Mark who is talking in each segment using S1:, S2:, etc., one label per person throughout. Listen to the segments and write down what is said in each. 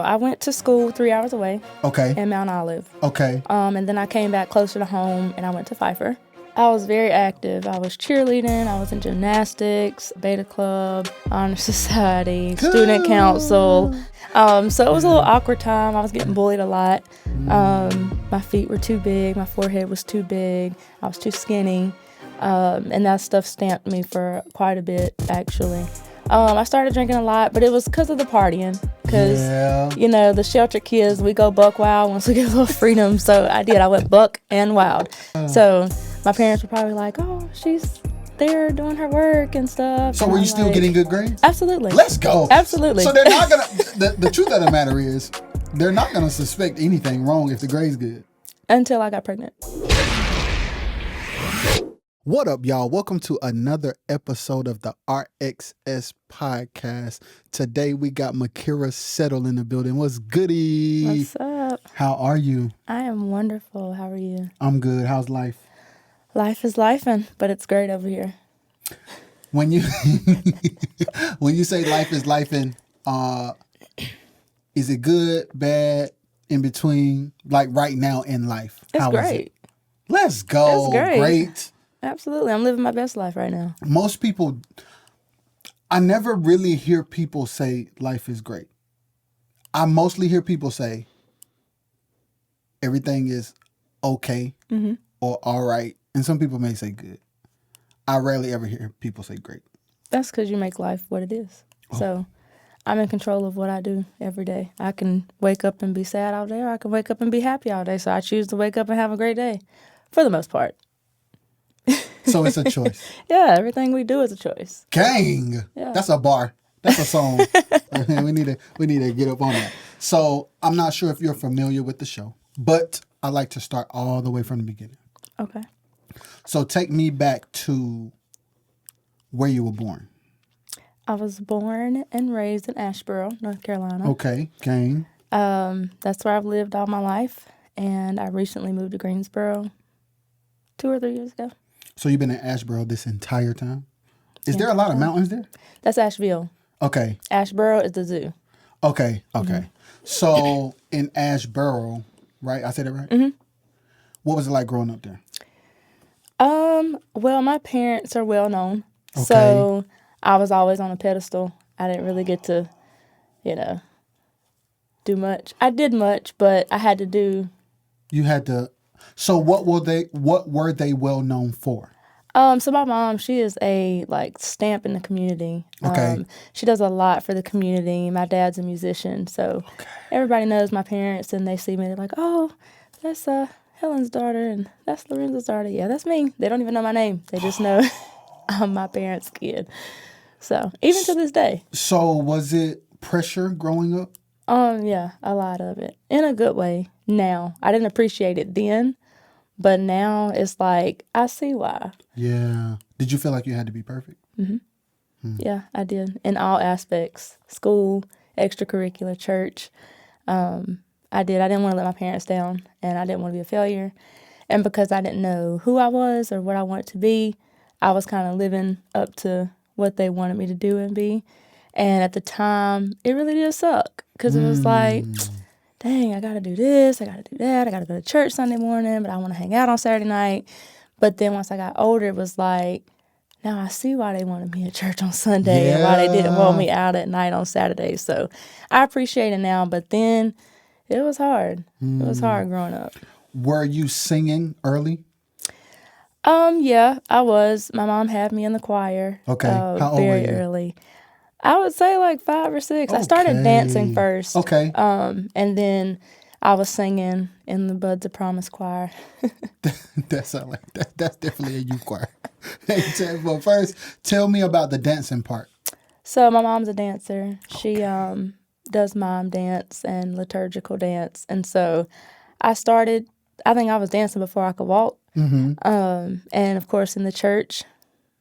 S1: I went to school 3 hours away
S2: Okay.
S1: in Mount Olive.
S2: Okay.
S1: And then I came back closer to home and I went to Pfeiffer. I was very active. I was cheerleading, I was in gymnastics, beta club, honor society, student council. So it was a little awkward time. I was getting bullied a lot. My feet were too big. My forehead was too big. I was too skinny. And that stuff stamped me for quite a bit, actually. I started drinking a lot, but it was because of the partying. Because, the shelter kids, we go buck wild once we get a little freedom. So I did. I went buck and wild. So my parents were probably like, oh, she's there doing her work and stuff.
S2: So
S1: and
S2: were you still getting good grades?
S1: Absolutely.
S2: Let's go.
S1: Absolutely.
S2: So they're not going to, the truth of the matter is, they're not going to suspect anything wrong if the grade's good.
S1: Until I got pregnant.
S2: What up, y'all? Welcome to another episode of the RXS podcast. Today we got MaKira Settle in the building. What's goody?
S1: What's up?
S2: How are you?
S1: I am wonderful. How are you?
S2: I'm good. How's life?
S1: Life is lifing, but it's great over here.
S2: When you when you say life is lifing, is it good, bad, in between? Like right now in life?
S1: It's
S2: How
S1: great.
S2: is it? Let's go.
S1: It's great.
S2: Great.
S1: Absolutely. I'm living my best life right now.
S2: Most people, I never really hear people say life is great. I mostly hear people say everything is okay or all right. And some people may say good. I rarely ever hear people say great.
S1: That's because you make life what it is. So I'm in control of what I do every day. I can wake up and be sad all day, or I can wake up and be happy all day. So I choose to wake up and have a great day for the most part.
S2: So it's a choice.
S1: Yeah, everything we do is a choice.
S2: Gang.
S1: Yeah.
S2: That's a bar. That's a song. we need to get up on that. So I'm not sure if you're familiar with the show, but I like to start all the way from the beginning.
S1: Okay.
S2: So take me back to where you were born.
S1: I was born and raised in Asheboro, North Carolina.
S2: Okay, gang.
S1: That's where I've lived all my life, and I recently moved to Greensboro 2 or 3 years ago.
S2: So you've been in Asheboro this entire time? Is there a lot of mountains there?
S1: That's Asheville.
S2: Okay.
S1: Asheboro is the zoo.
S2: Okay. So in Asheboro, right? I said it right? Mm-hmm. What was it like growing up there?
S1: Well, my parents are well known,
S2: Okay.
S1: so I was always on a pedestal. I didn't really get to, do much. I did much, but I had to do.
S2: You had to. So what were they well known for?
S1: So my mom, she is a stamp in the community.
S2: Okay.
S1: She does a lot for the community. My dad's a musician, so everybody knows my parents, and they see me. They're like, "Oh, that's Helen's daughter, and that's Lorenzo's daughter." Yeah, that's me. They don't even know my name. They just know I'm my parents' kid. So even to this day.
S2: So was it pressure growing up?
S1: Yeah, a lot of it in a good way. Now I didn't appreciate it then. But now it's like, I see why. Yeah.
S2: Did you feel like you had to be perfect?
S1: Mm-hmm. Yeah, I did. In all aspects. School, extracurricular, church. I did. I didn't want to let my parents down. And I didn't want to be a failure. And because I didn't know who I was or what I wanted to be, I was kind of living up to what they wanted me to do and be. And at the time, it really did suck. Because it was like, dang, I got to do this, I got to do that, I got to go to church Sunday morning, but I want to hang out on Saturday night. But then once I got older, it was like, now I see why they wanted me at church on Sunday and why they didn't want me out at night on Saturday. So I appreciate it now, but then it was hard. It was hard growing up.
S2: Were you singing early?
S1: Yeah, I was. My mom had me in the choir.
S2: Okay. How old
S1: very
S2: were you?
S1: Early. I would say 5 or 6. I started dancing first.
S2: Okay.
S1: And then I was singing in the Buds of Promise choir.
S2: That sounds like that. That's definitely a youth choir. But first, tell me about the dancing part.
S1: So my mom's a dancer. She does mime dance and liturgical dance. And so I think I was dancing before I could walk. Mm-hmm. And of course in the church,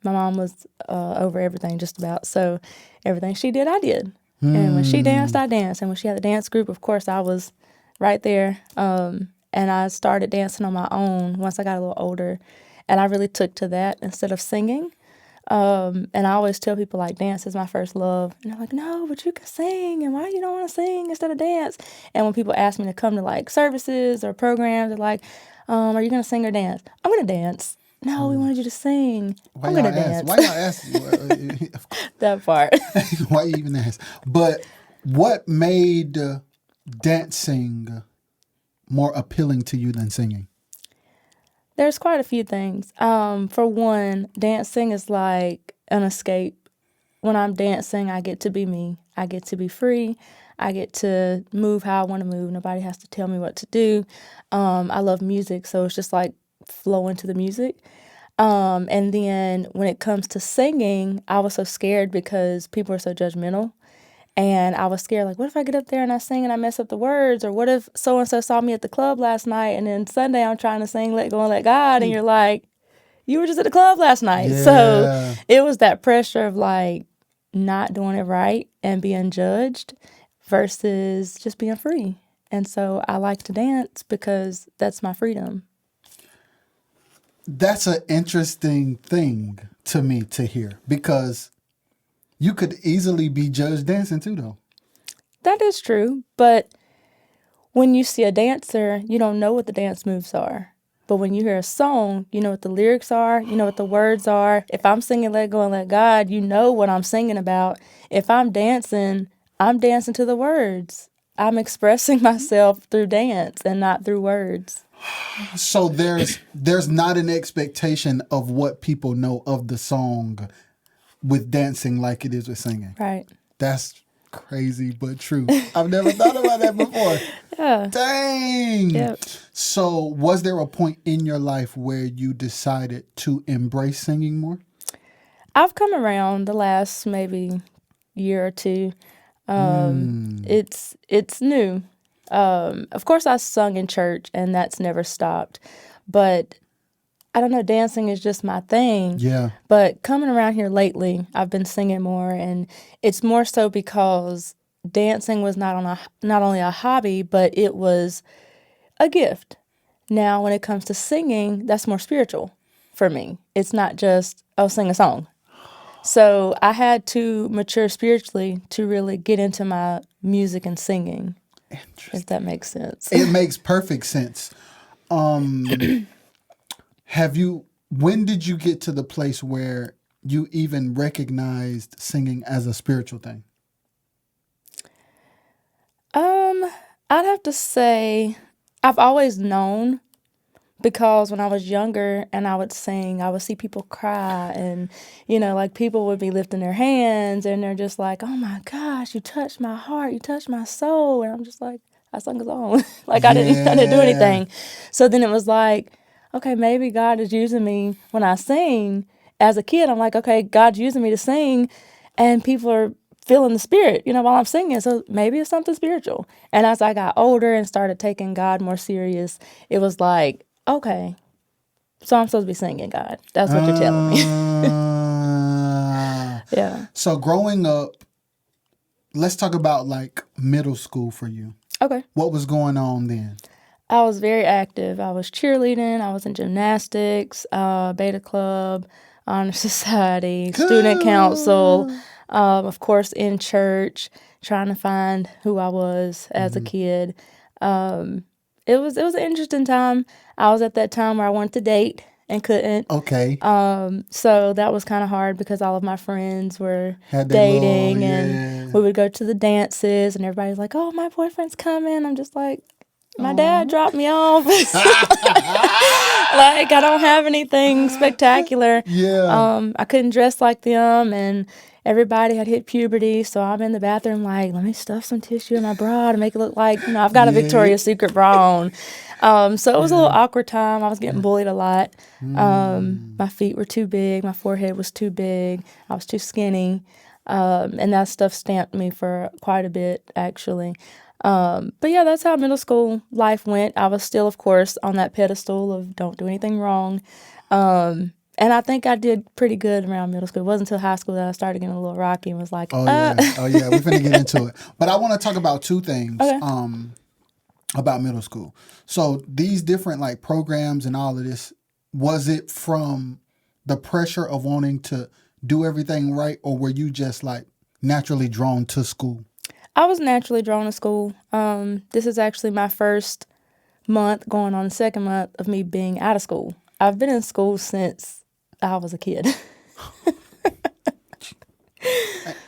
S1: my mom was over everything just about. So everything she did, I did. And when she danced, I danced. And when she had the dance group, of course, I was right there. And I started dancing on my own once I got a little older. And I really took to that instead of singing. And I always tell people like dance is my first love. And they're like, no, but you can sing. And why you don't want to sing instead of dance? And when people ask me to come to like services or programs, they're like, are you going to sing or dance? I'm going to dance. No, we wanted you to sing. I'm going to dance.
S2: Why y'all ask?
S1: That part.
S2: Why you even ask? But what made dancing more appealing to you than singing?
S1: There's quite a few things. For one, dancing is like an escape. When I'm dancing, I get to be me. I get to be free. I get to move how I want to move. Nobody has to tell me what to do. I love music, so it's just like flow into the music. And then when it comes to singing, I was so scared because people are so judgmental. And I was scared, like, what if I get up there and I sing and I mess up the words? Or what if so-and-so saw me at the club last night and then Sunday I'm trying to sing Let Go and Let God, and you're like, you were just at the club last night.
S2: Yeah.
S1: So it was that pressure of like not doing it right and being judged versus just being free. And so I like to dance because that's my freedom.
S2: That's an interesting thing to me to hear, because you could easily be judged dancing too, though.
S1: That is true. But when you see a dancer, you don't know what the dance moves are. But when you hear a song, you know what the lyrics are, you know what the words are. If I'm singing Let Go and Let God, you know what I'm singing about. If I'm dancing to the words. I'm expressing myself through dance and not through words.
S2: So there's not an expectation of what people know of the song with dancing like it is with singing.
S1: Right.
S2: That's crazy but true. I've never thought about that before.
S1: Yeah.
S2: Dang.
S1: Yep.
S2: So was there a point in your life where you decided to embrace singing more?
S1: I've come around the last maybe year or two. It's new. Of course, I sung in church, and that's never stopped. But I don't know, dancing is just my thing.
S2: Yeah.
S1: But coming around here lately, I've been singing more, and it's more so because dancing was not only a hobby, but it was a gift. Now, when it comes to singing, that's more spiritual for me. It's not just, oh, sing a song. So I had to mature spiritually to really get into my music and singing, if that makes sense.
S2: It makes perfect sense. When did you get to the place where you even recognized singing as a spiritual thing?
S1: I'd have to say I've always known, because when I was younger and I would sing, I would see people cry, and, like people would be lifting their hands and they're just like, oh my gosh, you touched my heart, you touched my soul. And I'm just like, I sung a song. Like I didn't do anything. So then it was like, okay, maybe God is using me when I sing. As a kid, I'm like, okay, God's using me to sing, and people are feeling the spirit, while I'm singing. So maybe it's something spiritual. And as I got older and started taking God more serious, it was like, okay, so I'm supposed to be singing, God. That's what you're telling me. Yeah.
S2: So growing up, let's talk about like middle school for you.
S1: Okay.
S2: What was going on then?
S1: I was very active. I was cheerleading. I was in gymnastics, beta club, honor society, student council, of course in church, trying to find who I was as a kid. It was an interesting time. I was at that time where I wanted to date and couldn't.
S2: Okay.
S1: So that was kind of hard because all of my friends were dating, and we would go to the dances, and everybody's like, "Oh, my boyfriend's coming." I'm just like, my dad dropped me off. Like, I don't have anything spectacular.
S2: Yeah.
S1: I couldn't dress like them, and everybody had hit puberty, so I'm in the bathroom like, let me stuff some tissue in my bra to make it look like, I've got a Victoria's Secret bra on. So it was a little awkward time. I was getting bullied a lot. My feet were too big. My forehead was too big. I was too skinny. And that stuff stamped me for quite a bit, actually. But yeah, that's how middle school life went. I was still, of course, on that pedestal of don't do anything wrong. And I think I did pretty good around middle school. It wasn't until high school that I started getting a little rocky and was like,
S2: Oh yeah, we're finna get into it. But I want to talk about two things.
S1: Okay.
S2: About middle school. So these different like programs and all of this, was it from the pressure of wanting to do everything right, or were you just like naturally drawn to school?
S1: I was naturally drawn to school. This is actually my first month, going on the second month of me being out of school. I've been in school since I was a kid.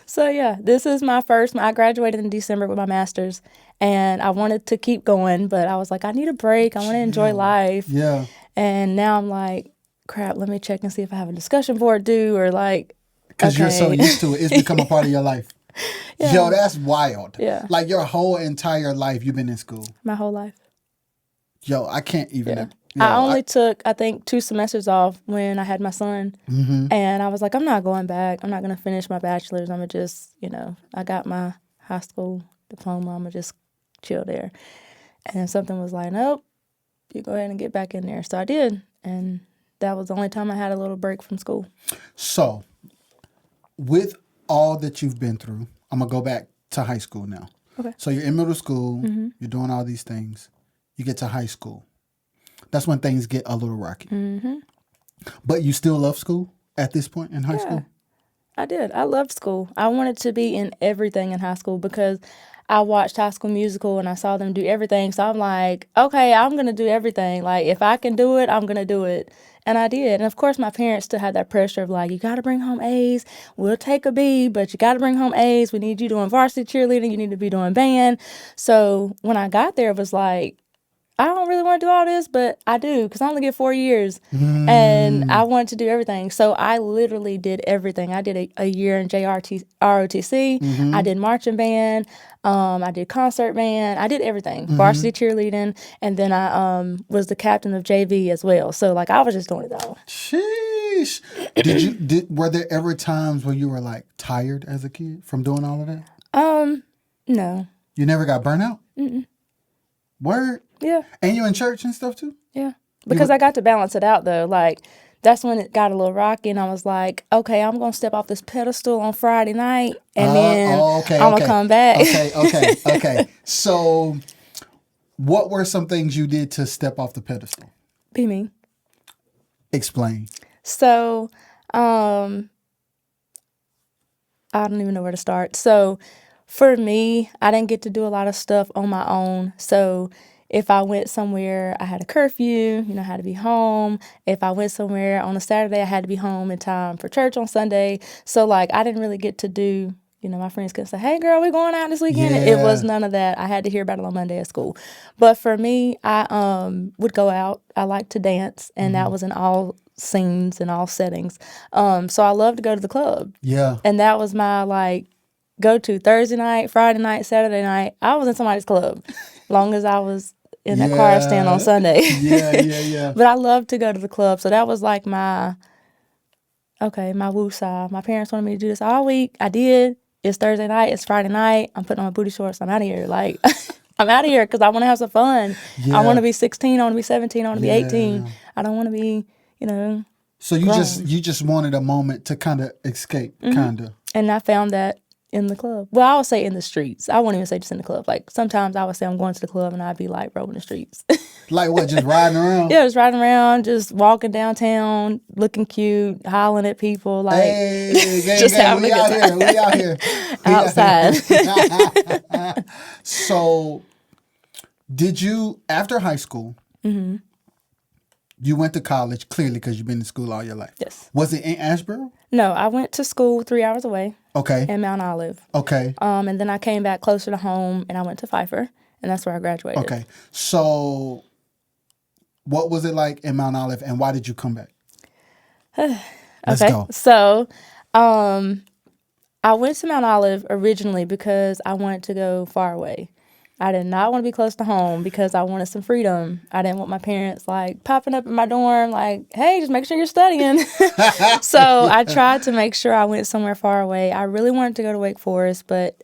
S1: So yeah, this is my first. I graduated in December with my master's, and I wanted to keep going, but I was like, I need a break. I want to enjoy life.
S2: Yeah.
S1: And now I'm like, crap, let me check and see if I have a discussion board due, or like,
S2: Because you're so used to it. It's become a part of your life.
S1: Yeah.
S2: Yo, that's wild.
S1: Yeah.
S2: Like your whole entire life you've been in school.
S1: My whole life.
S2: Yo, I can't even.
S1: Yeah.
S2: Yo,
S1: I only took, I think, 2 semesters off when I had my son.
S2: Mm-hmm.
S1: And I was like, I'm not going back. I'm not going to finish my bachelor's. I'm going to just, I got my high school diploma. I'm going to just chill there. And then something was like, nope, you go ahead and get back in there. So I did. And that was the only time I had a little break from school.
S2: So, with all that you've been through, I'm going to go back to high school now.
S1: Okay.
S2: So you're in middle school. Mm-hmm. You're doing all these things. You get to high school. That's when things get a little rocky.
S1: Mm-hmm.
S2: But you still love school at this point in high school?
S1: I did. I loved school. I wanted to be in everything in high school because I watched High School Musical and I saw them do everything. So I'm like, okay, I'm going to do everything. Like, if I can do it, I'm going to do it. And I did. And of course, my parents still had that pressure of like, you got to bring home A's. We'll take a B, but you got to bring home A's. We need you doing varsity cheerleading. You need to be doing band. So when I got there, it was like, I don't really want to do all this, but I do because I only get 4 years and I wanted to do everything. So I literally did everything. I did a year in ROTC. I did marching band. I did concert band. I did everything, varsity cheerleading. And then I was the captain of JV as well. So like I was just doing it all.
S2: Sheesh. Were there ever times where you were like tired as a kid from doing all of that?
S1: No.
S2: You never got burnout?
S1: Mm-mm.
S2: Word?
S1: Yeah.
S2: And you in church and stuff too?
S1: Yeah. Because I got to balance it out though. Like that's when it got a little rocky and I was like, okay, I'm going to step off this pedestal on Friday night and then I'm going to come back.
S2: Okay. So what were some things you did to step off the pedestal?
S1: Be me.
S2: Explain.
S1: So, I don't even know where to start. So for me, I didn't get to do a lot of stuff on my own. So if I went somewhere, I had a curfew, I had to be home. If I went somewhere on a Saturday, I had to be home in time for church on Sunday. So like I didn't really get to do, my friends couldn't say, hey girl, we going out this weekend.
S2: Yeah.
S1: It was none of that. I had to hear about it on Monday at school. But for me, I would go out. I liked to dance and that was in all scenes and all settings. So I loved to go to the club.
S2: Yeah.
S1: And that was my like go-to Thursday night, Friday night, Saturday night. I was in somebody's club long as I was in that car stand on Sunday.
S2: Yeah.
S1: But I love to go to the club. So that was like my woo-saw. My parents wanted me to do this all week. I did. It's Thursday night. It's Friday night. I'm putting on my booty shorts. I'm out of here. Like, I'm out of here because I want to have some fun. Yeah. I want to be 16. I want to be 17. I want to be 18. I don't want to be,
S2: So you just wanted a moment to kind of escape, kind of.
S1: And I found that in the club. Well, I would say in the streets. I wouldn't even say just in the club. Like sometimes I would say I'm going to the club and I'd be like roaming the streets.
S2: Like what, just riding around?
S1: Yeah, just riding around, just walking downtown, looking cute, hollering at people, like just having a good time.
S2: We out here.
S1: Outside.
S2: So did you, after high school, you went to college, clearly because you've been in school all your life.
S1: Yes.
S2: Was it in Asheboro?
S1: No, I went to school 3 hours away.
S2: Okay.
S1: In Mount Olive.
S2: Okay.
S1: And then I came back closer to home and I went to Pfeiffer and that's where I graduated.
S2: Okay. So what was it like in Mount Olive and why did you come back? Let's go.
S1: So I went to Mount Olive originally because I wanted to go far away. I did not want to be close to home because I wanted some freedom. I didn't want my parents like popping up in my dorm like, hey, just make sure you're studying. So I tried to make sure I went somewhere far away. I really wanted to go to Wake Forest, but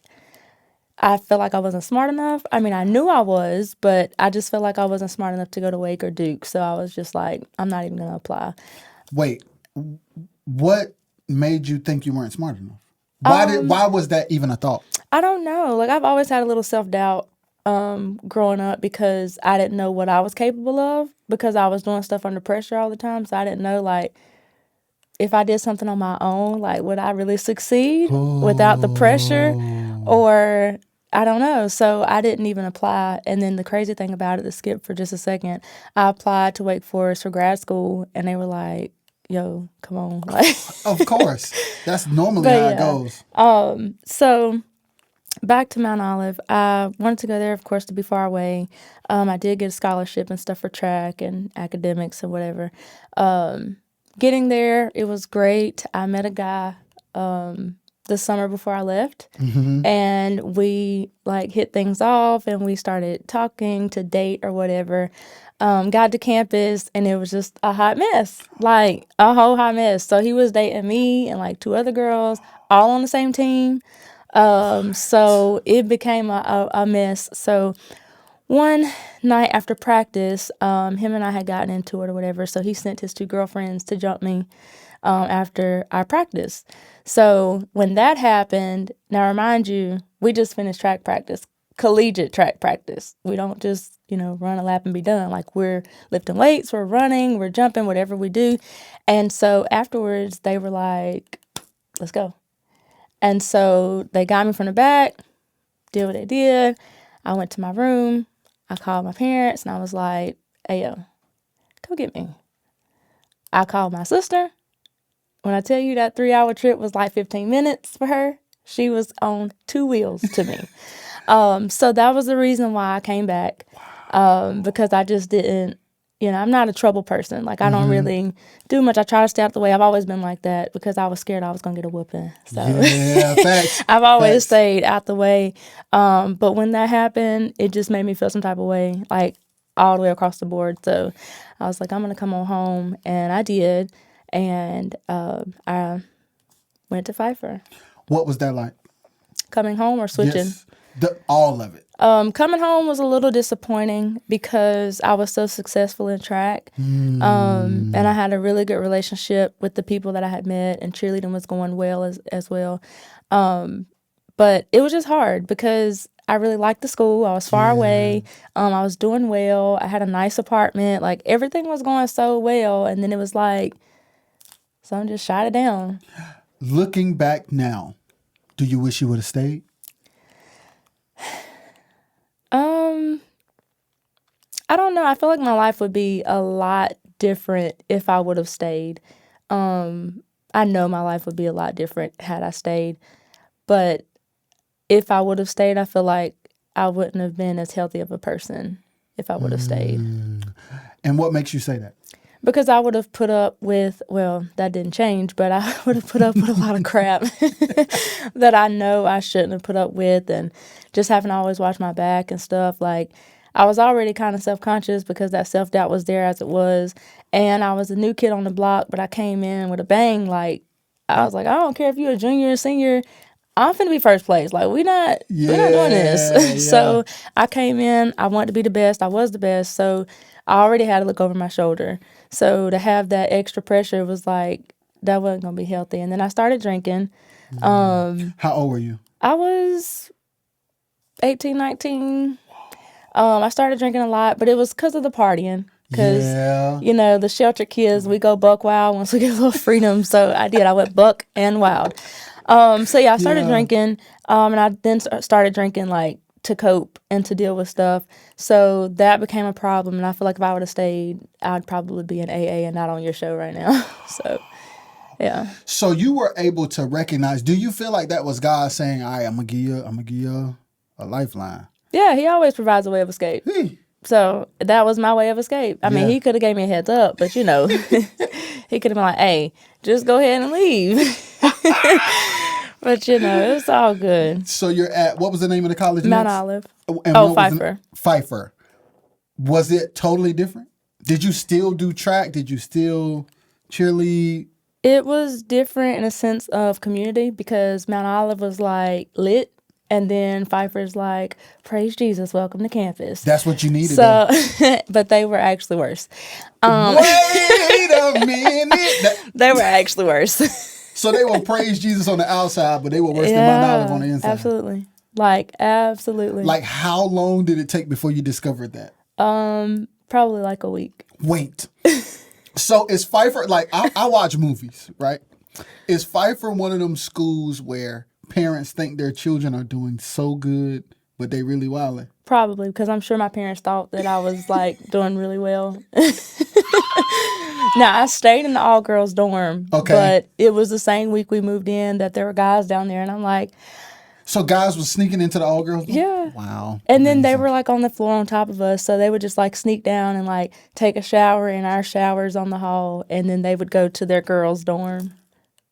S1: I felt like I wasn't smart enough. I mean, I knew I was, but I just felt like I wasn't smart enough to go to Wake or Duke. So I was just like, I'm not even going to apply.
S2: Wait, what made you think you weren't smart enough? Why was that even a thought?
S1: I don't know. Like I've always had a little self-doubt growing up because I didn't know what I was capable of because I was doing stuff under pressure all the time. So I didn't know like if I did something on my own, like, would I really succeed without the pressure? Or I don't know. So I didn't even apply. And then the crazy thing about it, to skip for just a second, I applied to Wake Forest for grad school, and they were like, yo, come on. Like,
S2: of course. That's normally how it goes.
S1: So back to Mount Olive. I wanted to go there, of course, to be far away. I did get a scholarship and stuff for track and academics and whatever. Getting there, it was great. I met a guy the summer before I left, and we like hit things off, and we started talking to date or whatever. Got to campus, and it was just a hot mess, like a whole hot mess. So he was dating me and like 2 other girls, all on the same team. So it became a mess. So one night after practice, him and I had gotten into it or whatever. So he sent his 2 girlfriends to jump me after our practice. So when that happened, now remind you, we just finished track practice, collegiate track practice. We don't just, run a lap and be done. Like, we're lifting weights, we're running, we're jumping, whatever we do. And so afterwards, they were like, let's go. And so they got me from the back, did what they did. I went to my room. I called my parents, and I was like, hey, yo, go get me. I called my sister. When I tell you that 3-hour trip was like 15 minutes for her, she was on 2 wheels to me. So that was the reason why I came back, because I just didn't, I'm not a trouble person. Like, I don't really do much. I try to stay out the way. I've always been like that because I was scared I was going to get a whooping. So
S2: yeah, facts.
S1: I've always stayed out the way. But when that happened, it just made me feel some type of way, like all the way across the board. So I was like, I'm going to come on home. And I did. And I went to Pfeiffer.
S2: What was that like?
S1: Coming home or switching?
S2: Yes, all of it.
S1: Coming home was a little disappointing because I was so successful in track. And I had a really good relationship with the people that I had met, and cheerleading was going well as well. But it was just hard because I really liked the school. I was far away. I was doing well. I had a nice apartment. Like, everything was going so well. And then it was like, someone just shot it down.
S2: Looking back now, do you wish you would have stayed?
S1: I don't know. I feel like my life would be a lot different if I would have stayed. I know my life would be a lot different had I stayed. But if I would have stayed, I feel like I wouldn't have been as healthy of a person if I would have stayed.
S2: And what makes you say that?
S1: Because I would have put up with, well, that didn't change, but I would have put up with a lot of crap that I know I shouldn't have put up with, and just having to always watch my back and stuff. Like, I was already kind of self-conscious because that self-doubt was there as it was, and I was a new kid on the block, but I came in with a bang. Like, I was like, I don't care if you're a junior or senior, I'm finna be first place. Like, we're not doing this. So I came in, I wanted to be the best, I was the best, so I already had to look over my shoulder. So to have that extra pressure was like, that wasn't going to be healthy. And then I started drinking.
S2: How old were you?
S1: I was 18, 19. I started drinking a lot, but it was because of the partying. Because, the sheltered kids, we go buck wild once we get a little freedom. So I did. I went buck and wild. I started drinking, and I then started drinking, like, to cope and to deal with stuff. So that became a problem, and I feel like if I would have stayed, I'd probably be in AA and not on your show right now. So, yeah.
S2: So you were able to recognize, do you feel like that was God saying, all right, I'm going to give you a lifeline?
S1: Yeah, he always provides a way of escape. So that was my way of escape. I mean, he could have gave me a heads up, but, he could have been like, hey, just go ahead and leave. But, it's all good.
S2: So you're at, what was the name of the college?
S1: Mount Olive.
S2: And
S1: Pfeiffer.
S2: Pfeiffer. Was it totally different? Did you still do track? Did you still cheerlead?
S1: It was different in a sense of community because Mount Olive was like lit, and then Pfeiffer's like, praise Jesus, welcome to campus.
S2: That's what you needed.
S1: So, but they were actually worse.
S2: Wait a minute.
S1: They were actually worse.
S2: So they will praise Jesus on the outside, but they were worse than Mount Olive on the inside.
S1: Absolutely. Absolutely.
S2: Like, how long did it take before you discovered that?
S1: Probably like a week.
S2: Wait. So is Pfeiffer, like, I watch movies, right? Is Pfeiffer one of them schools where parents think their children are doing so good, but they really wilding?
S1: Probably, because I'm sure my parents thought that I was like doing really well. Now, I stayed in the all girls dorm,
S2: Okay.
S1: but it was the same week we moved in that there were guys down there, and I'm like,
S2: So guys was sneaking into the all girls dorm?
S1: yeah.
S2: Wow.
S1: And then they
S2: Amazing.
S1: were like on the floor on top of us, so they would just like sneak down and like take a shower in our showers on the hall, and then they would go to their girls' dorm.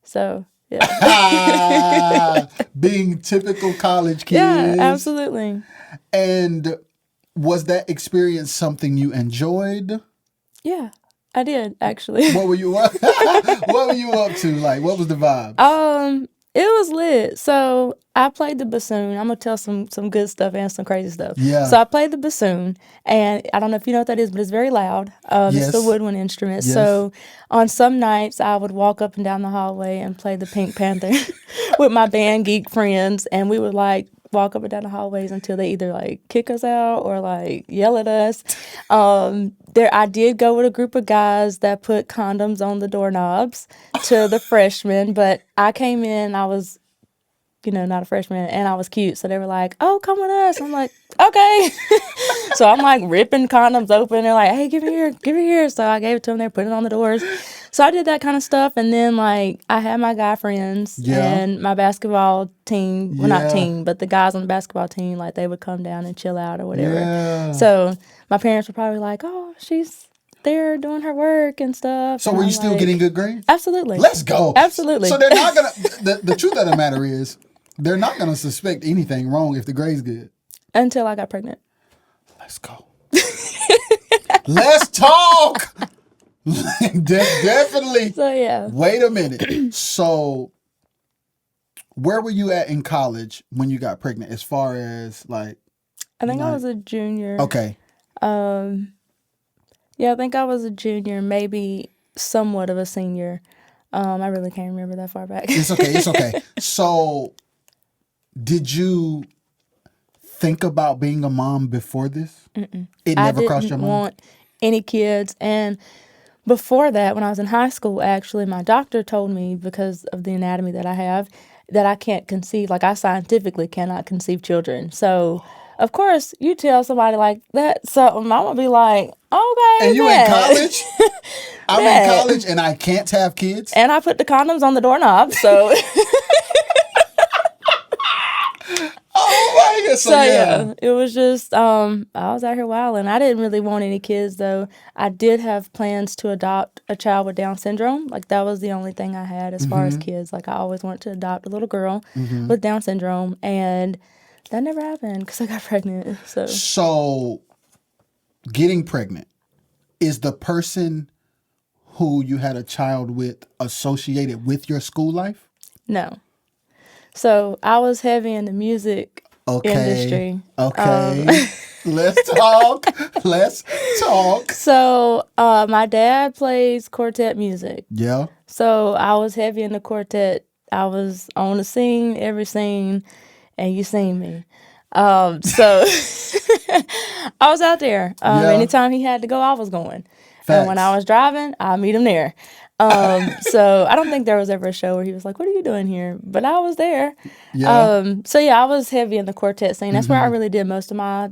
S1: So yeah.
S2: Being typical college kids.
S1: Yeah, absolutely.
S2: And was that experience something you enjoyed?
S1: Yeah, I did actually.
S2: What were you up to? Like, what was the vibe?
S1: It was lit. So I played the bassoon. I'm gonna tell some good stuff and some crazy stuff.
S2: Yeah.
S1: So I played the bassoon, and I don't know if you know what that is, but it's very loud. It's the
S2: Yes.
S1: woodwind instrument.
S2: Yes.
S1: So on some nights I would walk up and down the hallway and play the Pink Panther with my band geek friends, and we would like walk up and down the hallways until they either like kick us out or like yell at us. I did go with a group of guys that put condoms on the doorknobs to the freshmen, but I came in, I was, not a freshman, and I was cute. So they were like, oh, come with us. I'm like, okay. So I'm like ripping condoms open. They're like, hey, give it here. So I gave it to them. They put it on the doors. So I did that kind of stuff. And then like I had my guy friends and my basketball team. Well, not team, but the guys on the basketball team, like they would come down and chill out or whatever.
S2: Yeah.
S1: So my parents were probably like, oh, she's there doing her work and stuff.
S2: So
S1: and
S2: were you
S1: I'm
S2: still
S1: like,
S2: getting good grades?
S1: Absolutely.
S2: Let's go.
S1: Absolutely.
S2: So they're not going to, the truth of the matter is, they're not going to suspect anything wrong if the grade's good.
S1: Until I got pregnant.
S2: Let's go. Let's talk. Definitely.
S1: So yeah.
S2: Wait a minute. So where were you at in college when you got pregnant as far as like?
S1: I think I was a junior.
S2: Okay.
S1: Yeah, I think I was a junior, maybe somewhat of a senior. I really can't remember that far back.
S2: It's okay. So did you think about being a mom before this?
S1: Mm-mm.
S2: It never crossed your mind?
S1: I didn't want any kids. And before that, when I was in high school, actually, my doctor told me, because of the anatomy that I have, that I can't conceive. Like, I scientifically cannot conceive children. So, of course, you tell somebody like that, so I'm going to be like, okay.
S2: And you in college? I'm in college and I can't have kids?
S1: And I put the condoms on the doorknob, so...
S2: Oh my God.
S1: So yeah, it was just I was out here wilding. I didn't really want any kids though. I did have plans to adopt a child with Down syndrome. Like that was the only thing I had as far as kids. Like I always wanted to adopt a little girl with Down syndrome, and that never happened because I got pregnant.
S2: So getting pregnant, is the person who you had a child with associated with your school life?
S1: No. So I was heavy in the music industry.
S2: Okay. Let's talk.
S1: So my dad plays quartet music.
S2: Yeah.
S1: So I was heavy in the quartet. I was on the scene, every scene, and you seen me. So I was out there. Anytime he had to go, I was going.
S2: Facts.
S1: And when I was driving, I'd meet him there. So I don't think there was ever a show where he was like, what are you doing here? But I was there.
S2: Yeah.
S1: So yeah, I was heavy in the quartet scene. That's where I really did most of my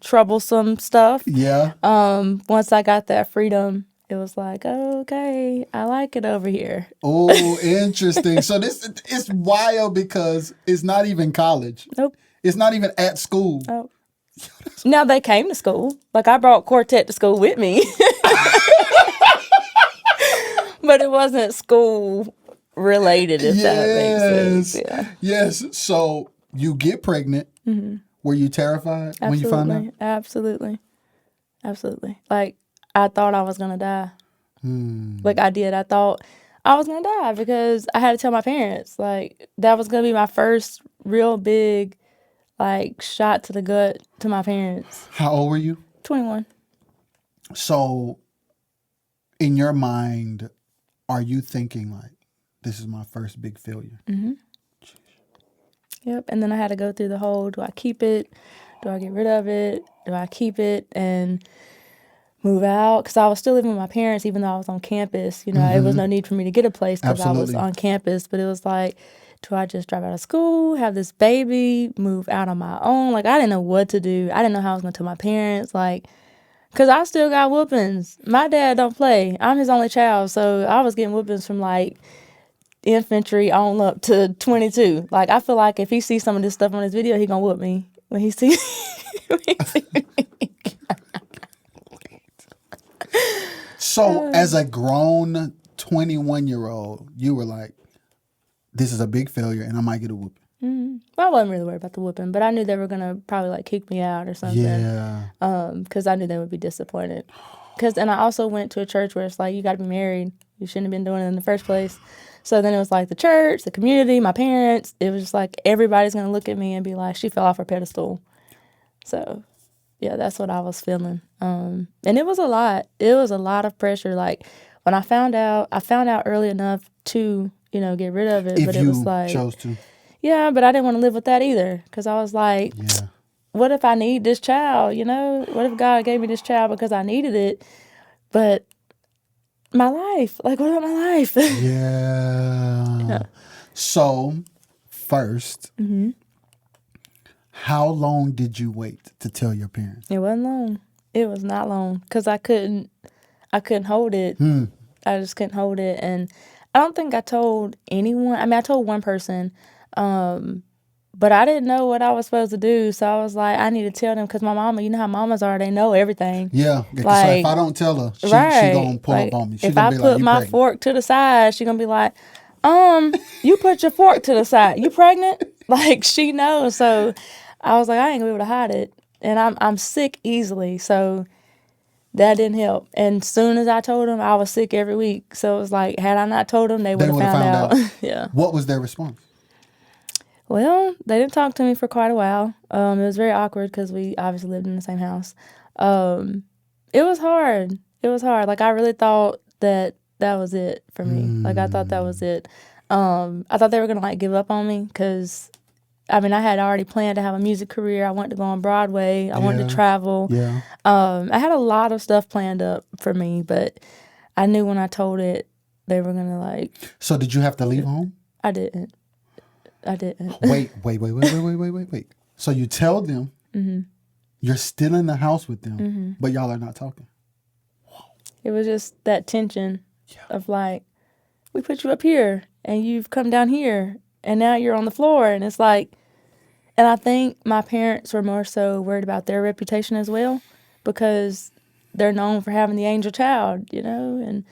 S1: troublesome stuff.
S2: Yeah.
S1: Once I got that freedom, it was like, oh, okay, I like it over here.
S2: Oh, interesting. So this it's wild because it's not even college.
S1: Nope.
S2: It's not even at school.
S1: Oh. Now they came to school. Like I brought quartet to school with me. But it wasn't school related, if that makes sense. Yeah.
S2: Yes. So you get pregnant. Were you terrified when you found out?
S1: Absolutely. Like I thought I was gonna die. Like I did. I thought I was gonna die because I had to tell my parents. Like that was gonna be my first real big, like shot to the gut to my parents.
S2: How old were you?
S1: 21.
S2: So, in your mind, are you thinking like, this is my first big failure?
S1: Yep. And then I had to go through the whole, do I keep it? Do I get rid of it? Do I keep it? And move out because I was still living with my parents even though I was on campus. You know, it was no need for me to get a place because I was on campus. But it was like, do I just drop out of school, have this baby, move out on my own? Like, I didn't know what to do. I didn't know how I was going to tell my parents. Like, because I still got whoopings. My dad don't play. I'm his only child. So I was getting whoopings from, like, infantry on up to 22. Like, I feel like if he sees some of this stuff on his video, he going to whoop me when he sees me.
S2: So as a grown 21-year-old, you were like, this is a big failure and I might get a whooping.
S1: Mm-hmm. Well, I wasn't really worried about the whooping, but I knew they were going to probably like kick me out or something.
S2: Yeah.
S1: Because I knew they would be disappointed. And I also went to a church where it's like, you got to be married. You shouldn't have been doing it in the first place. So then it was like the church, the community, my parents. It was just like everybody's going to look at me and be like, she fell off her pedestal. So, yeah, that's what I was feeling. And it was a lot. It was a lot of pressure. Like, when I found out early enough to, you know, get rid of it.
S2: If
S1: but it was like,
S2: chose to.
S1: Yeah, but I didn't want to live with that either. Because I was like, what if I need this child, you know? What if God gave me this child because I needed it? But my life, like, what about my life?
S2: Yeah. So, first, how long did you wait to tell your parents?
S1: It wasn't long. It was not long because I couldn't hold it. I just couldn't hold it. And I don't think I told anyone. I mean, I told one person, but I didn't know what I was supposed to do. So I was like, I need to tell them because my mama, you know how mamas are, they know everything.
S2: Yeah. Like, so if I don't tell her, she going to pull up on me. She
S1: if I put like, my fork to the side, she going to be like, you put your fork to the side. You pregnant? Like, she knows. So I was like, I ain't going to be able to hide it. And I'm sick easily. So that didn't help. And soon as I told them, I was sick every week. So it was like, had I not told them, they would have found out. Yeah.
S2: What was their response?
S1: Well, they didn't talk to me for quite a while. It was very awkward because we obviously lived in the same house. It was hard. It was hard. Like, I really thought that was it for me. Like, I thought that was it. I thought they were going to, like, give up on me because, I mean, I had already planned to have a music career. I wanted to go on Broadway. I wanted to travel.
S2: Yeah.
S1: I had a lot of stuff planned up for me, but I knew when I told it, they were going to, like...
S2: So did you have to leave home?
S1: I didn't.
S2: Wait. So you tell them you're still in the house with them, but y'all are not talking.
S1: It was just that tension of like, we put you up here and you've come down here and now you're on the floor. And it's like, and I think my parents were more so worried about their reputation as well because they're known for having the angel child, you know, and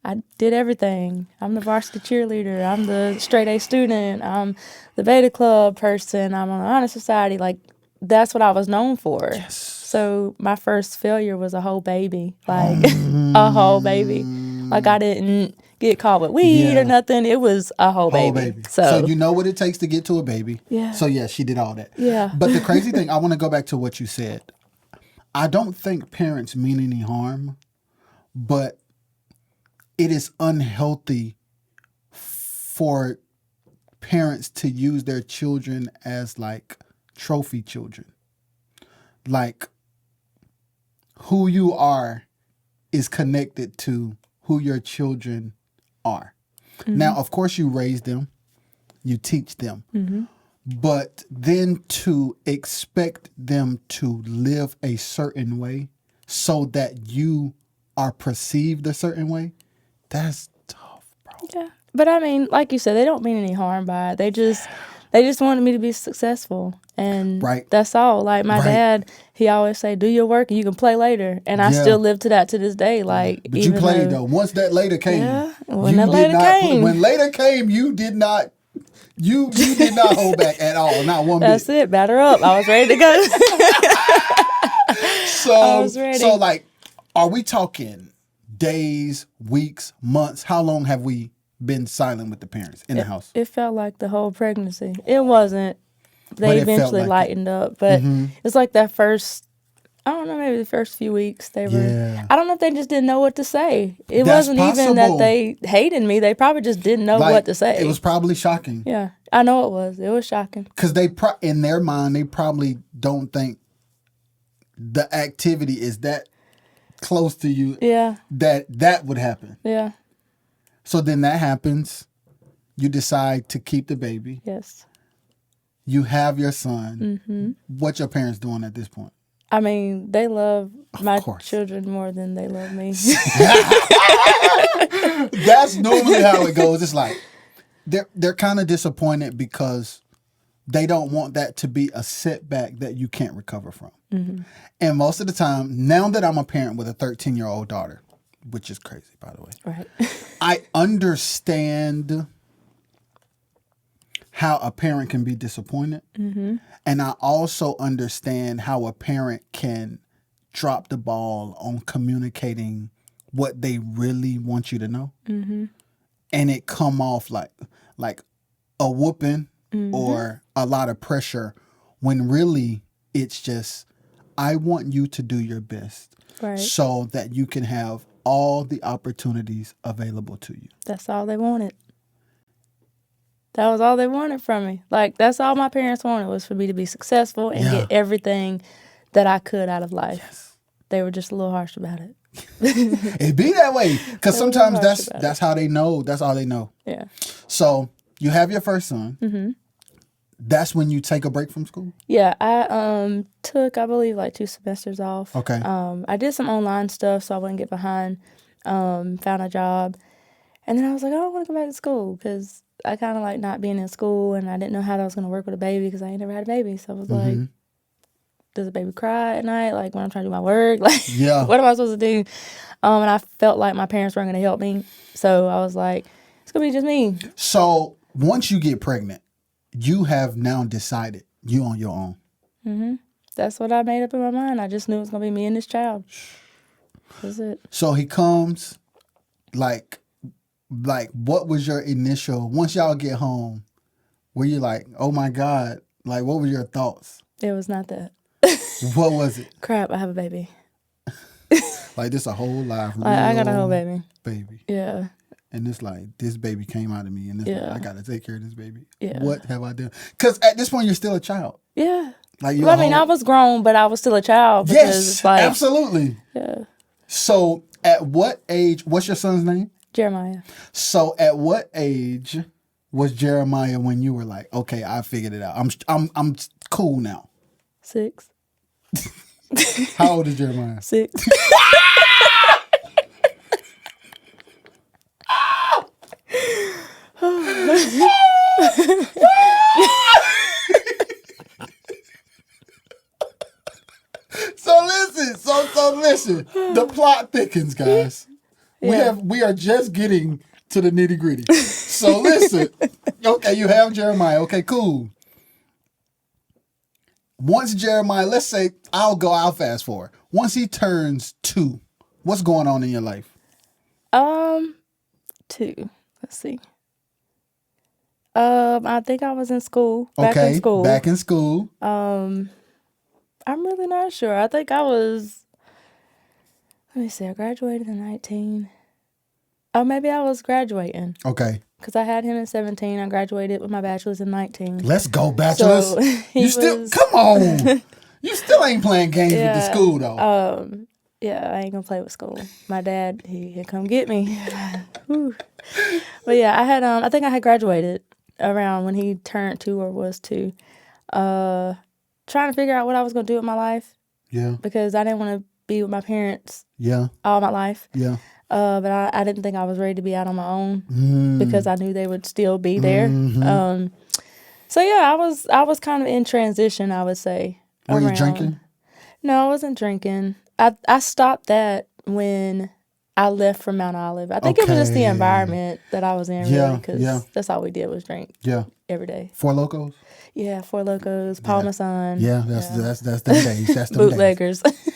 S1: I did everything. I'm the varsity cheerleader. I'm the straight A student. I'm the beta club person. I'm on the honor society. Like, that's what I was known for.
S2: Yes.
S1: So my first failure was a whole baby. Like, a whole baby. Like, I didn't get caught with weed or nothing. It was a whole baby.
S2: So you know what it takes to get to a baby.
S1: Yeah.
S2: So, yeah, she did all that.
S1: Yeah.
S2: But the crazy thing, I want to go back to what you said. I don't think parents mean any harm, but it is unhealthy for parents to use their children as like trophy children. Like, who you are is connected to who your children are. Now, of course, you raise them, you teach them, but then to expect them to live a certain way so that you are perceived a certain way, that's tough, bro.
S1: Yeah. But I mean, like you said, they don't mean any harm by it. They just wanted me to be successful. And that's all. Like, my dad, he always say, do your work and you can play later. And I still live to that to this day. Like,
S2: but you played though. Once that later came,
S1: when later came,
S2: you did not hold back at all. Not one bit.
S1: That's it. Batter up. I was ready to go. I was ready.
S2: So like, are we talking days, weeks, months? How long have we been silent with the parents in the house?
S1: It felt like the whole pregnancy. It wasn't. They eventually lightened up. But it's like that first, I don't know, maybe the first few weeks they were. Yeah. I don't know if they just didn't know what to say. It wasn't even that they hated me. They probably just didn't know what to say.
S2: It was probably shocking.
S1: Yeah, I know it was. It was shocking.
S2: Because in their mind, they probably don't think the activity is that close to you
S1: Yeah.
S2: that would happen.
S1: Yeah.
S2: So then that happens. You decide to keep the baby.
S1: Yes.
S2: You have your son.
S1: Mm-hmm.
S2: What your parents doing at this point?
S1: I mean, they love my
S2: course.
S1: children more than they love me.
S2: That's normally how it goes. It's like they're kind of disappointed because they don't want that to be a setback that you can't recover from.
S1: Mm-hmm.
S2: And most of the time, now that I'm a parent with a 13-year-old daughter, which is crazy, by the way,
S1: Right.
S2: I understand how a parent can be disappointed.
S1: Mm-hmm.
S2: And I also understand how a parent can drop the ball on communicating what they really want you to know.
S1: Mm-hmm.
S2: And it come off like a whooping
S1: Mm-hmm.
S2: or a lot of pressure when really it's just, I want you to do your best
S1: Right.
S2: so that you can have all the opportunities available to you.
S1: That's all they wanted. That was all they wanted from me. Like, that's all my parents wanted, was for me to be successful and get everything that I could out of life. Yes. They were just a little harsh about it.
S2: It be that way. Because sometimes that's how they know. That's all they know.
S1: Yeah.
S2: So you have your first son.
S1: Mm-hmm.
S2: That's when you take a break from school?
S1: Yeah. I took, I believe, like 2 semesters off.
S2: Okay.
S1: I did some online stuff so I wouldn't get behind. Found a job. And then I was like, I don't want to go back to school because I kind of like not being in school, and I didn't know how I was going to work with a baby because I ain't never had a baby. So I was like, does a baby cry at night? Like when I'm trying to do my work? Like, what am I supposed to do? And I felt like my parents weren't going to help me. So I was like, it's going to be just me.
S2: So once you get pregnant, you have now decided you on your own.
S1: Mm-hmm. That's what I made up in my mind. I just knew it was going to be me and this child. That's it.
S2: So he comes, like, what was your initial, once y'all get home, were you like, oh my God, like, what were your thoughts?
S1: It was not that.
S2: What was it?
S1: Crap, I have a baby.
S2: Like, this a whole life.
S1: Like, I got a whole baby. Yeah.
S2: And it's like, this baby came out of me, and it's like, I got to take care of this baby.
S1: Yeah.
S2: What have I done? Because at this point, you're still a child.
S1: Yeah.
S2: Like,
S1: well, I mean, I was grown, but I was still a child. Because
S2: yes,
S1: it's like,
S2: absolutely.
S1: Yeah.
S2: So at what age, what's your son's name?
S1: Jeremiah.
S2: So at what age was Jeremiah when you were like, okay, I figured it out. I'm cool now?
S1: 6.
S2: How old is Jeremiah?
S1: 6.
S2: So listen. The plot thickens, guys.
S1: Yeah.
S2: We are just getting to the nitty gritty. So listen. Okay, you have Jeremiah. Okay, cool. Once Jeremiah, let's say, I'll fast forward. Once he turns 2, what's going on in your life?
S1: 2. Let's see. I think I was in school. Back in school.
S2: Back in school.
S1: I'm really not sure. I think I was, let me see, I graduated in 19. Oh, maybe I was graduating.
S2: Okay.
S1: Because I had him in 17. I graduated with my bachelor's in 19.
S2: Let's go, bachelor's.
S1: So
S2: come on. You still ain't playing games with the school, though.
S1: Yeah, I ain't going to play with school. My dad, he'd come get me. But yeah, I think I had graduated around when he turned 2 or was 2. Trying to figure out what I was going to do with my life.
S2: Yeah.
S1: Because I didn't want to be with my parents.
S2: Yeah.
S1: All my life.
S2: Yeah.
S1: But I didn't think I was ready to be out on my own because I knew they would still be there.
S2: Mm-hmm.
S1: So yeah, I was kind of in transition, I would say.
S2: Were you drinking?
S1: No, I wasn't drinking. I stopped that when I left from Mount Olive. I think it was just the environment that I was in, really, because that's all we did was drink. Yeah. Every day.
S2: Four Locos?
S1: Yeah, Four Locos, Paul Masson.
S2: Yeah, that's them days. That's them
S1: bootleggers.
S2: Days.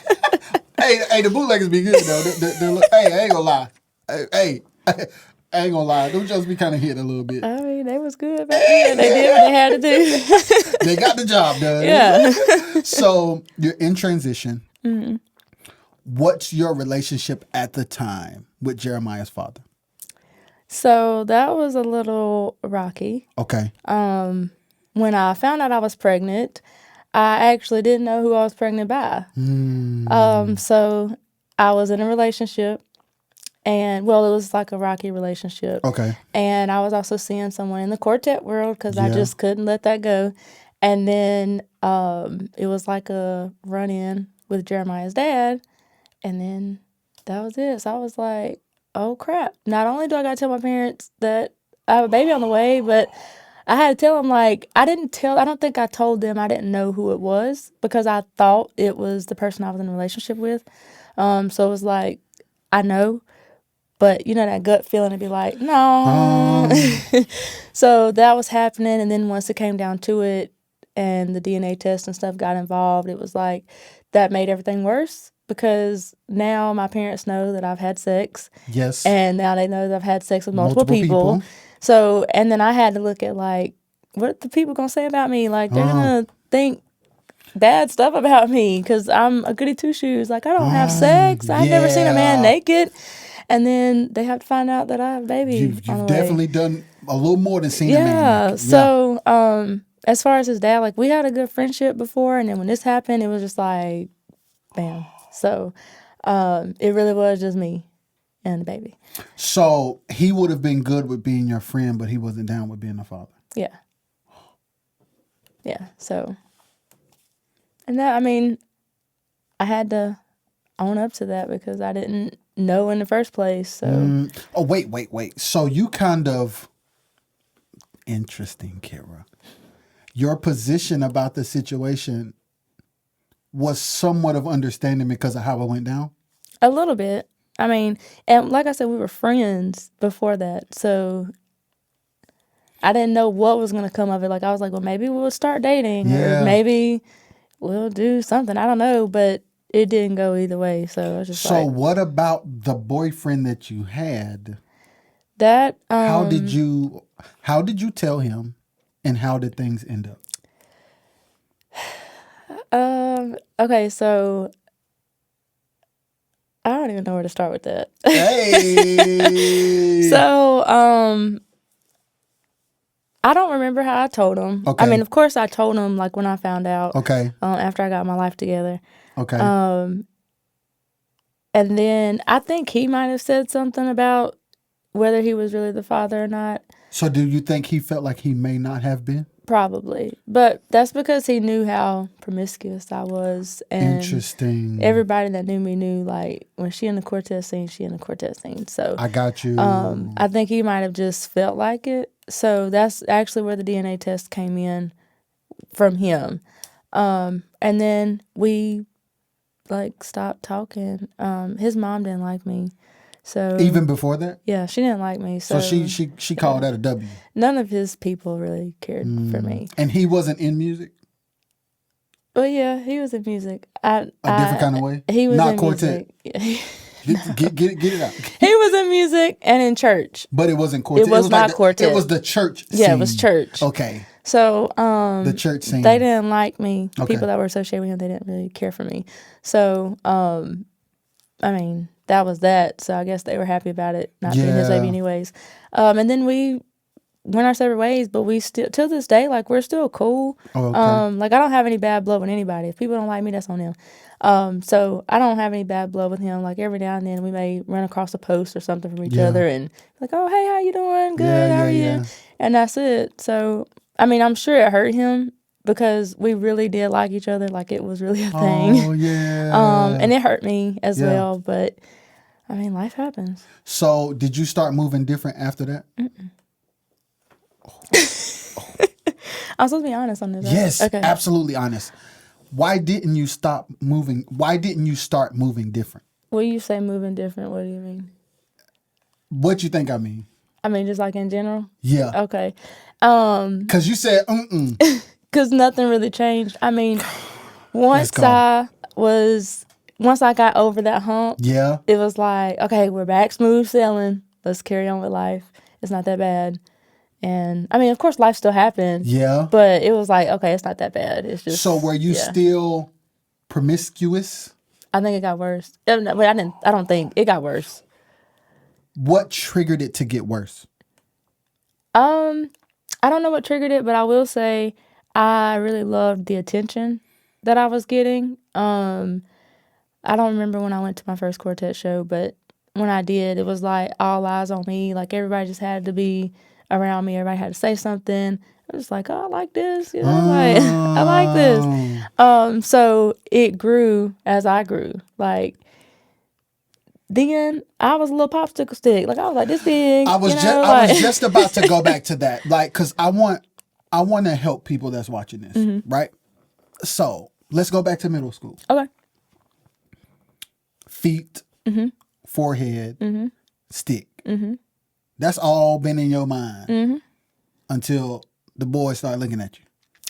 S2: Hey, the bootleggers be good though. Hey, I ain't gonna lie. Hey, I ain't gonna lie. Them just be kind of hitting a little bit.
S1: I mean, they was good back then. They did what they had to do.
S2: They got the job done.
S1: Yeah.
S2: So you're in transition.
S1: Mm-hmm.
S2: What's your relationship at the time with Jeremiah's father?
S1: So that was a little rocky.
S2: Okay.
S1: When I found out I was pregnant, I actually didn't know who I was pregnant by. So I was in a relationship, and well, it was like a rocky relationship.
S2: Okay.
S1: And I was also seeing someone in the quartet world because I
S2: Yeah.
S1: just couldn't let that go. And then it was like a run-in with Jeremiah's dad, and then that was it. So I was like, oh crap. Not only do I got to tell my parents that I have a baby on the way, but I had to tell them, like, I don't think I told them I didn't know who it was because I thought it was the person I was in a relationship with. So it was like, I know, but you know that gut feeling to be like, no. So that was happening. And then once it came down to it and the DNA test and stuff got involved, it was like that made everything worse because now my parents know that I've had sex.
S2: Yes.
S1: And now they know that I've had sex with multiple people. So, and then I had to look at like, what the people going to say about me? Like, they're going to think bad stuff about me because I'm a goody two-shoes. Like, I don't have sex. I've never seen a man naked. And then they have to find out that I have a baby.
S2: You've definitely done a little more than seeing a man naked.
S1: So, as far as his dad, like, we had a good friendship before. And then when this happened, it was just like, bam. So, it really was just me and the baby.
S2: So he would have been good with being your friend, but he wasn't down with being a father.
S1: Yeah. Yeah. So, and that, I mean, I had to own up to that because I didn't know in the first place. So.
S2: Oh, wait. So you kind of, interesting, Kira. Your position about the situation was somewhat of understanding because of how it went down?
S1: A little bit. I mean, and like I said, we were friends before that. So I didn't know what was going to come of it. Like, I was like, well, maybe we'll start dating or maybe we'll do something. I don't know. But it didn't go either way. So I was just
S2: So what about the boyfriend that you had?
S1: That
S2: how did you tell him and how did things end up?
S1: Okay, so I don't even know where to start with that.
S2: Hey.
S1: So, I don't remember how I told him.
S2: Okay.
S1: I mean, of course I told him like when I found out.
S2: Okay.
S1: After I got my life together.
S2: Okay.
S1: And then I think he might have said something about whether he was really the father or not.
S2: So do you think he felt like he may not have been?
S1: Probably. But that's because he knew how promiscuous I was. And
S2: interesting.
S1: Everybody that knew me knew, like, when she in the quartet scene, she in the quartet scene. So
S2: I got you.
S1: I think he might have just felt like it. So that's actually where the DNA test came in from him. And then we, like, stopped talking. His mom didn't like me. So
S2: even before that?
S1: Yeah, she didn't like me. So
S2: she called that a W.
S1: None of his people really cared for me.
S2: And he wasn't in music?
S1: Well, yeah, he was in music. A
S2: different kind of way?
S1: He was
S2: not
S1: in
S2: quartet.
S1: Music.
S2: Get it out.
S1: He was in music and in church.
S2: But it wasn't quartet.
S1: It was not
S2: like
S1: quartet.
S2: It was the church scene.
S1: Yeah, it was church.
S2: Okay.
S1: So
S2: the church scene.
S1: They didn't like me.
S2: Okay.
S1: People that were associated with him, they didn't really care for me. So I mean, that was that. So I guess they were happy about it not being his baby anyways. And then we went our separate ways, but we still, till this day, like, we're still cool.
S2: Oh, okay.
S1: Like, I don't have any bad blood with anybody. If people don't like me, that's on them. So I don't have any bad blood with him. Like, every now and then we may run across a post or something from each other and like, oh, hey, how you doing? Good, how are you? And that's it. So, I mean, I'm sure it hurt him because we really did like each other. Like, it was really a thing.
S2: Oh, yeah.
S1: And it hurt me as well. But, I mean, life happens.
S2: So, did you start moving different after that?
S1: Mm-mm. I'm supposed to be honest on this. Right?
S2: Yes,
S1: okay.
S2: Absolutely honest. Why didn't you stop moving? Why didn't you start moving different?
S1: When you say moving different, what do you mean?
S2: What you think I mean?
S1: I mean, just like in general?
S2: Yeah.
S1: Okay.
S2: Because you said,
S1: Because nothing really changed. I mean, once I got over that hump, it was like, okay, we're back smooth sailing. Let's carry on with life. It's not that bad. And, I mean, of course, life still happened.
S2: Yeah.
S1: But it was like, okay, it's not that bad. It's just.
S2: So were you still promiscuous?
S1: I think it got worse. I don't think. It got worse.
S2: What triggered it to get worse?
S1: I don't know what triggered it, but I will say I really loved the attention that I was getting. I don't remember when I went to my first quartet show, but when I did, it was like all eyes on me. Like everybody just had to be around me. Everybody had to say something. I was like, oh, I like this. You know, like I like this. So it grew as I grew. Like then I was a little popsicle stick. Like I was like this big.
S2: I was just about to go back to that. Like, cause I want to help people that's watching this, right? So let's go back to middle school.
S1: Okay.
S2: Feet, forehead, stick. That's all been in your mind until the boys start looking at you.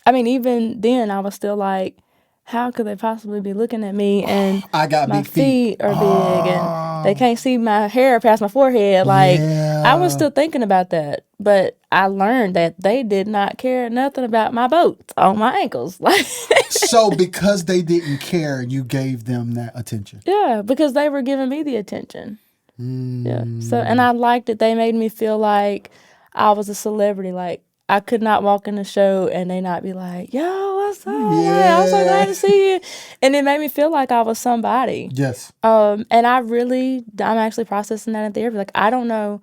S1: I mean, even then, I was still like, how could they possibly be looking at me? And
S2: I got
S1: my
S2: big feet
S1: are big, and they can't see my hair past my forehead. Like, I was still thinking about that. But I learned that they did not care nothing about my boats on my ankles. Like,
S2: so because they didn't care, you gave them that attention.
S1: Yeah, because they were giving me the attention. Yeah. So, and I liked it. They made me feel like I was a celebrity. Like, I could not walk in the show and they not be like, yo, what's up? Yeah. I'm so glad to see you. And it made me feel like I was somebody.
S2: Yes.
S1: And I'm actually processing that in therapy. Like, I don't know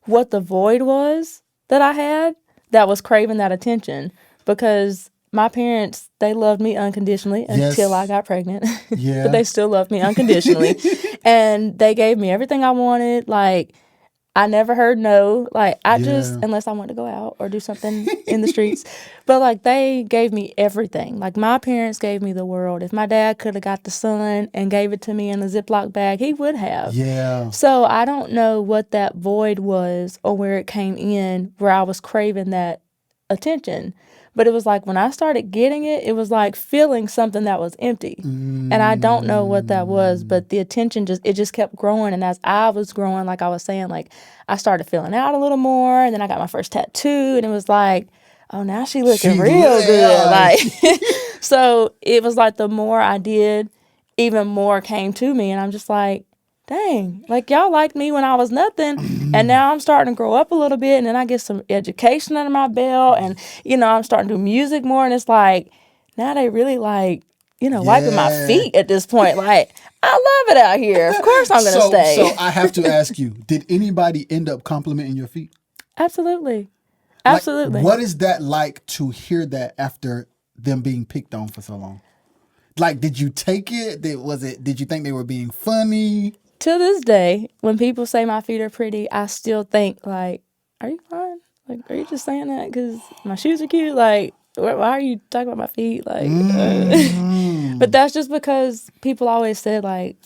S1: what the void was that I had that was craving that attention, because my parents, they loved me unconditionally until I got pregnant.
S2: Yeah.
S1: But they still loved me unconditionally. And they gave me everything I wanted. Like, I never heard no. Like, unless I wanted to go out or do something in the streets. But, like, they gave me everything. Like, my parents gave me the world. If my dad could have got the sun and gave it to me in a Ziploc bag, he would have.
S2: Yeah.
S1: So, I don't know what that void was or where it came in, where I was craving that attention. But it was like when I started getting it, it was like feeling something that was empty. And I don't know what that was, but the attention just kept growing. And as I was growing, like I was saying, like I started filling out a little more. And then I got my first tattoo, and it was like, oh, now she looking real good. Like, so it was like the more I did, even more came to me. And I'm just like, dang, like y'all liked me when I was nothing, and now I'm starting to grow up a little bit, and then I get some education under my belt, and I'm starting to do music more, and it's like now they really like wiping my feet at this point. Like, I love it out here. Of course I'm gonna stay.
S2: So I have to ask you, did anybody end up complimenting your feet?
S1: Absolutely.
S2: Like, what is that like to hear that after them being picked on for so long? Like, did you take it? Did you think they were being funny?
S1: To this day, when people say my feet are pretty, I still think, like, are you fine? Like, are you just saying that because my shoes are cute? Like, why are you talking about my feet? Like, but that's just because people always said, like,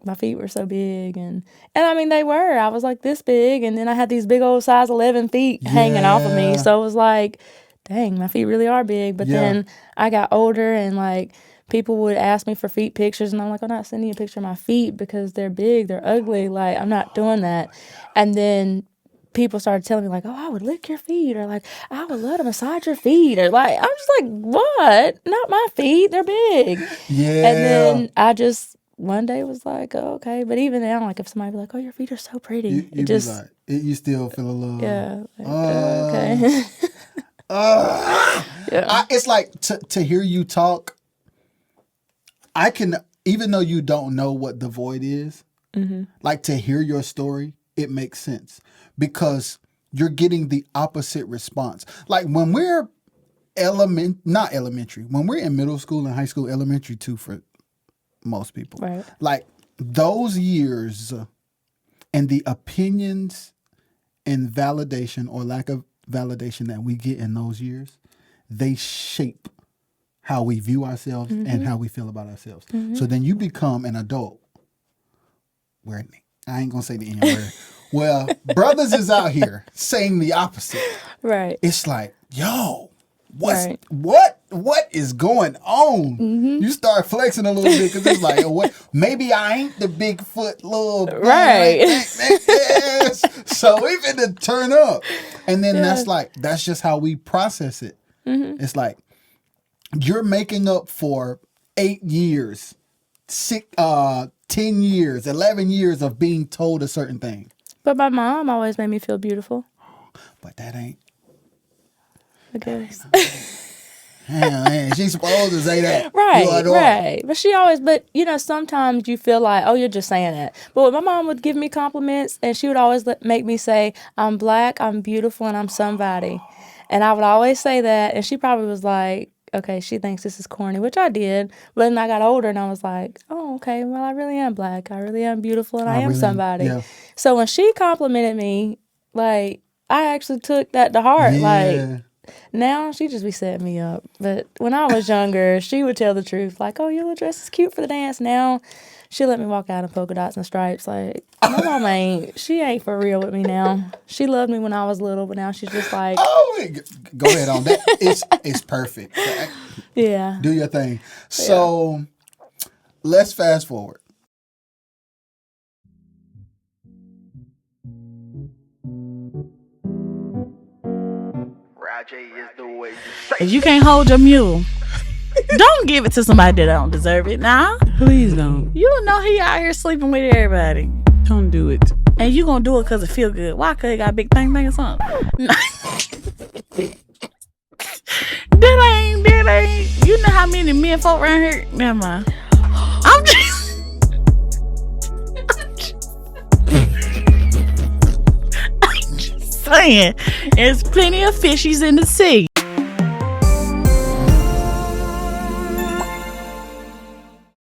S1: my feet were so big. And I mean, they were. I was, like, this big. And then I had these big old size 11 feet hanging off of me. So it was like, dang, my feet really are big. But then I got older, and, like, people would ask me for feet pictures, and I'm like, I'm not sending you a picture of my feet because they're big, they're ugly. Like, I'm not doing that. And then people started telling me, like, oh, I would lick your feet, or like, I would love to massage your feet, or like, I'm just like, what? Not my feet, they're big. Yeah. And then I just one day was like, oh, okay. But even now, like, if somebody be like, oh, your feet are so pretty,
S2: you still feel a little,
S1: okay.
S2: It's like to hear you talk. I can, even though you don't know what the void is, like, to hear your story, it makes sense because you're getting the opposite response. Like, when we're not elementary, when we're in middle school and high school, elementary too for most people, right? Like, those years and the opinions and validation or lack of validation that we get in those years, they shape how we view ourselves and how we feel about ourselves. So then you become an adult where, I ain't gonna say the N word. Well, brothers is out here saying the opposite. Right. It's like, yo, what is going on? You start flexing a little bit because it's like, what? Maybe I ain't the Bigfoot little right. So we finna turn up, and then that's just how we process it. It's like, you're making up for 8 years, 10 years, 11 years of being told a certain thing.
S1: But my mom always made me feel beautiful.
S2: But that ain't.
S1: I guess.
S2: Man, she's supposed to say that.
S1: Right. But she always, sometimes you feel like, oh, you're just saying that. But my mom would give me compliments, and she would always make me say, I'm black, I'm beautiful, and I'm somebody. And I would always say that, and she probably was like, okay, she thinks this is corny, which I did. But then I got older, and I was like, oh, okay, well, I really am black. I really am beautiful, and I am somebody.
S2: Yeah.
S1: So when she complimented me, like, I actually took that to heart.
S2: Yeah.
S1: Like, now she just be setting me up. But when I was younger, she would tell the truth. Like, oh, your little dress is cute for the dance. Now she let me walk out in polka dots and stripes. Like, my mama she ain't for real with me now. She loved me when I was little, but now she's just like,
S2: oh, go ahead on that. It's perfect.
S1: Yeah.
S2: Do your thing. So let's fast forward.
S3: If you can't hold your mule, don't give it to somebody that don't deserve it. Nah,
S4: please don't.
S3: You know he out here sleeping with everybody.
S4: Don't do it.
S3: And you gonna do it because it feel good. Why? Because it got a big thing or something. That ain't. You know how many men folk around here? Never mind. I'm just saying, there's plenty of fishies in the sea.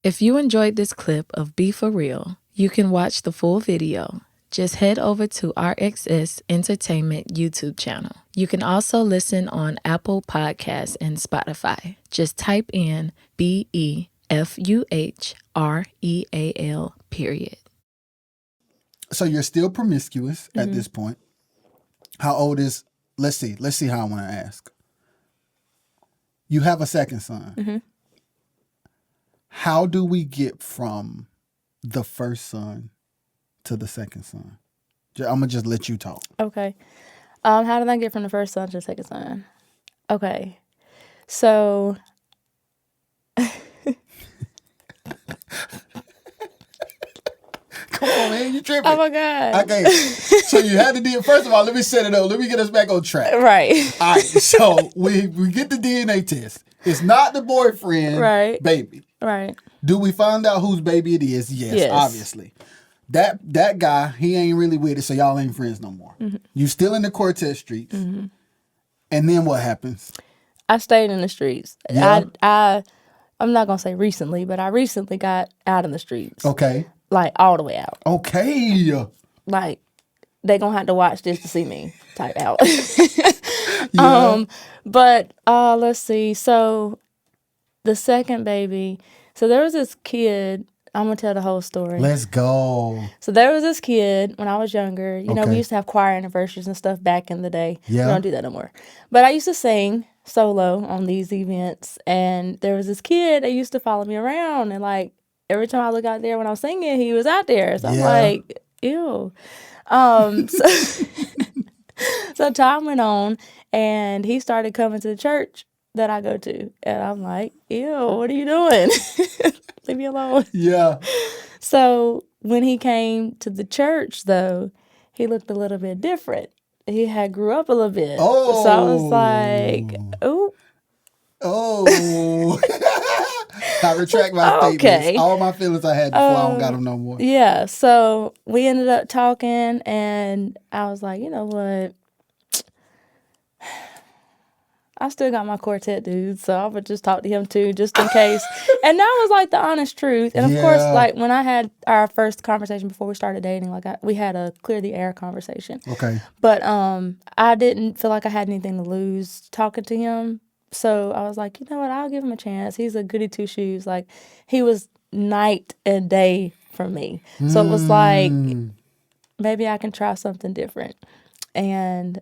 S5: If you enjoyed this clip of Be For Real, you can watch the full video. Just head over to RXS Entertainment YouTube channel. You can also listen on Apple Podcasts and Spotify. Just type in BEFUHREAL .
S2: So you're still promiscuous at this point. How old is, let's see how I want to ask. You have a second son.
S1: Mm-hmm.
S2: How do we get from the first son to the second son? I'm going to just let you talk.
S1: Okay. How did I get from the first son to the second son? Okay. So...
S2: Come on, man. You tripping.
S1: Oh, my God.
S2: Okay. So you had to do, first of all, let me set it up. Let me get us back on track.
S1: Right.
S2: All right. So we get the DNA test. It's not the boyfriend baby.
S1: Right.
S2: Do we find out whose baby it is? Yes. Obviously. That guy, he ain't really with it, so y'all ain't friends no more. Mm-hmm. You still in the Cortez streets. Mm-hmm. And then what happens?
S1: I stayed in the streets.
S2: Yeah.
S1: I'm not going to say recently, but I recently got out in the streets.
S2: Okay.
S1: Like, all the way out.
S2: Okay.
S1: Like, they going to have to watch this to see me type out.
S2: Yeah.
S1: But let's see. So, the second baby. So, there was this kid. I'm going to tell the whole story.
S2: Let's go.
S1: So, there was this kid when I was younger. You know, we used to have choir anniversaries and stuff back in the day.
S2: Yeah.
S1: We don't do that no more. But I used to sing solo on these events. And there was this kid that used to follow me around. And, like, every time I look out there when I was singing, he was out there. So I'm like, ew. So time went on, and he started coming to the church that I go to. And I'm like, ew, what are you doing? Leave me alone.
S2: Yeah.
S1: So when he came to the church, though, he looked a little bit different. He had grew up a little bit.
S2: Oh.
S1: So I was like, ooh.
S2: Oh. I retract my statements. All my feelings I had before, I don't got them no more.
S1: Yeah, so we ended up talking, and I was like, you know what? I still got my quartet dude, so I would just talk to him too, just in case. And that was like the honest truth. And of course, like when I had our first conversation before we started dating, like we had a clear the air conversation.
S2: Okay.
S1: But I didn't feel like I had anything to lose talking to him. So I was like, you know what? I'll give him a chance. He's a goody two shoes. Like, he was night and day for me. So it was like, maybe I can try something different. And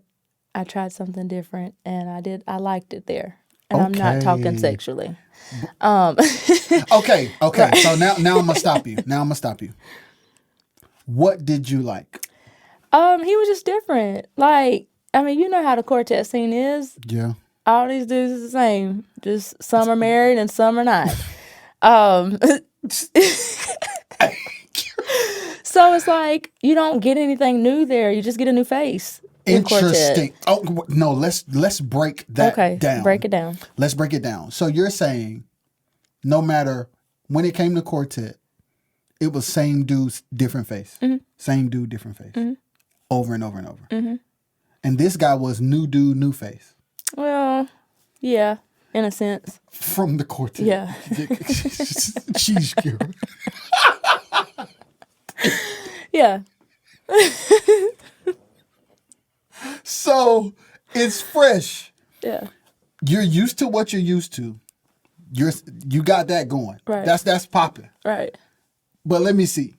S1: I tried something different, and I liked it there. And I'm not talking sexually.
S2: Okay. So now I'm gonna stop you. What did you like?
S1: He was just different. Like, I mean, you know how the quartet scene is.
S2: Yeah.
S1: All these dudes is the same. Just some are married and some are not. So it's like you don't get anything new there. You just get a new face. in quartet.
S2: Interesting. Oh no, let's break that down.
S1: Break it down.
S2: Let's break it down. So you're saying, no matter when it came to quartet, it was same dude, different face.
S1: Mm-hmm.
S2: Same dude, different face.
S1: Mm-hmm.
S2: Over and over and over.
S1: Mm-hmm.
S2: And this guy was new dude, new face.
S1: Well, yeah, in a sense.
S2: From the quartet.
S1: Yeah.
S2: Jeez, Kira.
S1: Yeah.
S2: So it's fresh.
S1: Yeah.
S2: You're used to what you're used to. You got that going.
S1: Right.
S2: That's popping.
S1: Right.
S2: But let me see.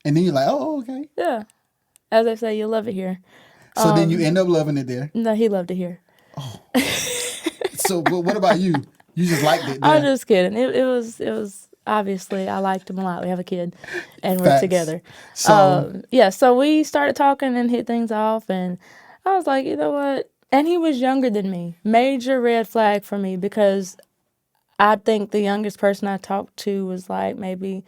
S2: And then you're like, oh, okay.
S1: Yeah. As I say, you'll love it here.
S2: So then you end up loving it there.
S1: No, he loved it here.
S2: So what about you? You just liked it there.
S1: I'm just kidding. It was obviously I liked him a lot. We have a kid, and we're
S2: Facts.
S1: together.
S2: So
S1: So we started talking and hit things off, and I was like, you know what? And he was younger than me. Major red flag for me because I think the youngest person I talked to was like maybe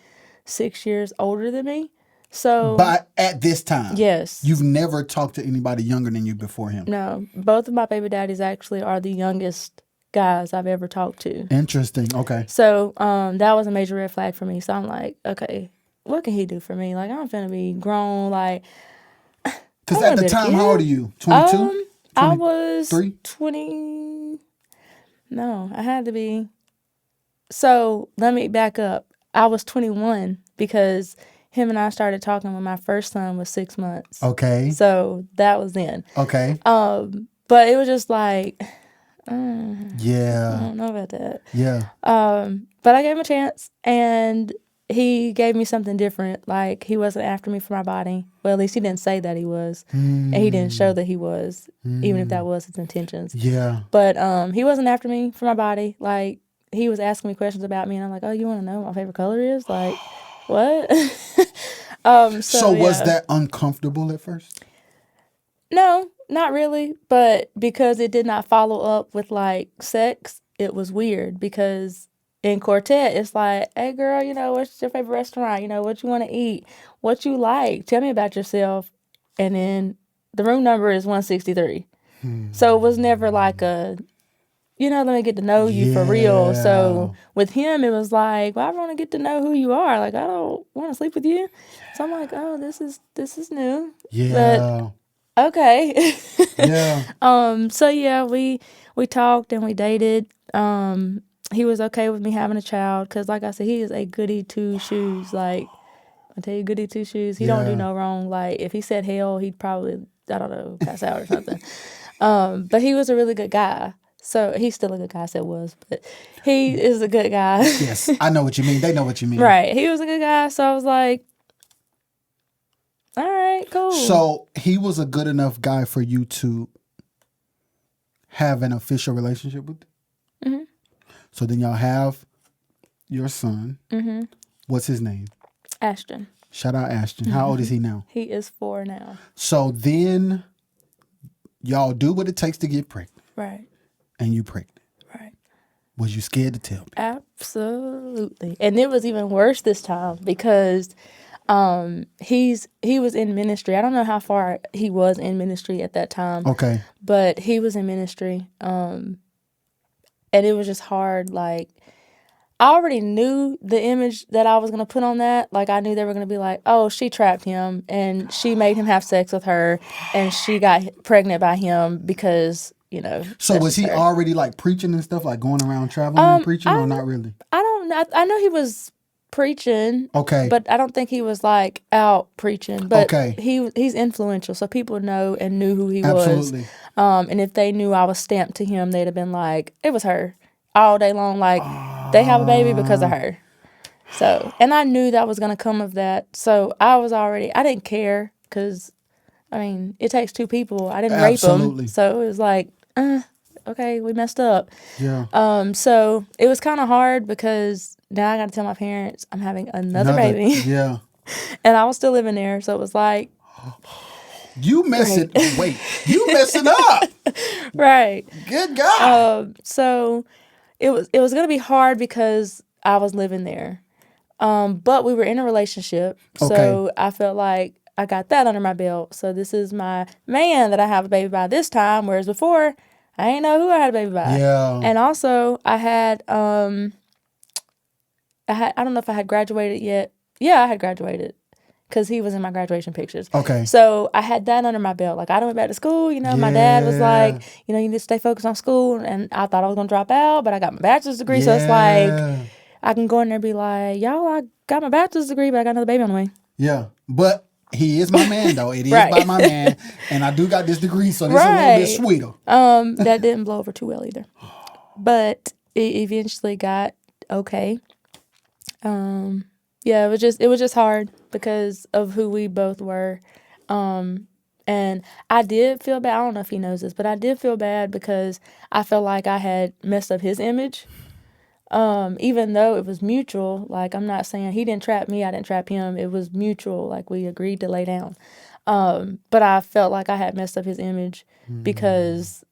S1: 6 years older than me. So,
S2: but at this time,
S1: yes,
S2: you've never talked to anybody younger than you before him.
S1: no, both of my baby daddies actually are the youngest guys I've ever talked to.
S2: Interesting. Okay.
S1: So that was a major red flag for me. So I'm like, okay, what can he do for me? Like, I'm finna be grown. Like,
S2: Because at the time, how old are you? 22?
S1: I was
S2: 23?
S1: 20. No, I had to be. So let me back up. I was 21 because him and I started talking when my first son was 6 months.
S2: Okay.
S1: So that was then.
S2: Okay.
S1: But it was just like, I
S2: Yeah.
S1: don't know about that.
S2: Yeah.
S1: But I gave him a chance, and he gave me something different. Like, he wasn't after me for my body. Well, at least he didn't say that he was. And he didn't show that he was, even if that was his intentions.
S2: Yeah.
S1: But he wasn't after me for my body. Like, he was asking me questions about me, and I'm like, oh, you want to know what my favorite color is? Like, what?
S2: So was
S1: yeah.
S2: that uncomfortable at first?
S1: No, not really. But because it did not follow up with, like, sex, it was weird. Because in quartet, it's like, hey, girl, you know, what's your favorite restaurant? You know, what you want to eat? What you like? Tell me about yourself. And then the room number is 163. So it was never like a, you know, let me get to know you for real. So with him, it was like, well, I want to get to know who you are. Like, I don't want to sleep with you. So I'm like, oh, this is new.
S2: Yeah.
S1: But, okay.
S2: Yeah.
S1: So yeah, we talked and we dated. He was okay with me having a child because, like I said, he is a goody two shoes. Like, I tell you, goody two shoes. He don't do no wrong. Like, if he said hell, he'd probably, I don't know, pass out or something. But he was a really good guy. So he's still a good guy. I said was, but he is a good guy.
S2: Yes, I know what you mean. They know what you mean.
S1: Right. He was a good guy. So I was like, all right, cool.
S2: So he was a good enough guy for you to have an official relationship with?
S1: Mm-hmm.
S2: So then y'all have your son.
S1: Mm-hmm.
S2: What's his name?
S1: Ashton.
S2: Shout out Ashton. How old is he now?
S1: He is 4 now.
S2: So then y'all do what it takes to get pregnant.
S1: Right.
S2: And you pregnant.
S1: Right.
S2: Was you scared to tell me?
S1: Absolutely. And it was even worse this time because he was in ministry. I don't know how far he was in ministry at that time.
S2: Okay.
S1: But he was in ministry. And it was just hard. Like, I already knew the image that I was going to put on that. Like, I knew they were going to be like, oh, she trapped him and she made him have sex with her and she got pregnant by him because, you know.
S2: So was he already like preaching and stuff, like going around traveling and preaching, or not really?
S1: I don't know. I know he was preaching.
S2: Okay.
S1: But I don't think he was like out preaching. But
S2: okay.
S1: He's influential, so people know and knew who he
S2: Absolutely.
S1: was. And if they knew I was stamped to him, they'd have been like, it was her all day long. Like, they have a baby because of her. So, and I knew that was going to come of that. So I didn't care because, I mean, it takes 2 people. I didn't rape him. So it was like, okay, we messed up.
S2: Yeah.
S1: So it was kind of hard because now I got to tell my parents I'm having another baby.
S2: Yeah.
S1: And I was still living there. So it was like,
S2: you messing, wait, you messing up.
S1: Right.
S2: Good God.
S1: So it was going to be hard because I was living there. But we were in a relationship. So I felt like I got that under my belt. So this is my man that I have a baby by this time, whereas before I ain't know who I had a baby by.
S2: Yeah.
S1: And also I don't know if I had graduated yet. Yeah, I had graduated because he was in my graduation pictures.
S2: Okay.
S1: So I had that under my belt. Like, I done went back to school. You know, my dad was like, you know, you need to stay focused on school. And I thought I was going to drop out, but I got my bachelor's degree. So it's like, I can go in there and be like, y'all, I got my bachelor's degree, but I got another baby on the way.
S2: Yeah. But he is my man, though. It is
S1: Right.
S2: by my man. And I do got this degree, so this is a little bit sweeter.
S1: That didn't blow over too well either. But it eventually got okay. Yeah, it was just hard because of who we both were. And I did feel bad. I don't know if he knows this, but I did feel bad because I felt like I had messed up his image. Even though it was mutual, like, I'm not saying he didn't trap me, I didn't trap him. It was mutual, like, we agreed to lay down. But I felt like I had messed up his image because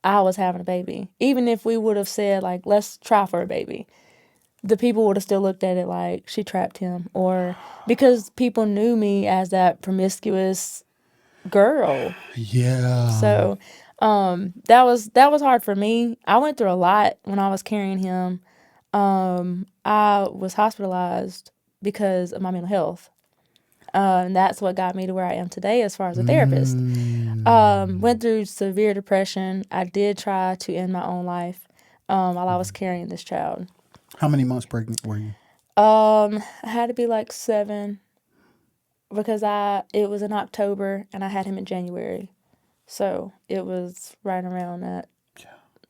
S1: I was having a baby. Even if we would have said, like, let's try for a baby, the people would have still looked at it like she trapped him, or because people knew me as that promiscuous girl.
S2: Yeah.
S1: So that was hard for me. I went through a lot when I was carrying him. I was hospitalized because of my mental health. And that's what got me to where I am today as far as a therapist. Went through severe depression. I did try to end my own life while I was carrying this child.
S2: How many months pregnant were you?
S1: I had to be like 7 because it was in October and I had him in January. So it was right around that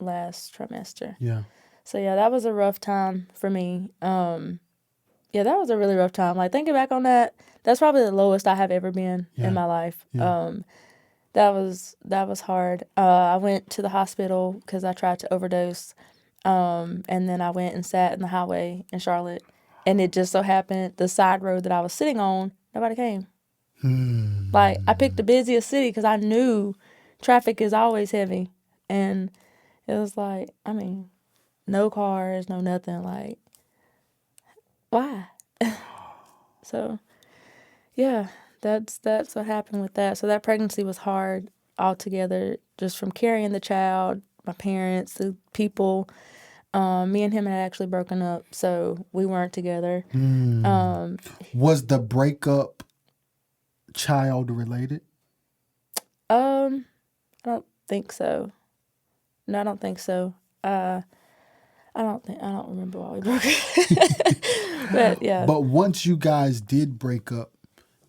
S1: last trimester.
S2: Yeah.
S1: So yeah, that was a rough time for me. Yeah, that was a really rough time. Like, thinking back on that, that's probably the lowest I have ever been in my life.
S2: Yeah.
S1: That was hard. I went to the hospital because I tried to overdose. And then I went and sat in the highway in Charlotte. And it just so happened the side road that I was sitting on, nobody came. Like, I picked the busiest city because I knew traffic is always heavy. And it was like, I mean, no cars, no nothing. Like, why? So, yeah, that's what happened with that. So that pregnancy was hard altogether, just from carrying the child, my parents, the people. Me and him had actually broken up, so we weren't together.
S2: Was the breakup child related?
S1: I don't think so. No, I don't think so. I don't remember why we broke up. But yeah.
S2: But once you guys did break up,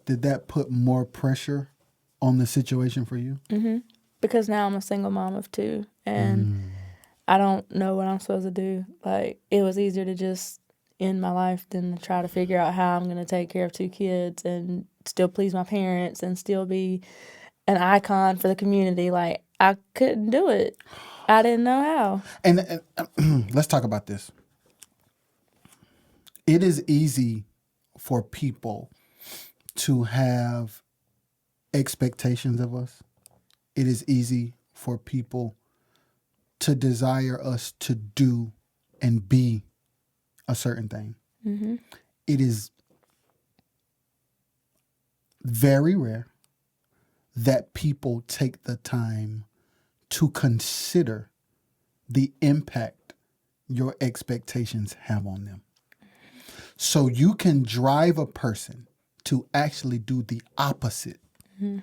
S2: did that put more pressure on the situation for you?
S1: Mm-hmm. Because now I'm a single mom of 2, and I don't know what I'm supposed to do. Like, it was easier to just end my life than to try to figure out how I'm going to take care of 2 kids and still please my parents and still be an icon for the community. Like, I couldn't do it. I didn't know how.
S2: And let's talk about this. It is easy for people to have expectations of us. It is easy for people to desire us to do and be a certain thing.
S1: Mm-hmm.
S2: It is very rare that people take the time to consider the impact your expectations have on them. So you can drive a person to actually do the opposite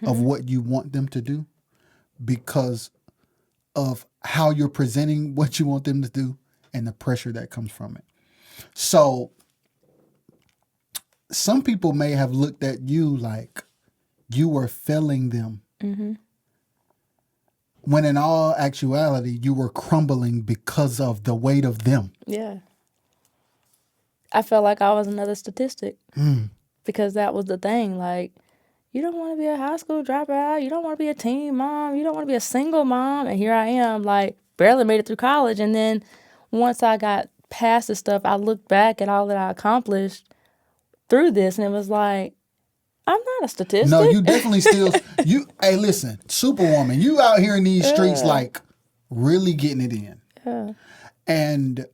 S2: of what you want them to do because of how you're presenting what you want them to do and the pressure that comes from it. So some people may have looked at you like you were failing them. When in all actuality, you were crumbling because of the weight of them.
S1: Yeah. I felt like I was another statistic because that was the thing. Like, you don't want to be a high school dropout. You don't want to be a teen mom. You don't want to be a single mom. And here I am, like, barely made it through college. And then once I got past this stuff, I looked back at all that I accomplished through this, and it was like, I'm not a statistic.
S2: No, you definitely still, hey, listen, Superwoman, you out here in these streets, like, really getting it in.
S1: Yeah.
S2: And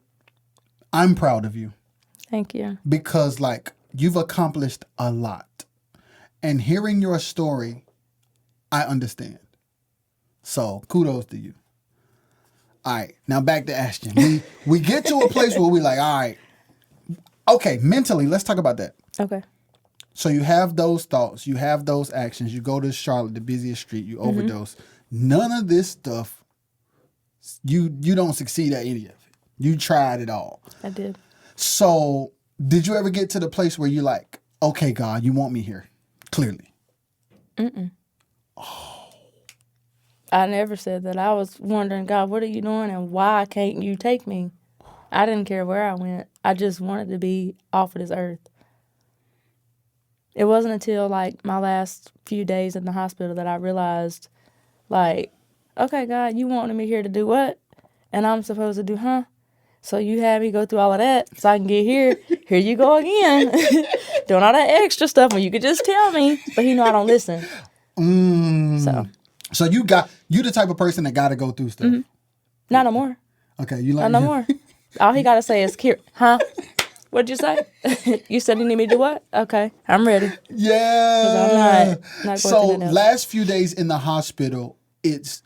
S2: I'm proud of you.
S1: Thank you.
S2: Because, like, you've accomplished a lot. And hearing your story, I understand. So kudos to you. All right, now back to Ashton. We get to a place where we like, all right, okay, mentally, let's talk about that.
S1: Okay.
S2: So you have those thoughts, you have those actions, you go to Charlotte, the busiest street, you overdose. None of this stuff, you don't succeed at any of it. You tried it all.
S1: I did.
S2: So did you ever get to the place where you're like, okay, God, you want me here? Clearly.
S1: I never said that. I was wondering, God, what are you doing and why can't you take me? I didn't care where I went. I just wanted to be off of this earth. It wasn't until like my last few days in the hospital that I realized, like, okay, God, you wanted me here to do what? And I'm supposed to do, huh? So you had me go through all of that so I can get here. Here you go again. Doing all that extra stuff when you could just tell me. But he know I don't listen.
S2: So you the type of person that got to go through stuff.
S1: Not no more.
S2: Okay, you like
S1: Not no more. All he got to say is, Kira, huh? What'd you say? You said you need me to do what? Okay, I'm ready.
S2: Yeah.
S1: I'm not
S2: So
S1: going through that.
S2: last few days in the hospital, is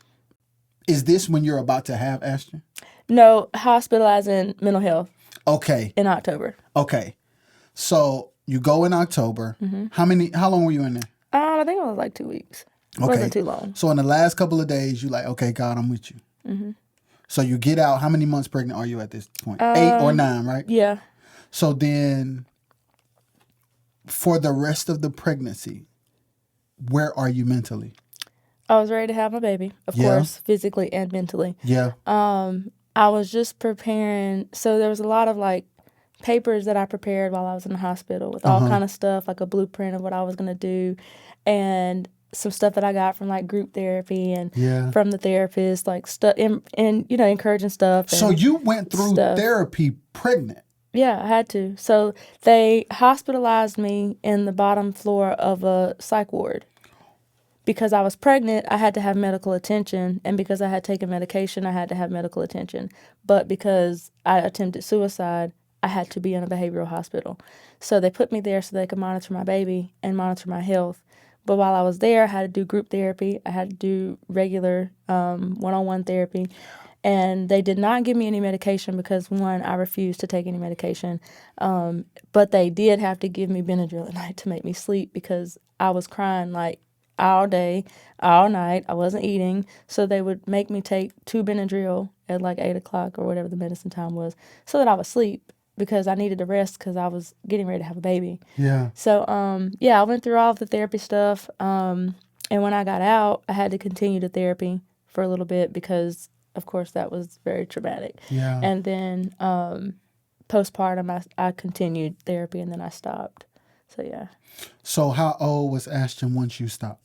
S2: this when you're about to have Ashton?
S1: No, hospitalized in mental health
S2: Okay.
S1: in October.
S2: Okay. So you go in October. How long were you in there?
S1: I think it was like 2 weeks. It wasn't too long.
S2: So in the last couple of days, you like, okay, God, I'm with you. So you get out. How many months pregnant are you at this point? 8 or 9, right?
S1: Yeah.
S2: So then for the rest of the pregnancy, where are you mentally?
S1: I was ready to have my baby, of course, physically and mentally.
S2: Yeah.
S1: I was just preparing. So there was a lot of like papers that I prepared while I was in the hospital with all kind of stuff, like a blueprint of what I was going to do, and some stuff that I got from like group therapy and from the therapist, like stuff and you know, encouraging stuff.
S2: So you went through therapy pregnant.
S1: Yeah, I had to. So they hospitalized me in the bottom floor of a psych ward. Because I was pregnant, I had to have medical attention. And because I had taken medication, I had to have medical attention. But because I attempted suicide, I had to be in a behavioral hospital. So they put me there so they could monitor my baby and monitor my health. But while I was there, I had to do group therapy. I had to do regular one-on-one therapy. And they did not give me any medication because, one, I refused to take any medication. But they did have to give me Benadryl at night to make me sleep because I was crying like all day, all night. I wasn't eating. So they would make me take 2 Benadryl at like 8 o'clock or whatever the medicine time was so that I would sleep because I needed to rest because I was getting ready to have a baby.
S2: Yeah.
S1: So, I went through all of the therapy stuff. And when I got out, I had to continue the therapy for a little bit because, of course, that was very traumatic.
S2: Yeah.
S1: And then postpartum, I continued therapy and then I stopped. So, yeah.
S2: So how old was Ashton once you stopped?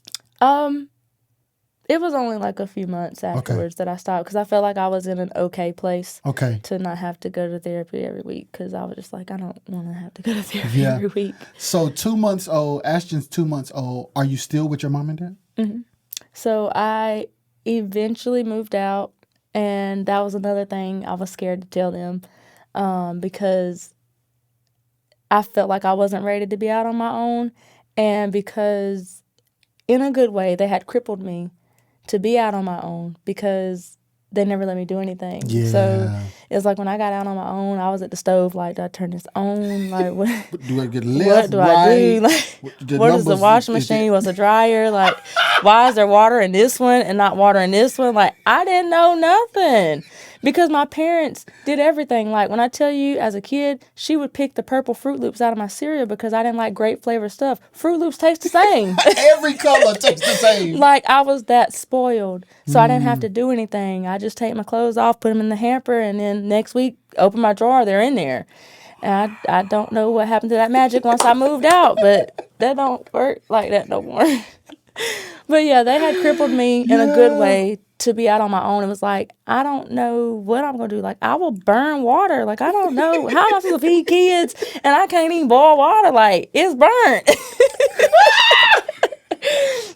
S1: It was only like a few months afterwards that I stopped because I felt like I was in an okay place to not have to go to therapy every week because I was just like, I don't want to have to go to therapy every week.
S2: So 2 months old, Ashton's 2 months old. Are you still with your mom and dad?
S1: Mm-hmm. So I eventually moved out, and that was another thing I was scared to tell them because I felt like I wasn't ready to be out on my own, and because in a good way, they had crippled me to be out on my own because they never let me do anything.
S2: Yeah.
S1: So it's like when I got out on my own, I was at the stove like, do I turn this on? Like, what
S2: do I get left,
S1: what do I do? Like, what is the washing machine? What's a dryer? Like, why is there water in this one and not water in this one? Like, I didn't know nothing because my parents did everything. Like, when I tell you as a kid, she would pick the purple Fruit Loops out of my cereal because I didn't like grape flavor stuff. Fruit Loops taste the same.
S2: Every color tastes the same.
S1: Like, I was that spoiled. So I didn't have to do anything. I just take my clothes off, put them in the hamper, and then next week, open my drawer, they're in there. And I don't know what happened to that magic once I moved out, but that don't work like that no more. But yeah, they had crippled me in a good way to be out on my own. It was like, I don't know what I'm going to do. Like, I will burn water. Like, I don't know. How am I supposed to feed kids? And I can't even boil water. Like, it's burnt.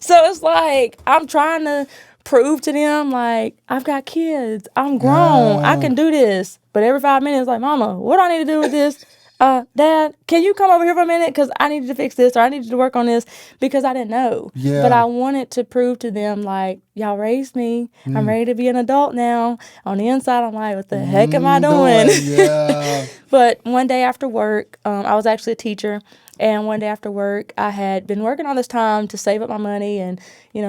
S1: So it's like, I'm trying to prove to them, like, I've got kids. I'm grown. I can do this. But every 5 minutes, like, Mama, what do I need to do with this? Dad, can you come over here for a minute? Because I needed to fix this or I needed to work on this because I didn't know.
S2: Yeah.
S1: But I wanted to prove to them, like, y'all raised me. I'm ready to be an adult now. On the inside, I'm like, what the heck am I doing?
S2: Yeah.
S1: But one day after work, I was actually a teacher. And one day after work, I had been working all this time to save up my money and,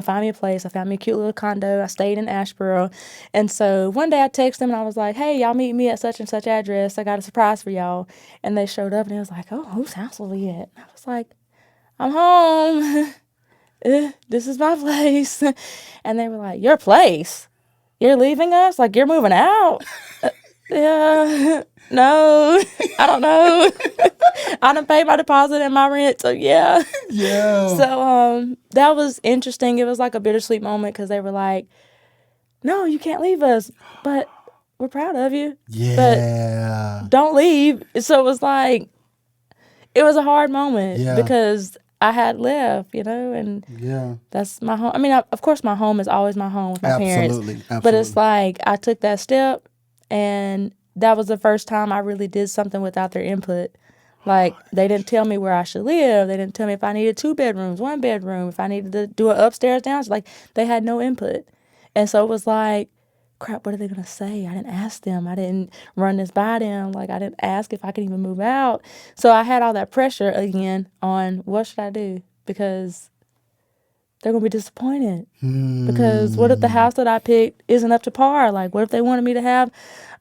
S1: find me a place. I found me a cute little condo. I stayed in Asheboro. And so one day I texted them and I was like, hey, y'all meet me at such and such address. I got a surprise for y'all. And they showed up and it was like, oh, whose house will we at? And I was like, I'm home. This is my place. And they were like, your place? You're leaving us? Like, you're moving out? Yeah. No, I don't know. I done paid my deposit and my rent, so yeah.
S2: Yeah.
S1: So that was interesting. It was like a bittersweet moment because they were like, no, you can't leave us, but we're proud of you.
S2: Yeah.
S1: But don't leave. So it was like, it was a hard moment because I had left, and that's my home. I mean, of course, my home is always my home with my parents.
S2: Absolutely.
S1: But it's like I took that step and that was the first time I really did something without their input. Like, they didn't tell me where I should live. They didn't tell me if I needed 2 bedrooms, 1 bedroom, if I needed to do it upstairs, downstairs. Like, they had no input. And so it was like, crap, what are they going to say? I didn't ask them. I didn't run this by them. Like, I didn't ask if I could even move out. So I had all that pressure again on what should I do? Because they're going to be disappointed. Because what if the house that I picked isn't up to par? Like, what if they wanted me to have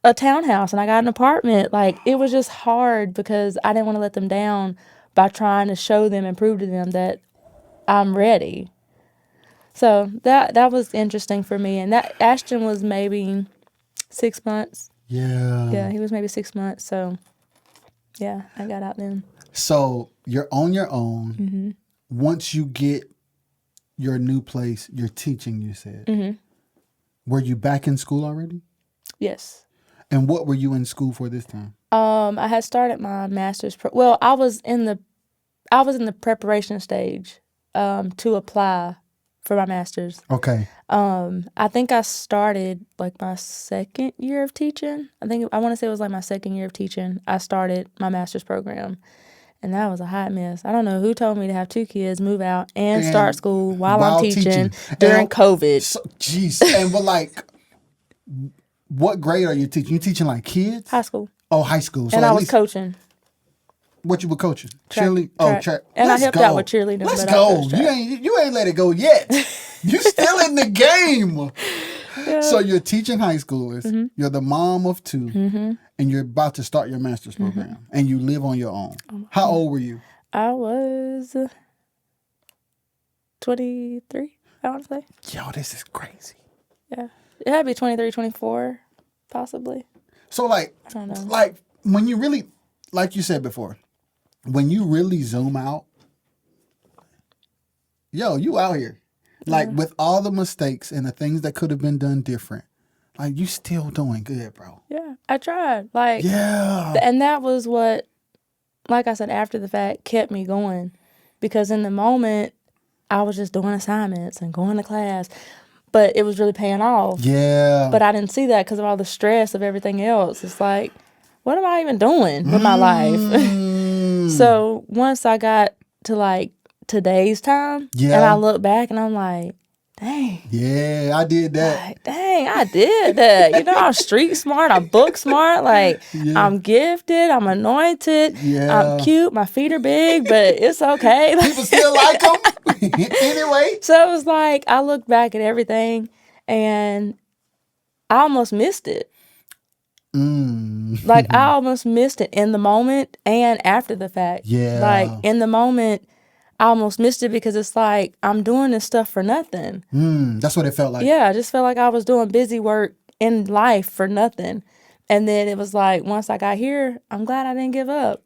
S1: a townhouse and I got an apartment? Like, it was just hard because I didn't want to let them down by trying to show them and prove to them that I'm ready. So that was interesting for me. And that Ashton was maybe 6 months.
S2: Yeah.
S1: Yeah, he was maybe 6 months. So, yeah, I got out then.
S2: So you're on your own.
S1: Mm-hmm.
S2: Once you get your new place, you're teaching, you said.
S1: Mm-hmm.
S2: Were you back in school already?
S1: Yes.
S2: And what were you in school for this time?
S1: I had started my master's. I was in the preparation stage to apply for my master's.
S2: Okay.
S1: I think I started like my second year of teaching. I want to say it was like my second year of teaching. I started my master's program, and that was a hot mess. I don't know who told me to have 2 kids, move out, and start school while I'm teaching during COVID.
S2: Jeez. And but like, what grade are you teaching? You teaching like kids?
S1: High school.
S2: Oh, high school. So
S1: and
S2: at
S1: I was
S2: least,
S1: coaching.
S2: What you were coaching?
S1: Track.
S2: Cheerleading? Oh, track.
S1: And I helped out with cheerleading.
S2: Let's go. You ain't let it go yet. You still in the game. Yeah. So you're teaching high schoolers. Mm-hmm. You're the mom of 2. Mm-hmm. And you're about to start your master's program. Mm-hmm. And you live on your own. How old were you?
S1: I was 23, I want to say.
S2: Yo, this is crazy.
S1: Yeah. It had to be 23, 24, possibly.
S2: So like,
S1: I don't know.
S2: Like when you really, like you said before, when you really zoom out, yo, you out here. Like with all the mistakes and the things that could have been done different, like you still doing good, bro.
S1: Yeah, I tried. Like,
S2: yeah.
S1: And that was what, like I said, after the fact, kept me going. Because in the moment, I was just doing assignments and going to class. But it was really paying off.
S2: Yeah.
S1: But I didn't see that because of all the stress of everything else. It's like, what am I even doing with my life? So once I got to like today's time, and I look back and I'm like, dang.
S2: Yeah, I did that.
S1: Like, dang, I did that. I'm street smart. I'm book smart. Like, I'm gifted. I'm anointed.
S2: Yeah.
S1: I'm cute. My feet are big, but it's okay.
S2: People still like them. Anyway.
S1: So it was like, I looked back at everything and I almost missed it. Like, I almost missed it in the moment and after the fact.
S2: Yeah.
S1: Like, in the moment, I almost missed it because it's like, I'm doing this stuff for nothing.
S2: That's what it felt like.
S1: Yeah, I just felt like I was doing busy work in life for nothing. And then it was like, once I got here, I'm glad I didn't give up.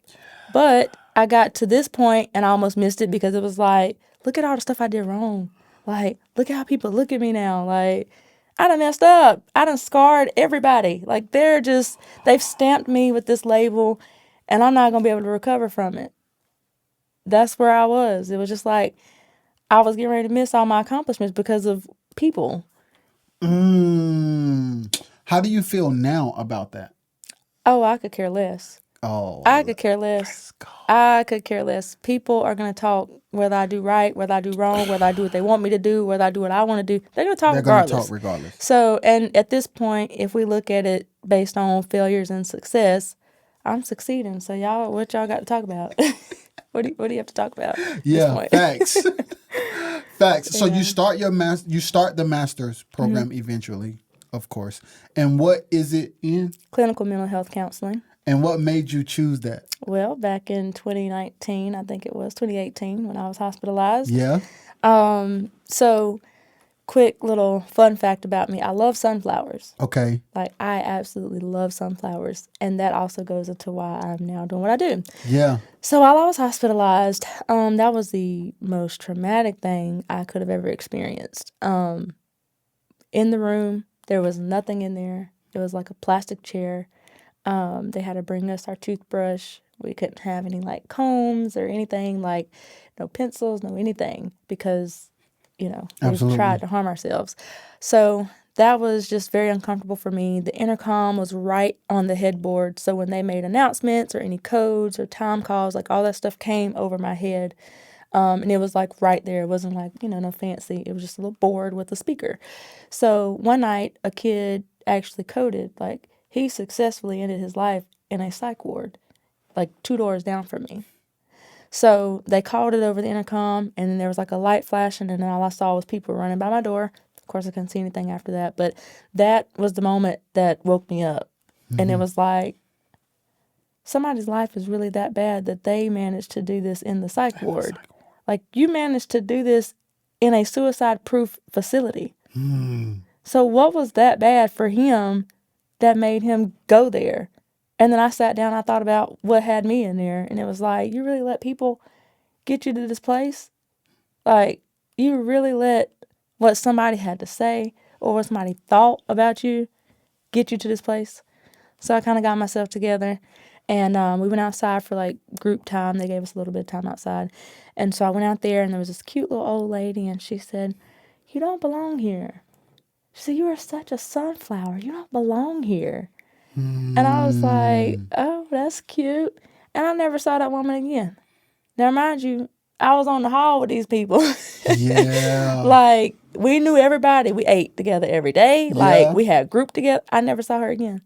S1: But I got to this point and I almost missed it because it was like, look at all the stuff I did wrong. Like, look at how people look at me now. Like, I done messed up. I done scarred everybody. Like, they've stamped me with this label and I'm not going to be able to recover from it. That's where I was. It was just like, I was getting ready to miss all my accomplishments because of people.
S2: How do you feel now about that?
S1: Oh, I could care less.
S2: Oh,
S1: I could care less. I could care less. People are going to talk whether I do right, whether I do wrong, whether I do what they want me to do, whether I do what I want to do. They're going to talk
S2: they're going to
S1: regardless.
S2: talk regardless.
S1: So, and at this point, if we look at it based on failures and success, I'm succeeding. So y'all, what y'all got to talk about? What do you have to talk about at this point?
S2: Facts. Facts. So
S1: Yeah.
S2: you start you start the master's program eventually, of course. And what is it in?
S1: Clinical mental health counseling.
S2: And what made you choose that?
S1: Well, back in 2019, I think it was 2018 when I was hospitalized.
S2: Yeah.
S1: So quick little fun fact about me. I love sunflowers.
S2: Okay.
S1: Like, I absolutely love sunflowers. And that also goes into why I'm now doing what I do.
S2: Yeah.
S1: So while I was hospitalized, that was the most traumatic thing I could have ever experienced. In the room, there was nothing in there. It was like a plastic chair. They had to bring us our toothbrush. We couldn't have any like combs or anything, like no pencils, no anything, because, we
S2: Absolutely.
S1: tried to harm ourselves. So that was just very uncomfortable for me. The intercom was right on the headboard. So when they made announcements or any codes or time calls, like all that stuff came over my head. And it was like right there. It wasn't like, no fancy. It was just a little board with a speaker. So one night, a kid actually coded, like, he successfully ended his life in a psych ward, like 2 doors down from me. So they called it over the intercom, and then there was like a light flashing, and then all I saw was people running by my door. Of course, I couldn't see anything after that, but that was the moment that woke me up. And it was like, somebody's life is really that bad that they managed to do this in the psych ward. Like, you managed to do this in a suicide-proof facility. So what was that bad for him that made him go there? And then I sat down, I thought about what had me in there, and it was like, you really let people get you to this place? Like, you really let what somebody had to say or what somebody thought about you get you to this place? So I kind of got myself together, and we went outside for like group time. They gave us a little bit of time outside. And so I went out there, and there was this cute little old lady, and she said, "You don't belong here." She said, "You are such a sunflower. You don't belong here." And I was like, "Oh, that's cute." And I never saw that woman again. Now, mind you, I was on the hall with these people.
S2: Yeah.
S1: Like, we knew everybody. We ate together every day. Like,
S2: Yeah.
S1: we had group together. I never saw her again.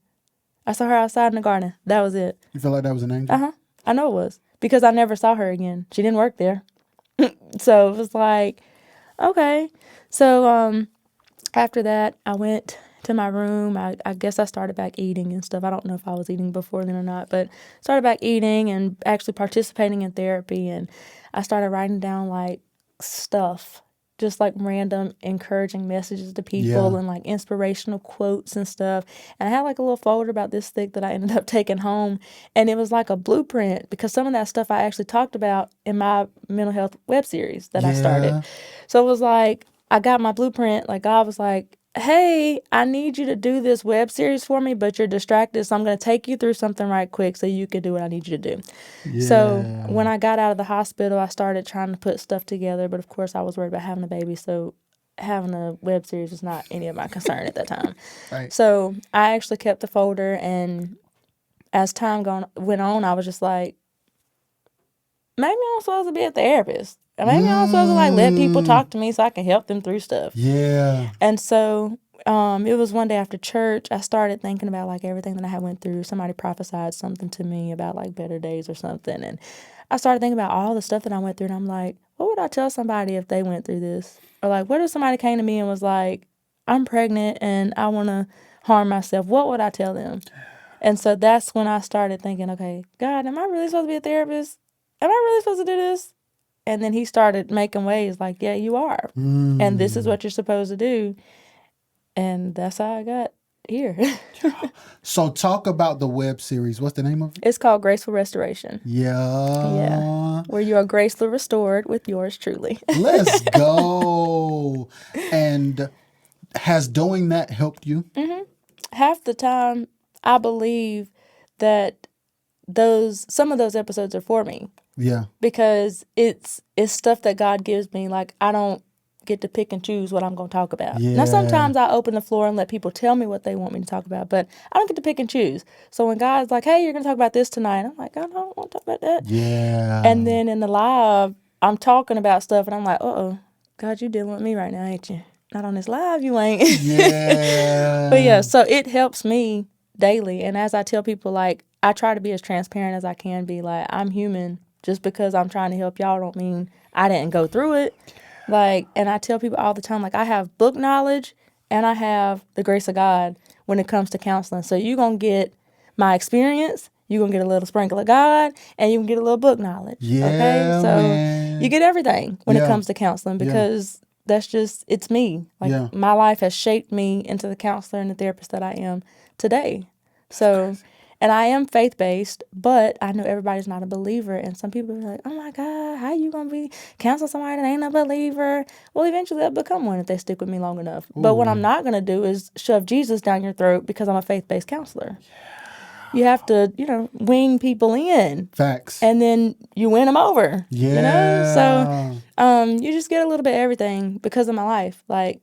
S1: I saw her outside in the garden. That was it.
S2: You feel like that was an angel?
S1: Uh-huh. I know it was. Because I never saw her again. She didn't work there. So it was like, okay. So after that, I went to my room. I guess I started back eating and stuff. I don't know if I was eating before then or not, but started back eating and actually participating in therapy. And I started writing down like stuff, just like random encouraging messages to people and like inspirational quotes and stuff. And I had like a little folder about this thick that I ended up taking home. And it was like a blueprint because some of that stuff I actually talked about in my mental health web series that I started. So it was like, I got my blueprint. Like, God was like, "Hey, I need you to do this web series for me, but you're distracted. So I'm going to take you through something right quick so you can do what I need you to do." So when I got out of the hospital, I started trying to put stuff together. But of course, I was worried about having a baby. So having a web series was not any of my concern at that time.
S2: Right.
S1: So I actually kept the folder. And as time went on, I was just like, maybe I'm supposed to be a therapist. Maybe I'm supposed to like let people talk to me so I can help them through stuff.
S2: Yeah.
S1: And so it was one day after church, I started thinking about like everything that I had went through. Somebody prophesied something to me about like better days or something. And I started thinking about all the stuff that I went through. And I'm like, what would I tell somebody if they went through this? Or like, what if somebody came to me and was like, I'm pregnant and I want to harm myself? What would I tell them? And so that's when I started thinking, okay, God, am I really supposed to be a therapist? Am I really supposed to do this? And then he started making ways like, yeah, you are. And this is what you're supposed to do. And that's how I got here.
S2: So talk about the web series. What's the name of it?
S1: It's called Graceful Restoration.
S2: Yeah.
S1: Where you are gracefully restored with yours truly.
S2: Let's go. And has doing that helped you?
S1: Half the time, I believe that some of those episodes are for me.
S2: Yeah.
S1: Because it's stuff that God gives me. Like, I don't get to pick and choose what I'm going to talk about.
S2: Yeah.
S1: Now, sometimes I open the floor and let people tell me what they want me to talk about, but I don't get to pick and choose. So when God's like, hey, you're going to talk about this tonight, I'm like, I don't want to talk about that.
S2: Yeah.
S1: And then in the live, I'm talking about stuff, and I'm like, uh-oh, God, you dealing with me right now, ain't you? Not on this live, you ain't.
S2: Yeah.
S1: But yeah, so it helps me daily. And as I tell people, like, I try to be as transparent as I can be. Like, I'm human. Just because I'm trying to help y'all don't mean I didn't go through it. Like, and I tell people all the time, like, I have book knowledge and I have the grace of God when it comes to counseling. So you're going to get my experience, you're going to get a little sprinkle of God, and you can get a little book knowledge.
S2: Yeah,
S1: okay? So
S2: man.
S1: you get everything when it
S2: Yeah.
S1: comes to counseling because that's just, it's me. Like, my life has shaped me into the counselor and the therapist that I am today. So, and I am faith-based, but I know everybody's not a believer. And some people are like, oh my God, how you going to be counseling somebody that ain't a believer? Well, eventually they'll become one if they stick with me long enough. Ooh. But what I'm not going to do is shove Jesus down your throat because I'm a faith-based counselor. You have to, wing people in.
S2: Facts.
S1: And then you win them over.
S2: Yeah.
S1: So you just get a little bit of everything because of my life. Like,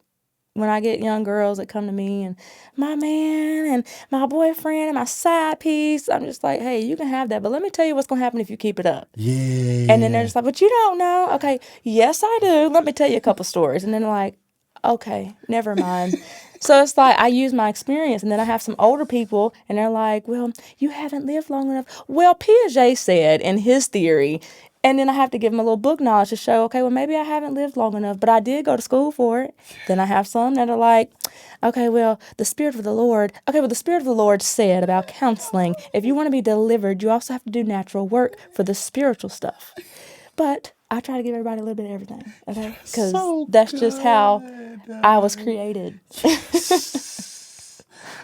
S1: when I get young girls that come to me and my man and my boyfriend and my side piece, I'm just like, hey, you can have that. But let me tell you what's going to happen if you keep it up.
S2: Yeah.
S1: And then they're just like, but you don't know. Okay, yes, I do. Let me tell you a couple stories. And then they're like, okay, never mind. So it's like I use my experience. And then I have some older people and they're like, well, you haven't lived long enough. Well, Piaget said in his theory. And then I have to give them a little book knowledge to show, okay, well, maybe I haven't lived long enough, but I did go to school for it. Then I have some that are like, okay, well, the Spirit of the Lord said about counseling, if you want to be delivered, you also have to do natural work for the spiritual stuff. But I try to give everybody a little bit of everything, okay? Because that's just how I was created.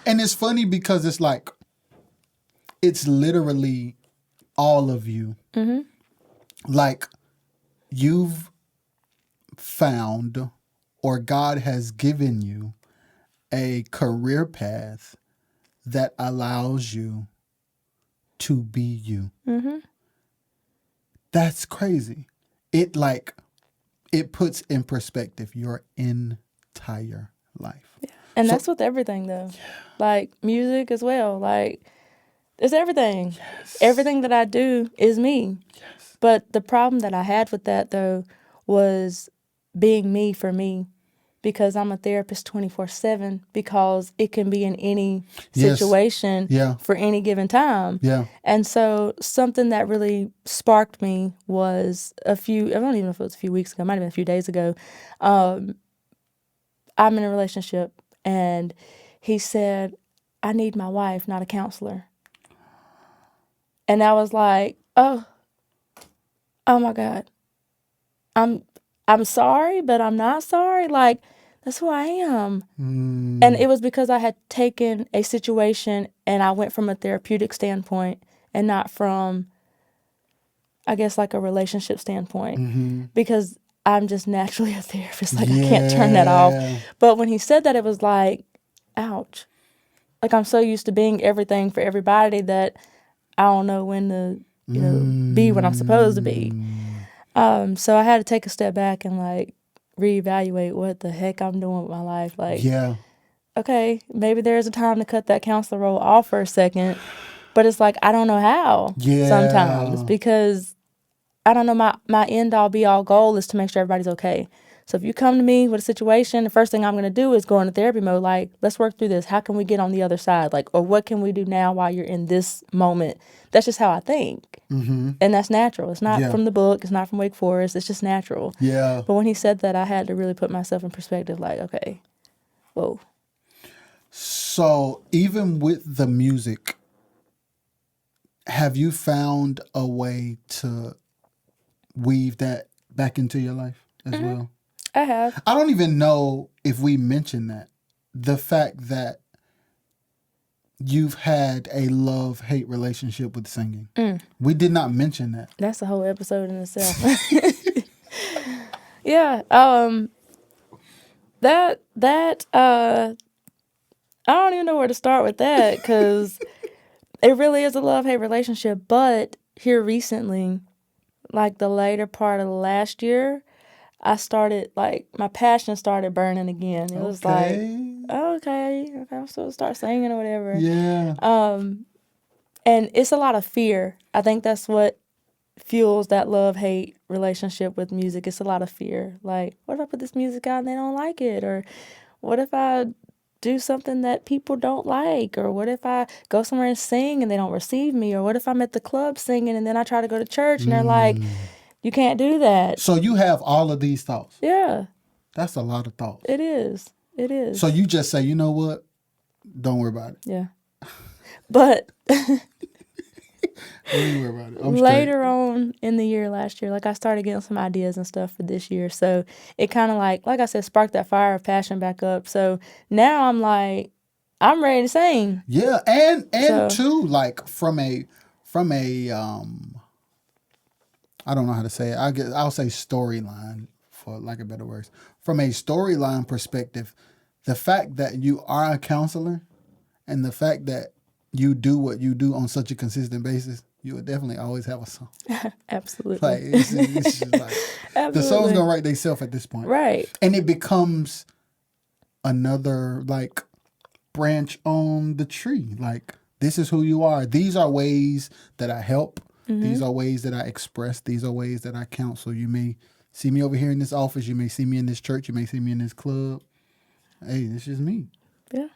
S2: And it's funny because it's like, it's literally all of you. Mm-hmm. Like, you've found or God has given you a career path that allows you to be you. Mm-hmm. That's crazy. It puts in perspective your entire life.
S1: Yeah. And that's with everything, though. Yeah. Like, music as well. Like, it's everything. Yes. Everything that I do is me. Yes. But the problem that I had with that, though, was being me for me. Because I'm a therapist 24/7, because it can be in any situation for any given time. Yeah. And so something that really sparked me was I don't even know if it was a few weeks ago, it might have been a few days ago. I'm in a relationship and he said, I need my wife, not a counselor. And I was like, oh my God. I'm sorry, but I'm not sorry. Like, that's who I am. Mm. And it was because I had taken a situation and I went from a therapeutic standpoint and not from, I guess, like a relationship standpoint. Mm-hmm. Because I'm just naturally a therapist. Like, I can't turn that off. But when he said that, it was like, ouch. Like, I'm so used to being everything for everybody that I don't know when to, be what I'm supposed to be. So I had to take a step back and, like, reevaluate what the heck I'm doing with my life. Like, okay, maybe there's a time to cut that counselor role off for a second, but it's like, I don't know how sometimes, because I don't know, my end all be all goal is to make sure everybody's okay. So if you come to me with a situation, the first thing I'm going to do is go into therapy mode. Like, let's work through this. How can we get on the other side? Like, or what can we do now while you're in this moment? That's just how I think. Mm-hmm. And that's natural. It's not from the book. It's not from Wake Forest. It's just natural. Yeah. But when he said that, I had to really put myself in perspective. Like, okay, whoa.
S2: So even with the music, have you found a way to weave that back into your life as well?
S1: I have.
S2: I don't even know if we mentioned that. The fact that you've had a love-hate relationship with singing. We did not mention that.
S1: That's a whole episode in itself. Yeah. That I don't even know where to start with that, because it really is a love-hate relationship. But here recently, like the later part of last year, I started, like, my passion started burning again. It was like, okay, I'm supposed to start singing or whatever.
S2: Yeah.
S1: And it's a lot of fear. I think that's what fuels that love-hate relationship with music. It's a lot of fear. Like, what if I put this music out and they don't like it? Or what if I do something that people don't like? Or what if I go somewhere and sing and they don't receive me? Or what if I'm at the club singing and then I try to go to church and they're like, you can't do that.
S2: So you have all of these thoughts.
S1: Yeah,
S2: That's a lot of thoughts.
S1: it is. It is.
S2: So you just say, you know what? Don't worry about it.
S1: Yeah. But
S2: Don't even worry about it. I'm
S1: later
S2: straight.
S1: on in the year last year, like I started getting some ideas and stuff for this year. So it kind of like I said, sparked that fire of passion back up. So now I'm like, I'm ready to sing.
S2: Yeah, and
S1: So-
S2: too, like from a I don't know how to say it. I'll say storyline for lack of better words. From a storyline perspective, the fact that you are a counselor and the fact that you do what you do on such a consistent basis, you would definitely always have a song.
S1: Absolutely.
S2: Like it's just like the song's
S1: Absolutely.
S2: gonna write themselves at this point,
S1: Right.
S2: and it becomes another like branch on the tree. Like this is who you are. These are ways that I help. These are ways that I express. These are ways that I counsel. You may see me over here in this office. You may see me in this church. You may see me in this club. Hey, this is me.
S1: Yeah.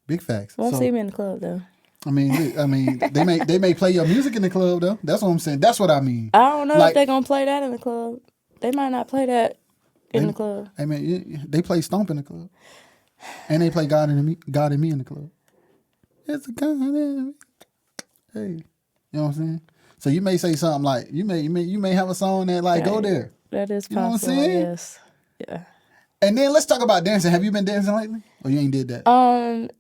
S2: Big facts.
S1: Won't
S2: So,
S1: see me in the club though.
S2: I mean, they may play your music in the club though. That's what I'm saying. That's what I mean.
S1: I don't know
S2: Like-
S1: if they're gonna play that in the club. They might not play that in the club.
S2: I mean, they play Stomp in the club, and they play God and Me in the club. It's a God in Me. Hey, you know what I'm saying? So you may say something like you may have a song that like go
S1: Right.
S2: there,
S1: That is
S2: You know what I'm
S1: possible.
S2: saying?
S1: Yes. Yeah.
S2: and then let's talk about dancing. Have you been dancing lately, or you ain't did that?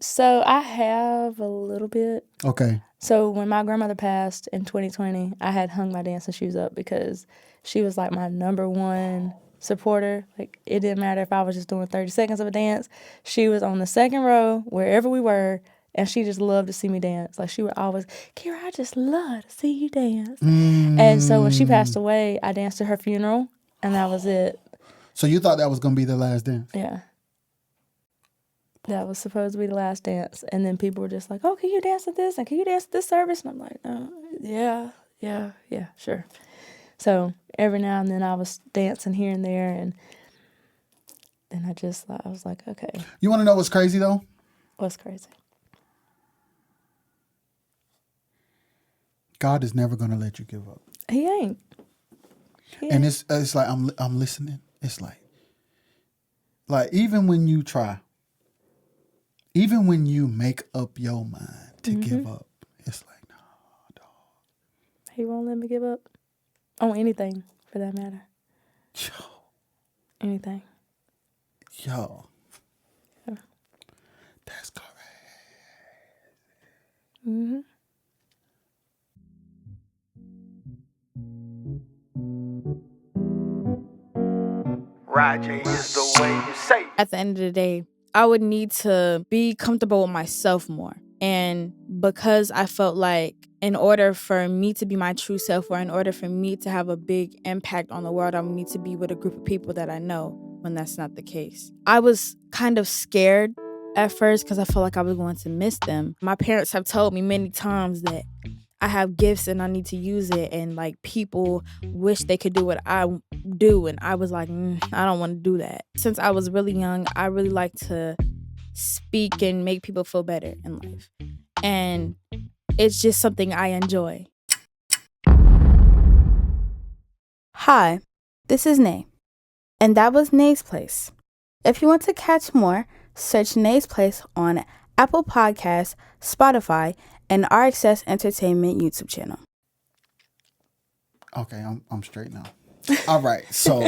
S1: So I have a little bit.
S2: Okay,
S1: So when my grandmother passed in 2020, I had hung my dancing shoes up because she was like my number one supporter. Like it didn't matter if I was just doing 30 seconds of a dance. She was on the second row wherever we were, and she just loved to see me dance. Like she would always, Kira, I just love to see you dance. And so when she passed away, I danced at her funeral, and that was it.
S2: so you thought that was gonna be the last dance?
S1: Yeah. That was supposed to be the last dance. And then people were just like, oh, can you dance at this? And can you dance at this service? And I'm like, yeah, sure. So every now and then I was dancing here and there. And then I was like, okay,
S2: You want to know what's crazy though?
S1: what's crazy?
S2: God is never gonna let you give up.
S1: He ain't.
S2: And it's like I'm listening. It's like even when you try, even when you make up your mind to give up, it's like no, dog.
S1: He won't let me give up on anything for that matter.
S2: Yo,
S1: Anything.
S2: yo,
S1: Yeah.
S2: that's correct.
S1: Mm-hmm.
S6: Roger is the way you say.
S7: At the end of the day, I would need to be comfortable with myself more. And because I felt like in order for me to be my true self, or in order for me to have a big impact on the world, I would need to be with a group of people that I know, when that's not the case. I was kind of scared at first because I felt like I was going to miss them. My parents have told me many times that I have gifts and I need to use it, and like people wish they could do what I do, and I was like, I don't want to do that. Since I was really young, I really like to speak and make people feel better in life, and it's just something I enjoy. Hi, this is Nay, and that was Nay's Place. If you want to catch more, search Nay's Place on Apple Podcasts, Spotify, and RXS Entertainment YouTube channel.
S2: Okay, I'm straight now. All right, so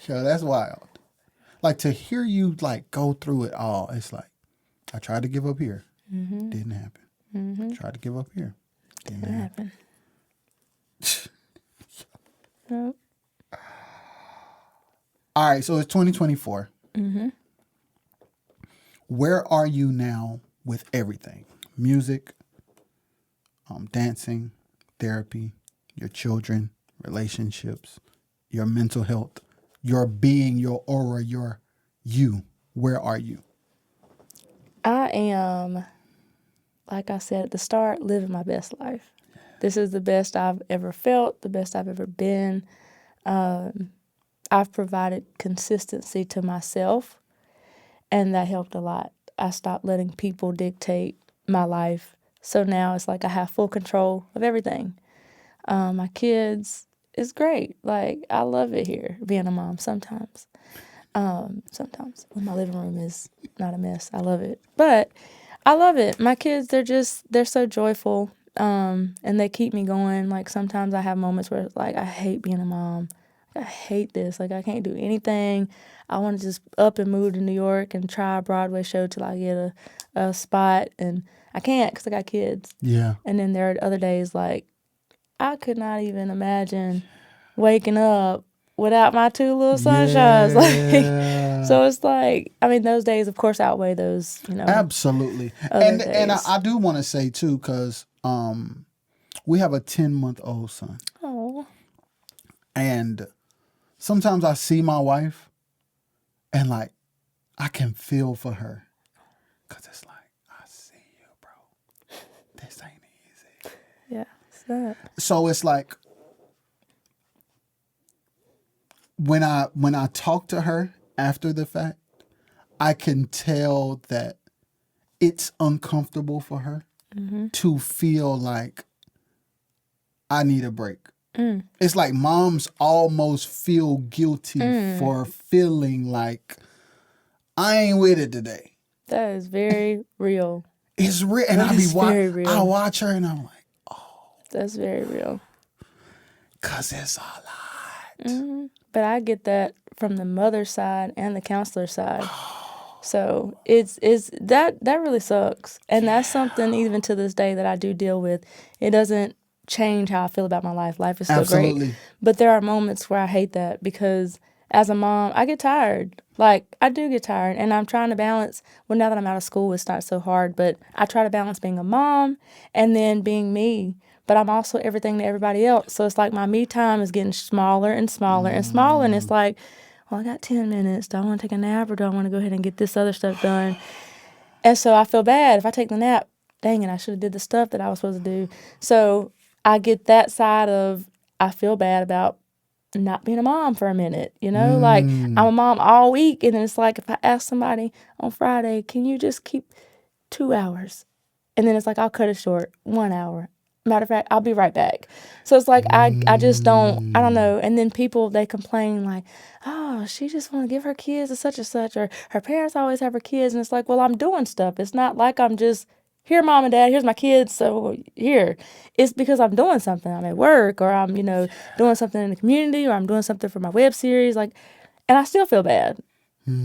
S2: yo, that's wild. Like to hear you like go through it all. It's like I tried to give up here, didn't happen. Tried to give up here, didn't
S1: What
S2: happen.
S1: happened? Nope.
S2: All right, so it's 2024. Where are you now with everything? Music, dancing, therapy, your children, relationships, your mental health, your being, your aura, your you. Where are you?
S1: I am, like I said at the start, living my best life. This is the best I've ever felt, the best I've ever been. I've provided consistency to myself, and that helped a lot. I stopped letting people dictate my life. So now it's like I have full control of everything. My kids, it's great. Like, I love it here, being a mom sometimes. Sometimes when my living room is not a mess, I love it. But I love it. My kids, they're so joyful, and they keep me going. Like, sometimes I have moments where, like, I hate being a mom. I hate this. Like, I can't do anything. I want to just up and move to New York and try a Broadway show till I get a spot. And I can't because I got kids.
S2: Yeah.
S1: And then there are other days, like, I could not even imagine waking up without my two little sunshines. Like, so it's like, I mean, those days, of course, outweigh those,
S2: Absolutely.
S1: other
S2: And
S1: days.
S2: I do want to say too, because we have a 10-month-old son.
S1: Oh,
S2: And sometimes I see my wife and like I can feel for her. Cause it's like, I see you, bro. This ain't easy.
S1: yeah. It's that.
S2: So it's like when I talk to her after the fact, I can tell that it's uncomfortable for her to feel like I need a break. It's like moms almost feel guilty for feeling like I ain't with it today.
S1: That is very real.
S2: It's real, and
S1: That is very real.
S2: I watch her and I'm like,
S1: That's very real.
S2: cause it's a lot.
S1: But I get that from the mother side and the counselor side. So it's that really sucks. And that's something even to this day that I do deal with. It doesn't change how I feel about my life. Life is still
S2: Absolutely.
S1: great. But there are moments where I hate that because as a mom, I get tired. Like, I do get tired. And I'm trying to balance, well, now that I'm out of school, it's not so hard. But I try to balance being a mom and then being me. But I'm also everything to everybody else. So it's like my me time is getting smaller and smaller and smaller. And it's like, well, I got 10 minutes. Do I want to take a nap or do I want to go ahead and get this other stuff done? And so I feel bad if I take the nap. Dang it, I should have did the stuff that I was supposed to do. So I get that side of I feel bad about not being a mom for a minute, Like, I'm a mom all week, and then it's like if I ask somebody on Friday, can you just keep 2 hours? And then it's like I'll cut it short, 1 hour. Matter of fact, I'll be right back. So it's like I just don't, I don't know. And then people, they complain like, oh, she just want to give her kids to such and such, or her parents always have her kids. And it's like, well, I'm doing stuff. It's not like I'm just, here, mom and dad, here's my kids, so here. It's because I'm doing something. I'm at work, or I'm, doing something in the community, or I'm doing something for my web series. Like, and I still feel bad.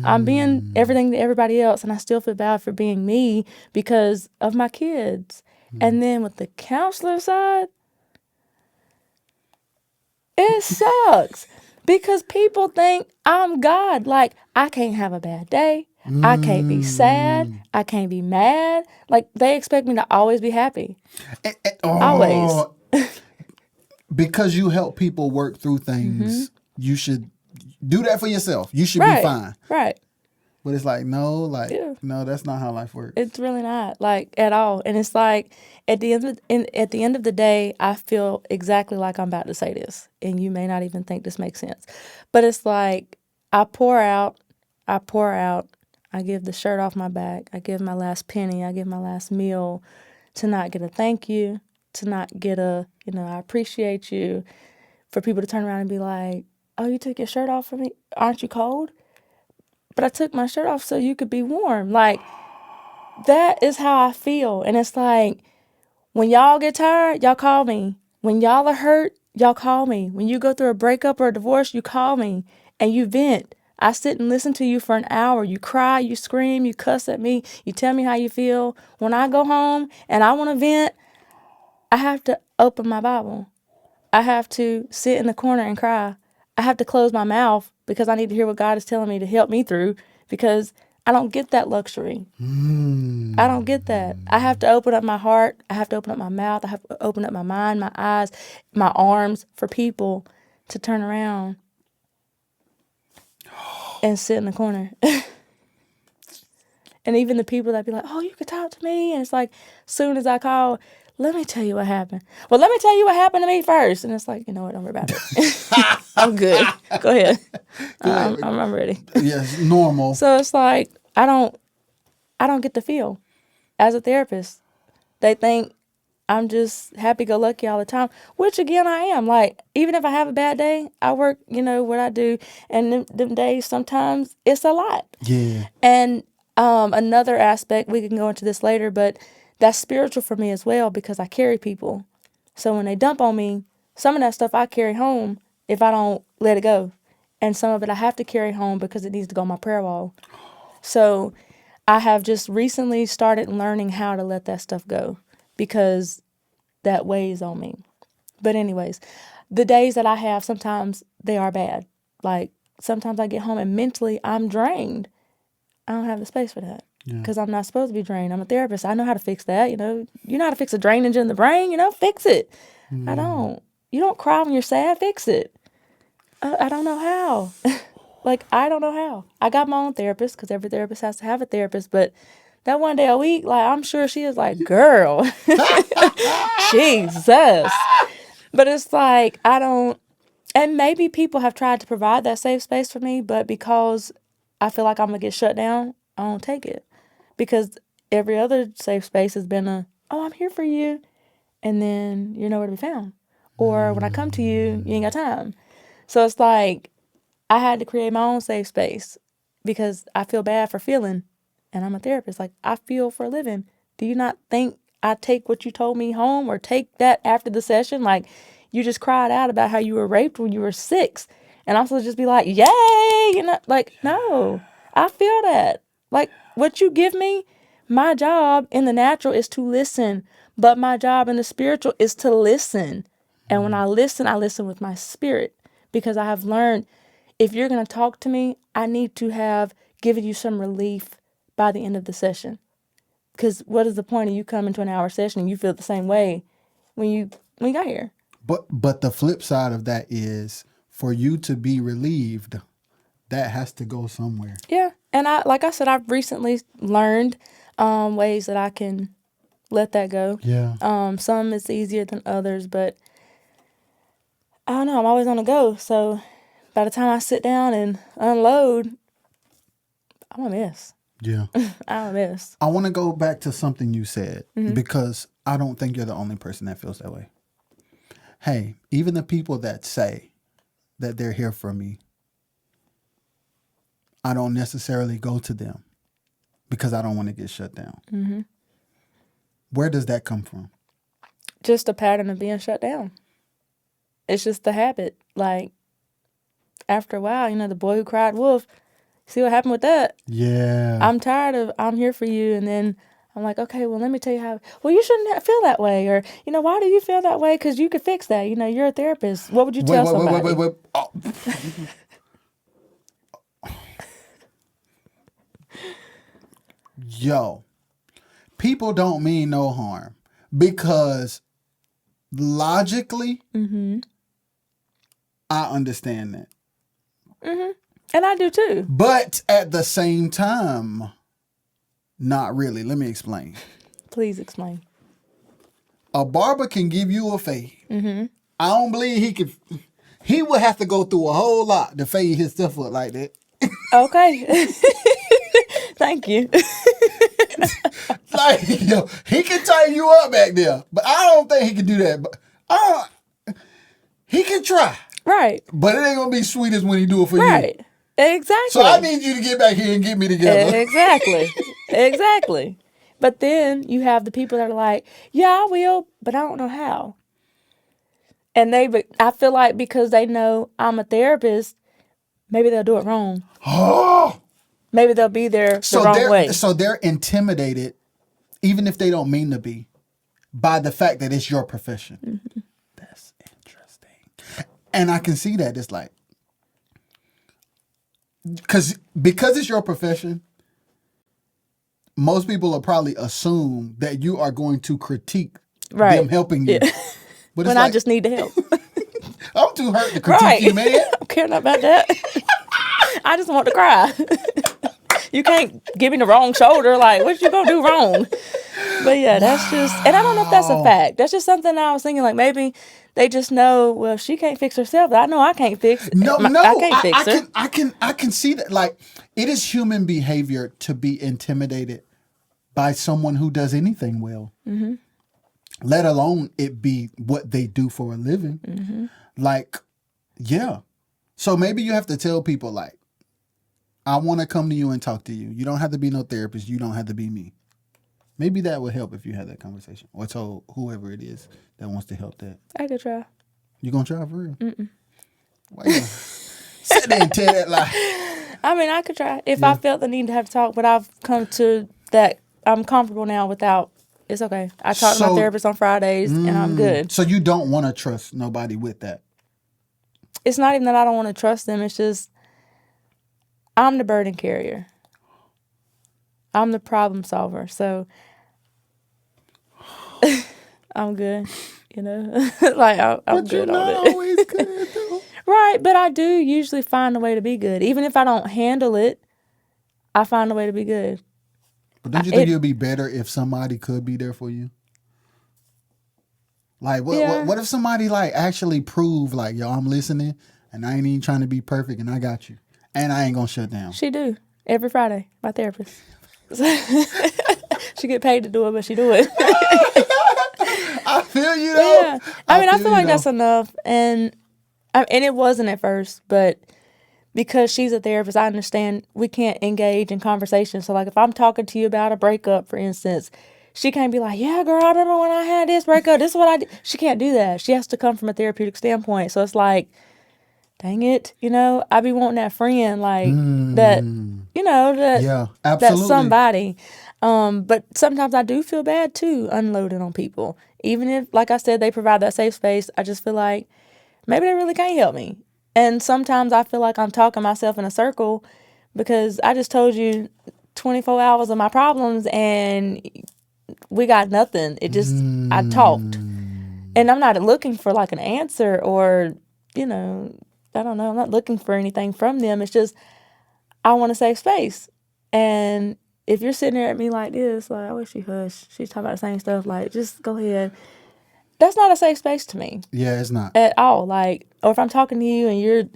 S1: I'm being everything to everybody else, and I still feel bad for being me because of my kids. And then with the counselor side, it sucks because people think I'm God. Like, I can't have a bad day. I can't be sad. I can't be mad. Like, they expect me to always be happy. Always.
S2: Because you help people work through things, you should do that for yourself. You should
S1: Right.
S2: be fine.
S1: Right.
S2: But it's like, no,
S1: Yeah.
S2: no, that's not how life works.
S1: It's really not, like, at all. And it's like at the end of the day, I feel exactly like I'm about to say this, and you may not even think this makes sense. But it's like I pour out, I give the shirt off my back, I give my last penny, I give my last meal to not get a thank you, to not get a, I appreciate you, for people to turn around and be like, oh, you took your shirt off for me? Aren't you cold? But I took my shirt off so you could be warm. Like, that is how I feel. And it's like, when y'all get tired, y'all call me. When y'all are hurt, y'all call me. When you go through a breakup or a divorce, you call me and you vent. I sit and listen to you for an hour. You cry, you scream, you cuss at me, you tell me how you feel. When I go home and I want to vent, I have to open my Bible. I have to sit in the corner and cry. I have to close my mouth because I need to hear what God is telling me to help me through, because I don't get that luxury. I don't get that. I have to open up my heart. I have to open up my mouth. I have to open up my mind, my eyes, my arms for people to turn around and sit in the corner. And even the people that be like, oh, you could talk to me. And it's like, soon as I call, let me tell you what happened. Well, let me tell you what happened to me first. And it's like, you know what? Don't worry about it. I'm good. Go ahead. I'm ready.
S2: Yes, normal.
S1: So it's like, I don't get the feel as a therapist. They think I'm just happy-go-lucky all the time, which, again, I am. Like, even if I have a bad day, I work, what I do. And them days, sometimes it's a lot.
S2: Yeah.
S1: And another aspect, we can go into this later, but that's spiritual for me as well because I carry people. So when they dump on me, some of that stuff I carry home if I don't let it go. And some of it I have to carry home because it needs to go on my prayer wall. So I have just recently started learning how to let that stuff go because that weighs on me. But anyways, the days that I have, sometimes they are bad. Like sometimes I get home and mentally I'm drained. I don't have the space for that because I'm not supposed to be drained. I'm a therapist. I know how to fix that. You know how to fix a drainage in the brain, fix it. I don't. You don't cry when you're sad, fix it. I don't know how. I don't know how. I got my own therapist because every therapist has to have a therapist. But that one day a week, I'm sure she is like, girl, Jesus. But it's like, I don't, and maybe people have tried to provide that safe space for me, but because I feel like I'm going to get shut down, I don't take it. Because every other safe space has been oh, I'm here for you. And then you're nowhere to be found. Or when I come to you, you ain't got time. So it's like, I had to create my own safe space because I feel bad for feeling. And I'm a therapist. Like, I feel for a living. Do you not think I take what you told me home or take that after the session? Like, you just cried out about how you were raped when you were 6. And I'm supposed to just be like, yay! No. I feel that. Like, what you give me, my job in the natural is to listen. But my job in the spiritual is to listen. And when I listen with my spirit. Because I have learned, if you're going to talk to me, I need to have given you some relief by the end of the session. Because what is the point of you coming to an hour session and you feel the same way when you got here?
S2: But the flip side of that is for you to be relieved, that has to go somewhere.
S1: Yeah. And I've recently learned ways that I can let that go.
S2: Yeah.
S1: Some it's easier than others, but I don't know. I'm always on the go. So by the time I sit down and unload, I'm a mess.
S2: Yeah.
S1: I'm a mess.
S2: I want to go back to something you said because I don't think you're the only person that feels that way. Hey, even the people that say that they're here for me, I don't necessarily go to them because I don't want to get shut down. Mm-hmm. Where does that come from?
S1: Just a pattern of being shut down. It's just the habit. Like, after a while, the boy who cried wolf, see what happened with that?
S2: Yeah.
S1: I'm tired of, I'm here for you. And then I'm like, okay, well, let me tell you how, well, you shouldn't feel that way. Or, why do you feel that way? Because you could fix that. You're a therapist. What would you tell somebody?
S2: Wait. Oh. Yo, people don't mean no harm because logically, I understand that.
S1: Mm-hmm. And I do too.
S2: But at the same time, not really. Let me explain.
S1: Please explain.
S2: A barber can give you a fade. Mm-hmm. I don't believe he could. He would have to go through a whole lot to fade his stuff up like that.
S1: Okay. Thank you.
S2: He can tighten you up back there, but I don't think he can do that. But he can try.
S1: Right.
S2: But it ain't gonna be sweet as when he do it for you.
S1: Right. Exactly.
S2: So I need you to get back here and get me together.
S1: Exactly. But then you have the people that are like, yeah, I will, but I don't know how. And I feel like because they know I'm a therapist, maybe they'll do it wrong. Maybe they'll be there the wrong way.
S2: So they're intimidated, even if they don't mean to be, by the fact that it's your profession. Mm-hmm. That's interesting. And I can see that. It's like, because it's your profession, most people will probably assume that you are going to critique them helping you.
S1: Yeah.
S2: But
S1: when I just need the help.
S2: I'm too hurt to critique you, man.
S1: I don't care about that. I just want to cry. You can't give me the wrong shoulder. Like, what you gonna do wrong? But yeah, that's just, and I don't know if that's a fact. That's just something I was thinking. Like, maybe they just know. Well, if she can't fix herself, I know I can't fix.
S2: No,
S1: I can't fix her.
S2: I can see that. Like, it is human behavior to be intimidated by someone who does anything well. Mm-hmm. Let alone it be what they do for a living. Mm-hmm. Like, yeah. So maybe you have to tell people, like, I want to come to you and talk to you. You don't have to be no therapist. You don't have to be me. Maybe that would help if you had that conversation. Or tell whoever it is that wants to help that.
S1: I could try.
S2: You gonna try for real? Mm-mm. Why you sit there and tell that lie?
S1: I mean, I could try. If I felt the need to have to talk, but I've come to that I'm comfortable now without, it's okay. I talk to my therapist on Fridays and I'm good.
S2: So you don't want to trust nobody with that?
S1: It's not even that I don't want to trust them. It's just, I'm the burden carrier. I'm the problem solver. So I'm good, you know? Like, I'm good on it.
S2: But you're not always good, though.
S1: Right, but I do usually find a way to be good. Even if I don't handle it, I find a way to be good.
S2: But don't you think it would be better if somebody could be there for you? Like, what if somebody, like, actually prove, like, yo, I'm listening, and I ain't even trying to be perfect, and I got you. And I ain't gonna shut down.
S1: She do. Every Friday, my therapist. She get paid to do it, but she do it.
S2: I feel you, though.
S1: Yeah. I feel like that's enough. And it wasn't at first, but because she's a therapist, I understand we can't engage in conversation. So, like, if I'm talking to you about a breakup, for instance, she can't be like, yeah, girl, I remember when I had this breakup. This is what I did. She can't do that. She has to come from a therapeutic standpoint. So it's like, dang it, you know, I be wanting that friend, like, that, you know,
S2: yeah, absolutely.
S1: That's somebody. But sometimes I do feel bad, too, unloading on people. Even if, like I said, they provide that safe space, I just feel like maybe they really can't help me. And sometimes I feel like I'm talking myself in a circle because I just told you 24 hours of my problems and we got nothing. It just, I talked. And I'm not looking for like an answer or, you know, I don't know. I'm not looking for anything from them. It's just, I want to save space. And if you're sitting there at me like this, like, I wish you hush. She's talking about the same stuff. Like, just go ahead. That's not a safe space to me.
S2: Yeah, it's not.
S1: At all. Like, or if I'm talking to you and you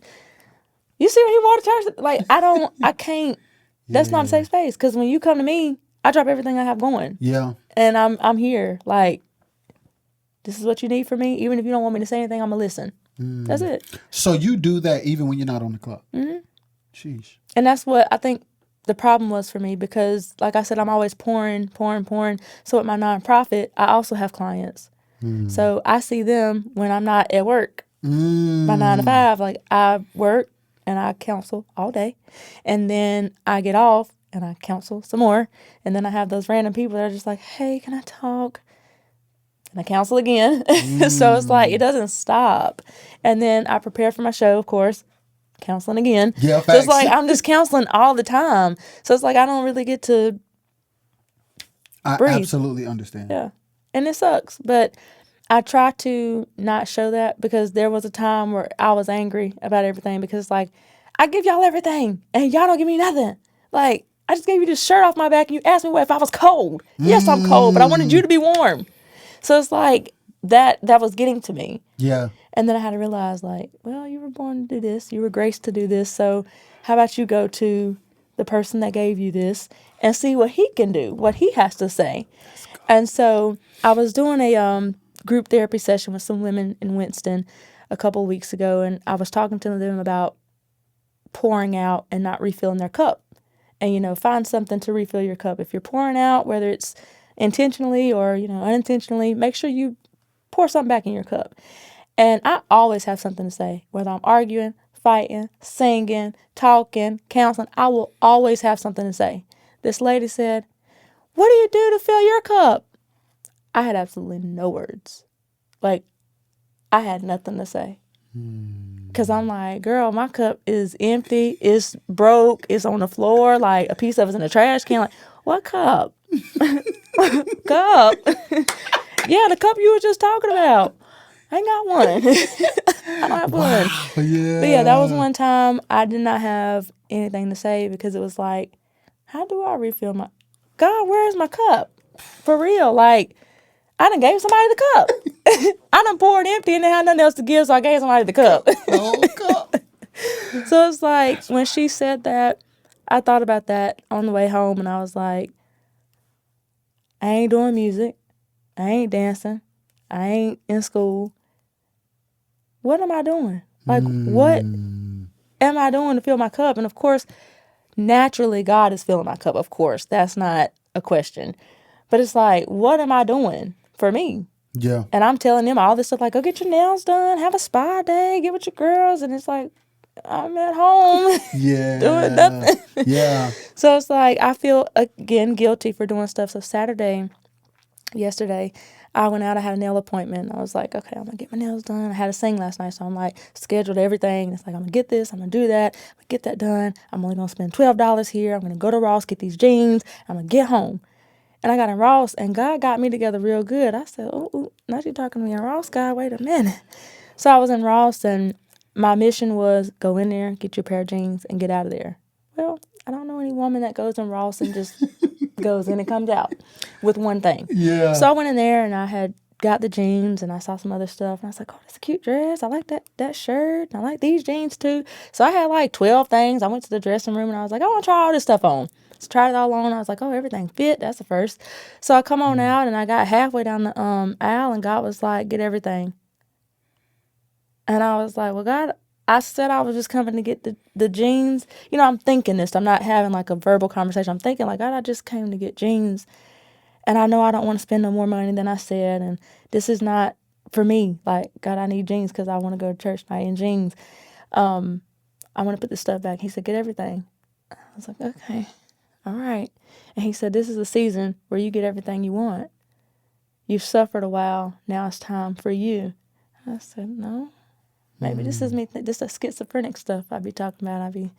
S1: see when he water turns, like, I can't, that's not a safe space. Because when you come to me, I drop everything I have going.
S2: Yeah.
S1: And I'm here. Like, this is what you need from me. Even if you don't want me to say anything, I'm going to listen. That's it.
S2: So you do that even when you're not on the clock? Mm-hmm. Sheesh.
S1: And that's what I think the problem was for me because, like I said, I'm always pouring. So with my nonprofit, I also have clients. So I see them when I'm not at work. My 9 to 5, like I work and I counsel all day. And then I get off and I counsel some more. And then I have those random people that are just like, hey, can I talk? And I counsel again. So it's like, it doesn't stop. And then I prepare for my show, of course, counseling again.
S2: Yeah,
S1: so it's like, I'm just counseling all the time. So it's like, I don't really get to breathe.
S2: I absolutely understand.
S1: Yeah. And it sucks. But I try to not show that because there was a time where I was angry about everything because it's like, I give y'all everything and y'all don't give me nothing. Like, I just gave you this shirt off my back and you asked me what if I was cold. Yes, I'm cold, but I wanted you to be warm. So it's like that was getting to me.
S2: Yeah.
S1: And then I had to realize, like, well, you were born to do this. You were graced to do this. So how about you go to the person that gave you this and see what he can do, what he has to say. And so I was doing a group therapy session with some women in Winston a couple of weeks ago, and I was talking to them about pouring out and not refilling their cup. And, you know, find something to refill your cup. If you're pouring out, whether it's intentionally or, you know, unintentionally, make sure you pour something back in your cup. And I always have something to say, whether I'm arguing, fighting, singing, talking, counseling, I will always have something to say. This lady said, what do you do to fill your cup? I had absolutely no words. Like, I had nothing to say. Because I'm like, girl, my cup is empty. It's broke. It's on the floor. Like, a piece of it's in the trash can. Like, what cup? Cup? Yeah, the cup you were just talking about. I ain't got one. I don't have one.
S2: Yeah.
S1: But yeah, that was one time I did not have anything to say because it was like, how do I refill my... God, where is my cup? For real. Like, I done gave somebody the cup. I done poured empty and they had nothing else to give, so I gave somebody the cup.
S2: Oh, God.
S1: So it's like, when she said that, I thought about that on the way home, and I was like, I ain't doing music. I ain't dancing. I ain't in school. What am I doing? Like, what am I doing to fill my cup? And of course, naturally, God is filling my cup. Of course, that's not a question. But it's like, what am I doing for me?
S2: Yeah.
S1: And I'm telling them all this stuff, like, go get your nails done, have a spa day, get with your girls. And it's like, I'm at home
S2: Yeah.
S1: doing nothing.
S2: Yeah.
S1: So it's like, I feel, again, guilty for doing stuff. So yesterday, I went out, I had a nail appointment. I was like, okay, I'm going to get my nails done. I had to sing last night, so I'm like, scheduled everything. It's like, I'm going to get this, I'm going to do that, I'm going to get that done. I'm only going to spend $12 here. I'm going to go to Ross, get these jeans. I'm going to get home. And I got in Ross, and God got me together real good. I said, oh, now you talking to me in Ross, God, wait a minute. So I was in Ross, and my mission was go in there, get your pair of jeans, and get out of there. Well, I don't know any woman that goes in Ross and just goes in and comes out with one thing.
S2: Yeah.
S1: So I went in there, and I had got the jeans, and I saw some other stuff, and I was like, oh, that's a cute dress. I like that shirt, and I like these jeans too. So I had like 12 things. I went to the dressing room, and I was like, I want to try all this stuff on. So tried it all on. I was like, oh, everything fit. That's the first. So I come on out, and I got halfway down the aisle, and God was like, get everything. And I was like, well, God, I said I was just coming to get the jeans. You know, I'm thinking this. I'm not having like a verbal conversation. I'm thinking like, God, I just came to get jeans. And I know I don't want to spend no more money than I said. And this is not for me. Like, God, I need jeans because I want to go to church tonight in jeans. I want to put this stuff back. He said, get everything. I was like, okay, all right. And he said, this is a season where you get everything you want. You've suffered a while. Now it's time for you. I said, no. Maybe this is me. This is schizophrenic stuff I be talking about. I be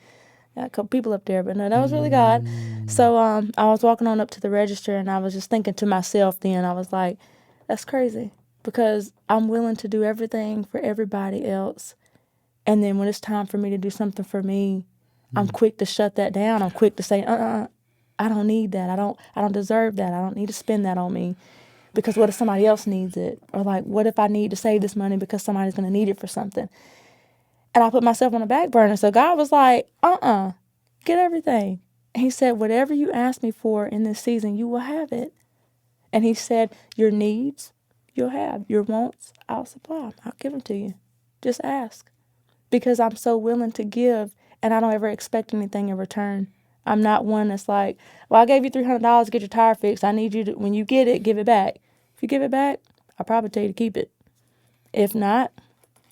S1: got a couple people up there, but no, that was really God. So I was walking on up to the register, and I was just thinking to myself then, I was like, that's crazy, because I'm willing to do everything for everybody else. And then when it's time for me to do something for me, I'm quick to shut that down. I'm quick to say, I don't need that. I don't deserve that. I don't need to spend that on me. Because what if somebody else needs it? Or like, what if I need to save this money because somebody's going to need it for something? And I put myself on the back burner. So God was like, get everything. And he said, whatever you ask me for in this season, you will have it. And he said, your needs, you'll have. Your wants, I'll supply. I'll give them to you. Just ask. Because I'm so willing to give, and I don't ever expect anything in return. I'm not one that's like, well, I gave you $300 to get your tire fixed. I need you to, when you get it, give it back. If you give it back, I'll probably tell you to keep it. If not,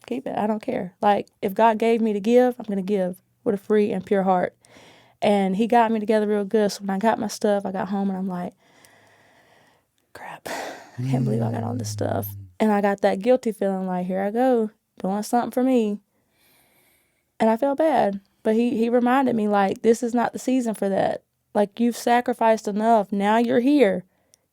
S1: keep it. I don't care. Like, if God gave me to give, I'm going to give with a free and pure heart. And he got me together real good. So when I got my stuff, I got home, and I'm like, crap, I can't believe I got all this stuff. And I got that guilty feeling like, here I go, doing something for me. And I felt bad. But he reminded me, like, this is not the season for that. Like, you've sacrificed enough. Now you're here.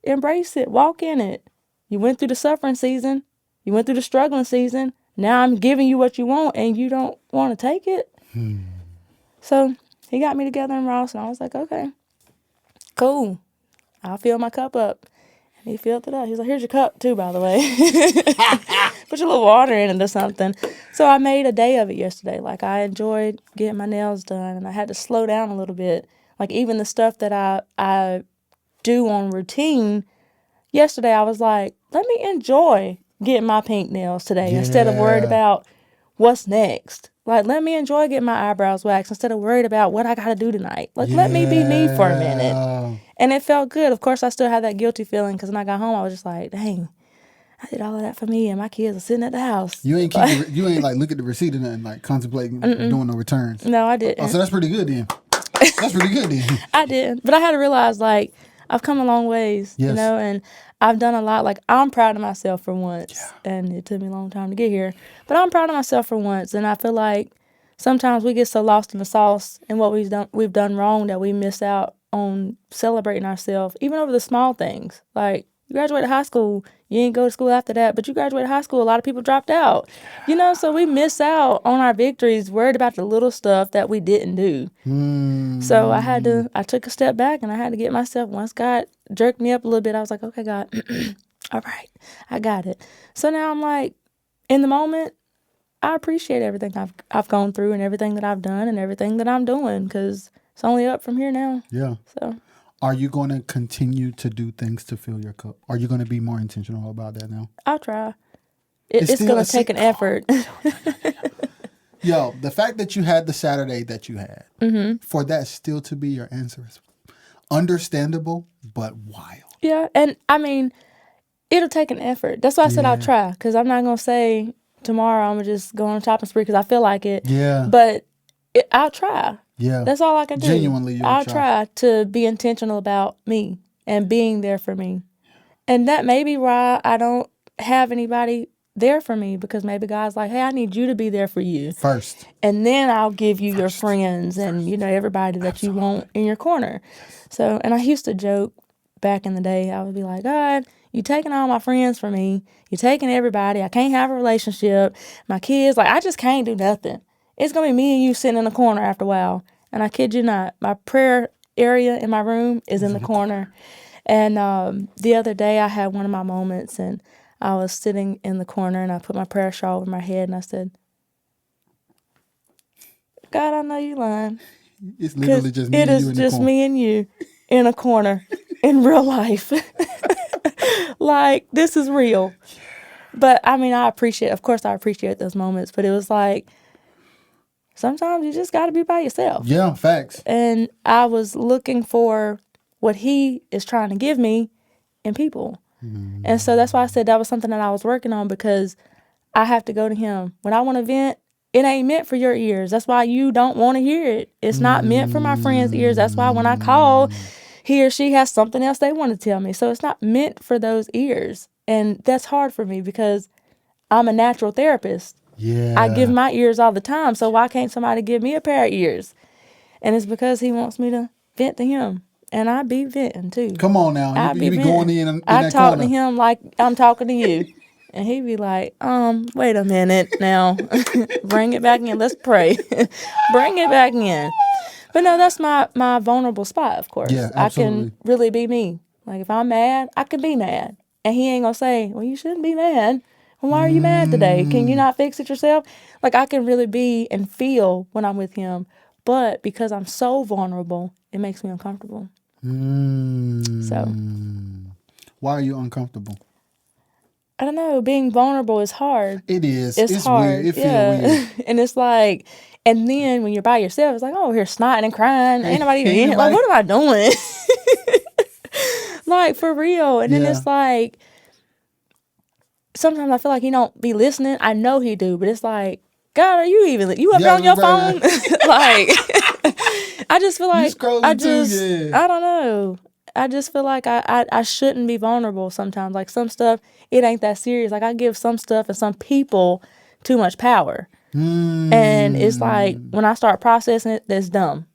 S1: Embrace it. Walk in it. You went through the suffering season. You went through the struggling season. Now I'm giving you what you want, and you don't want to take it. So he got me together in Ross, and I was like, okay, cool. I'll fill my cup up. And he filled it up. He's like, here's your cup, too, by the way. Put your little water in it or something. So I made a day of it yesterday. Like, I enjoyed getting my nails done, and I had to slow down a little bit. Like, even the stuff that I do on routine, yesterday I was like, let me enjoy getting my pink nails today instead of worried about what's next. Like, let me enjoy getting my eyebrows waxed instead of worried about what I got to do tonight. Like, let me be me for a minute. And it felt good. Of course, I still had that guilty feeling because when I got home, I was just like, dang, I did all of that for me, and my kids are sitting at the house.
S2: You ain't you ain't like look at the receipt and nothing, like contemplating doing no returns.
S1: No, I didn't.
S2: Oh, so that's pretty good then. That's pretty good then.
S1: I didn't. But I had to realize, like, I've come a long ways, you know, and I've done a lot. Like, I'm proud of myself for once. Yeah. And it took me a long time to get here. But I'm proud of myself for once. And I feel like sometimes we get so lost in the sauce and what we've done wrong that we miss out on celebrating ourselves, even over the small things. Like, You graduated high school. You didn't go to school after that, but you graduated high school. A lot of people dropped out. So we miss out on our victories, worried about the little stuff that we didn't do. So I took a step back and I had to get myself, once God jerked me up a little bit, I was like, okay, God, all right, I got it. So now I'm like, in the moment, I appreciate everything I've gone through and everything that I've done and everything that I'm doing, because it's only up from here now.
S2: Yeah.
S1: So,
S2: are you going to continue to do things to fill your cup? Are you going to be more intentional about that now?
S1: I'll try. It's going to take an effort.
S2: Yo, the fact that you had the Saturday that you had, for that still to be your answer is understandable, but wild.
S1: Yeah, and I mean, it'll take an effort. That's why I said I'll try, because I'm not going to say tomorrow I'm going to just go on a shopping spree because I feel like it.
S2: Yeah.
S1: But I'll try.
S2: Yeah.
S1: That's all I can do.
S2: Genuinely,
S1: I'll try to be intentional about me and being there for me. And that may be why I don't have anybody there for me, because maybe God's like, hey, I need you to be there for you
S2: first.
S1: And then I'll give you your friends and, everybody that you want in your corner. So, and I used to joke back in the day, I would be like, God, you taking all my friends from me. You're taking everybody. I can't have a relationship. My kids, I just can't do nothing. It's going to be me and you sitting in the corner after a while. And I kid you not, my prayer area in my room is in the corner. And the other day I had one of my moments and I was sitting in the corner and I put my prayer shawl over my head and I said, God, I know you lying.
S2: It's literally just me
S1: and you in the corner. It is just me and you in a corner in real life. This is real. But I mean, I appreciate those moments, but it was like, sometimes you just got to be by yourself.
S2: Yeah, facts.
S1: And I was looking for what he is trying to give me in people. And so that's why I said that was something that I was working on, because I have to go to him. When I want to vent, it ain't meant for your ears. That's why you don't want to hear it. It's not meant for my friend's ears. That's why when I call, he or she has something else they want to tell me. So it's not meant for those ears. And that's hard for me because I'm a natural therapist.
S2: Yeah.
S1: I give my ears all the time. So why can't somebody give me a pair of ears? And it's because he wants me to vent to him. And I be venting too.
S2: Come on now. You be going in that
S1: I talk
S2: corner.
S1: to him like I'm talking to you. And he be like, wait a minute now. Bring it back in. Let's pray. Bring it back in. But no, that's my vulnerable spot, of course.
S2: Yeah, absolutely.
S1: I can really be me. Like if I'm mad, I can be mad. And he ain't going to say, well, you shouldn't be mad. Well, why are you mad today? Can you not fix it yourself? Like I can really be and feel when I'm with him. But because I'm so vulnerable, it makes me uncomfortable. So.
S2: Why are you uncomfortable?
S1: I don't know. Being vulnerable is hard.
S2: It is.
S1: It's
S2: weird.
S1: hard.
S2: It feels weird.
S1: And it's like, and then when you're by yourself, it's like, oh, here snotting and crying. Ain't nobody even in here. Like, what am I doing? Like, for real. And then it's like, sometimes I feel like he don't be listening. I know he do, but it's like, God, are you up there on your phone? Like, I just feel like, I don't know. I just feel like I shouldn't be vulnerable sometimes. Like some stuff, it ain't that serious. Like I give some stuff and some people too much power. And it's like, when I start processing it, that's dumb.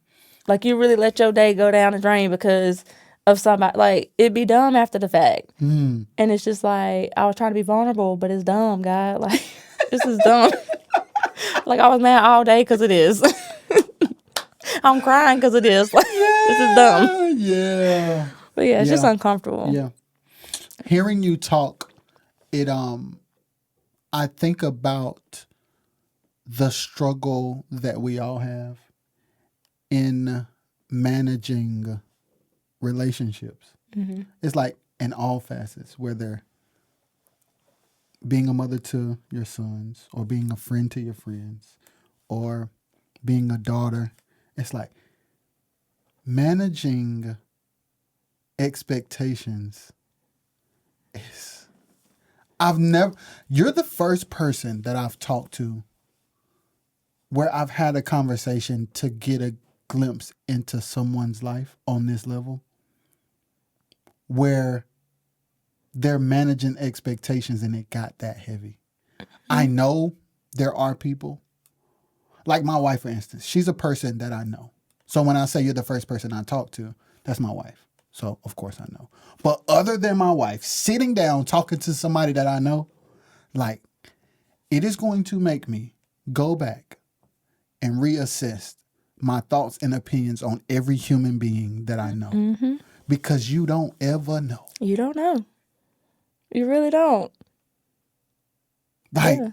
S1: Like you really let your day go down the drain because of somebody. Like it'd be dumb after the fact. And it's just like, I was trying to be vulnerable, but it's dumb, God. Like, this is dumb. Like I was mad all day because it is. I'm crying because it is. Like, this is dumb.
S2: Yeah.
S1: But yeah, it's just uncomfortable.
S2: Yeah. Hearing you talk, I think about the struggle that we all have in managing relationships. It's like in all facets, whether being a mother to your sons or being a friend to your friends or being a daughter. It's like managing expectations is, you're the first person that I've talked to where I've had a conversation to get a glimpse into someone's life on this level where they're managing expectations and it got that heavy. I know there are people, like my wife, for instance. She's a person that I know. So when I say you're the first person I talk to, that's my wife. So, of course, I know. But other than my wife, sitting down, talking to somebody that I know, like, it is going to make me go back and reassess my thoughts and opinions on every human being that I know.
S1: Mm-hmm.
S2: Because you don't ever know.
S1: You don't know. You really don't.
S2: Like,
S1: Yeah.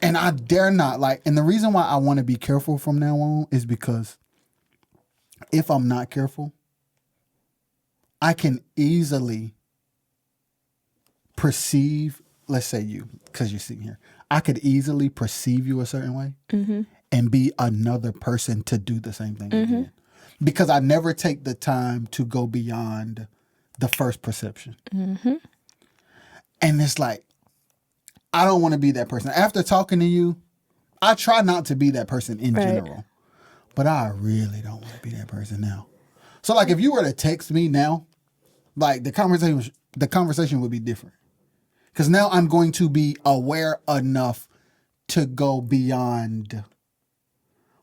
S2: and I dare not, like, and the reason why I want to be careful from now on is because if I'm not careful, I can easily perceive, let's say you, because you're sitting here, I could easily perceive you a certain way and be another person to do the same thing again. Because I never take the time to go beyond the first perception. And it's like, I don't want to be that person. After talking to you, I try not to be that person in general. But I really don't want to be that person now. So, like, if you were to text me now, like, the conversation would be different. Because now I'm going to be aware enough to go beyond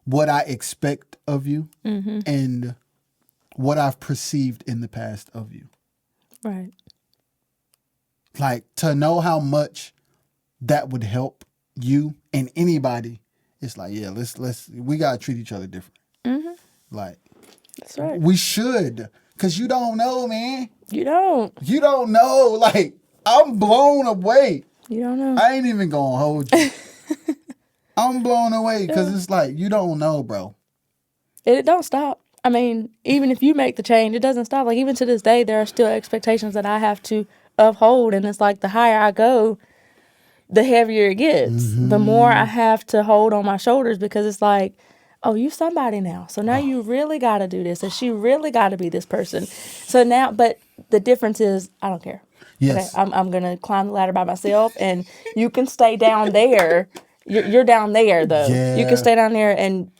S2: what I expect of you and what I've perceived in the past of you.
S1: Right.
S2: Like, to know how much that would help you and anybody. It's like, yeah, we gotta treat each other different. Like,
S1: That's right.
S2: we should, cause you don't know, man.
S1: You don't.
S2: You don't know. Like, I'm blown away.
S1: You don't know.
S2: I ain't even gonna hold you. I'm blown away because it's like, you don't know, bro.
S1: It don't stop. I mean, even if you make the change, it doesn't stop. Like, even to this day, there are still expectations that I have to uphold. And it's like, the higher I go, the heavier it gets. The more I have to hold on my shoulders, because it's like, oh, you somebody now. So now you really got to do this. And she really got to be this person. So now, but the difference is, I don't care.
S2: Yes.
S1: Okay, I'm going to climb the ladder by myself, and you can stay down there. You're down there, though.
S2: Yeah.
S1: You can stay down there and,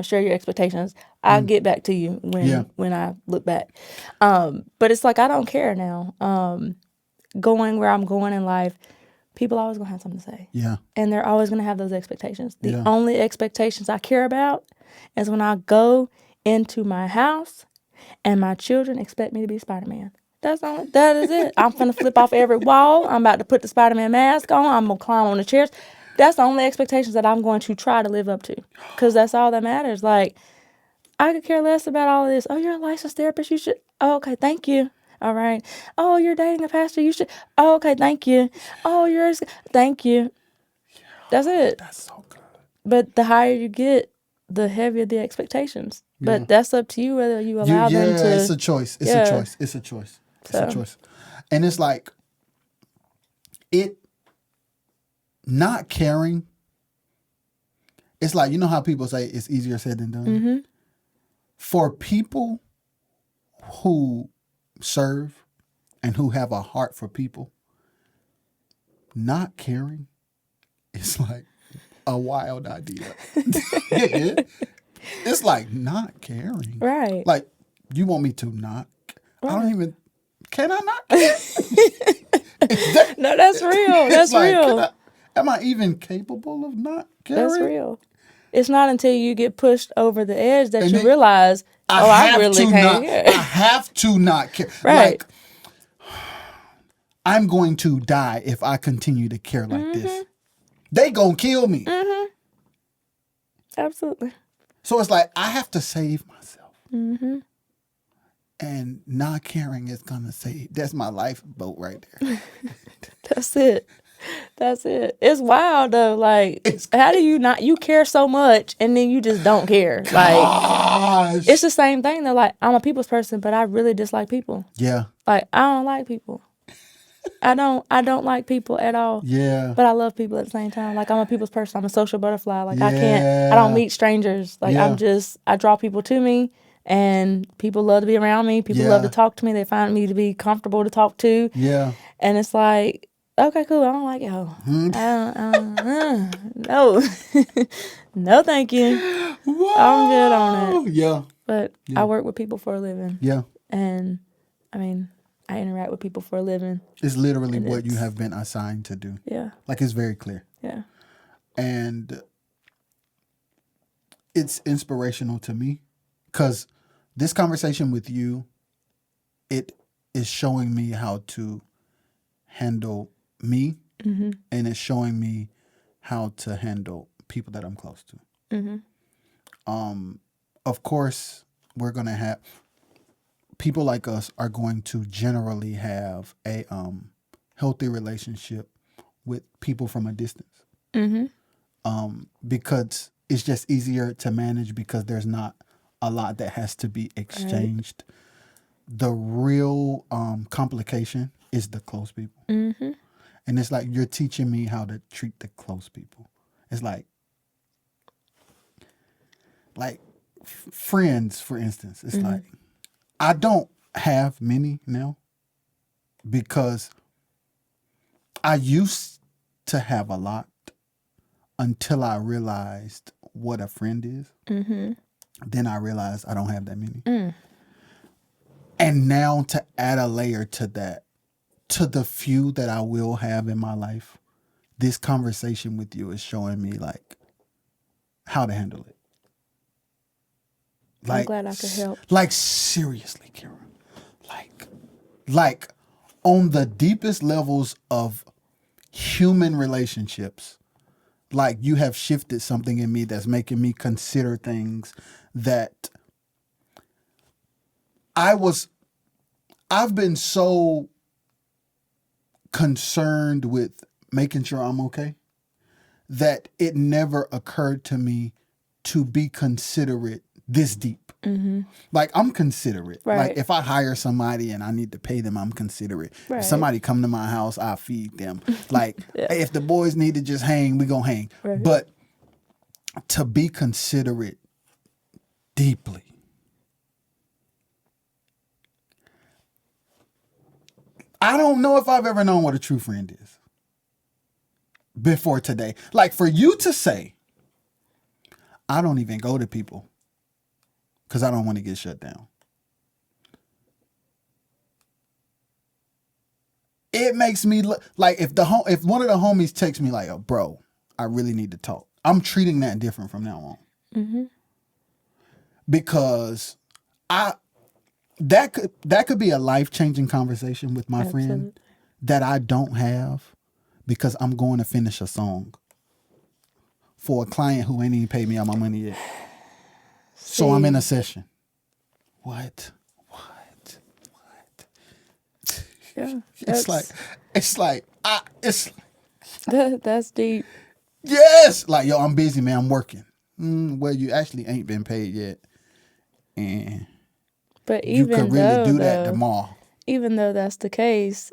S1: share your expectations. I'll get back to you when I look back. But it's like, I don't care now. Going where I'm going in life, people always going to have something to say.
S2: Yeah.
S1: And they're always going to have those expectations. The
S2: Yeah.
S1: only expectations I care about is when I go into my house and my children expect me to be Spider-Man. That is it. I'm finna flip off every wall. I'm about to put the Spider-Man mask on. I'm going to climb on the chairs. That's the only expectations that I'm going to try to live up to, because that's all that matters. Like, I could care less about all of this. Oh, you're a licensed therapist. You should. Oh, okay. Thank you. All right. Oh, you're dating a pastor. You should. Oh, okay. Thank you. Oh, thank you. That's it.
S2: That's so good.
S1: But the higher you get, the heavier the expectations. But that's up to you whether you allow them to.
S2: It's a choice. It's a choice. It's a choice. It's a choice. And it's like, not caring. It's like, you know how people say it's easier said than done? For people who serve and who have a heart for people, not caring is like a wild idea. It's like, not caring.
S1: Right.
S2: Like, you want me to not? Right. I don't even, can I not care?
S1: No, that's real. That's
S2: like,
S1: real.
S2: Am I even capable of not caring?
S1: That's real. It's not until you get pushed over the edge that you realize, I really can't care.
S2: I have to not care.
S1: Right.
S2: Like, I'm going to die if I continue to care like this. They gonna kill me.
S1: Absolutely.
S2: So it's like, I have to save myself. And not caring is gonna save. That's my lifeboat right there.
S1: That's it. That's it. It's wild though. Like, how do you not? You care so much, and then you just don't care. Like, it's the same thing. Though, like, I'm a people's person, but I really dislike people.
S2: Yeah.
S1: Like, I don't like people. I don't like people at all.
S2: Yeah.
S1: But I love people at the same time. Like, I'm a people's person. I'm a social butterfly. Like, I don't meet strangers. Like, I draw people to me, and people love to be around me. People love to talk to me. They find me to be comfortable to talk to.
S2: Yeah.
S1: And it's like, okay, cool. I don't like y'all. No. No, thank you.
S2: Whoa.
S1: I'm good on it.
S2: Yeah.
S1: But I work with people for a living.
S2: Yeah.
S1: And, I mean, I interact with people for a living.
S2: It's literally what you have been assigned to do.
S1: Yeah.
S2: Like, it's very clear.
S1: Yeah.
S2: And it's inspirational to me because this conversation with you it is showing me how to handle me, and it's showing me how to handle people that I'm close to. Of course, we're going to have people like us are going to generally have a healthy relationship with people from a distance. Because it's just easier to manage because there's not a lot that has to be exchanged. The real complication is the close people. And it's like you're teaching me how to treat the close people. It's like friends, for instance. It's like I don't have many now because I used to have a lot until I realized what a friend is. Then I realized I don't have that many. And now to add a layer to that, to the few that I will have in my life, this conversation with you is showing me like how to handle it.
S1: I'm glad I could help.
S2: Like seriously, Kira. Like on the deepest levels of human relationships, like you have shifted something in me that's making me consider things that I've been so concerned with making sure I'm okay that it never occurred to me to be considerate this deep. Like I'm considerate.
S1: Right.
S2: Like if I hire somebody and I need to pay them, I'm considerate.
S1: Right.
S2: If somebody come to my house, I feed them. Like if the boys need to just hang, we gonna hang.
S1: Right.
S2: But to be considerate deeply. I don't know if I've ever known what a true friend is before today. Like for you to say, I don't even go to people because I don't want to get shut down. It makes me look like if one of the homies texts me like, oh, bro, I really need to talk. I'm treating that different from now on. Because that could be a life-changing conversation with my friend that I don't have because I'm going to finish a song for a client who ain't even paid me all my money yet. So I'm in a session. What?
S1: Yeah,
S2: It's like
S1: that's deep.
S2: yes, like yo, I'm busy, man. I'm working. Well, you actually ain't been paid yet, and
S1: But
S2: you
S1: even
S2: could really
S1: though,
S2: do that tomorrow.
S1: even though that's the case,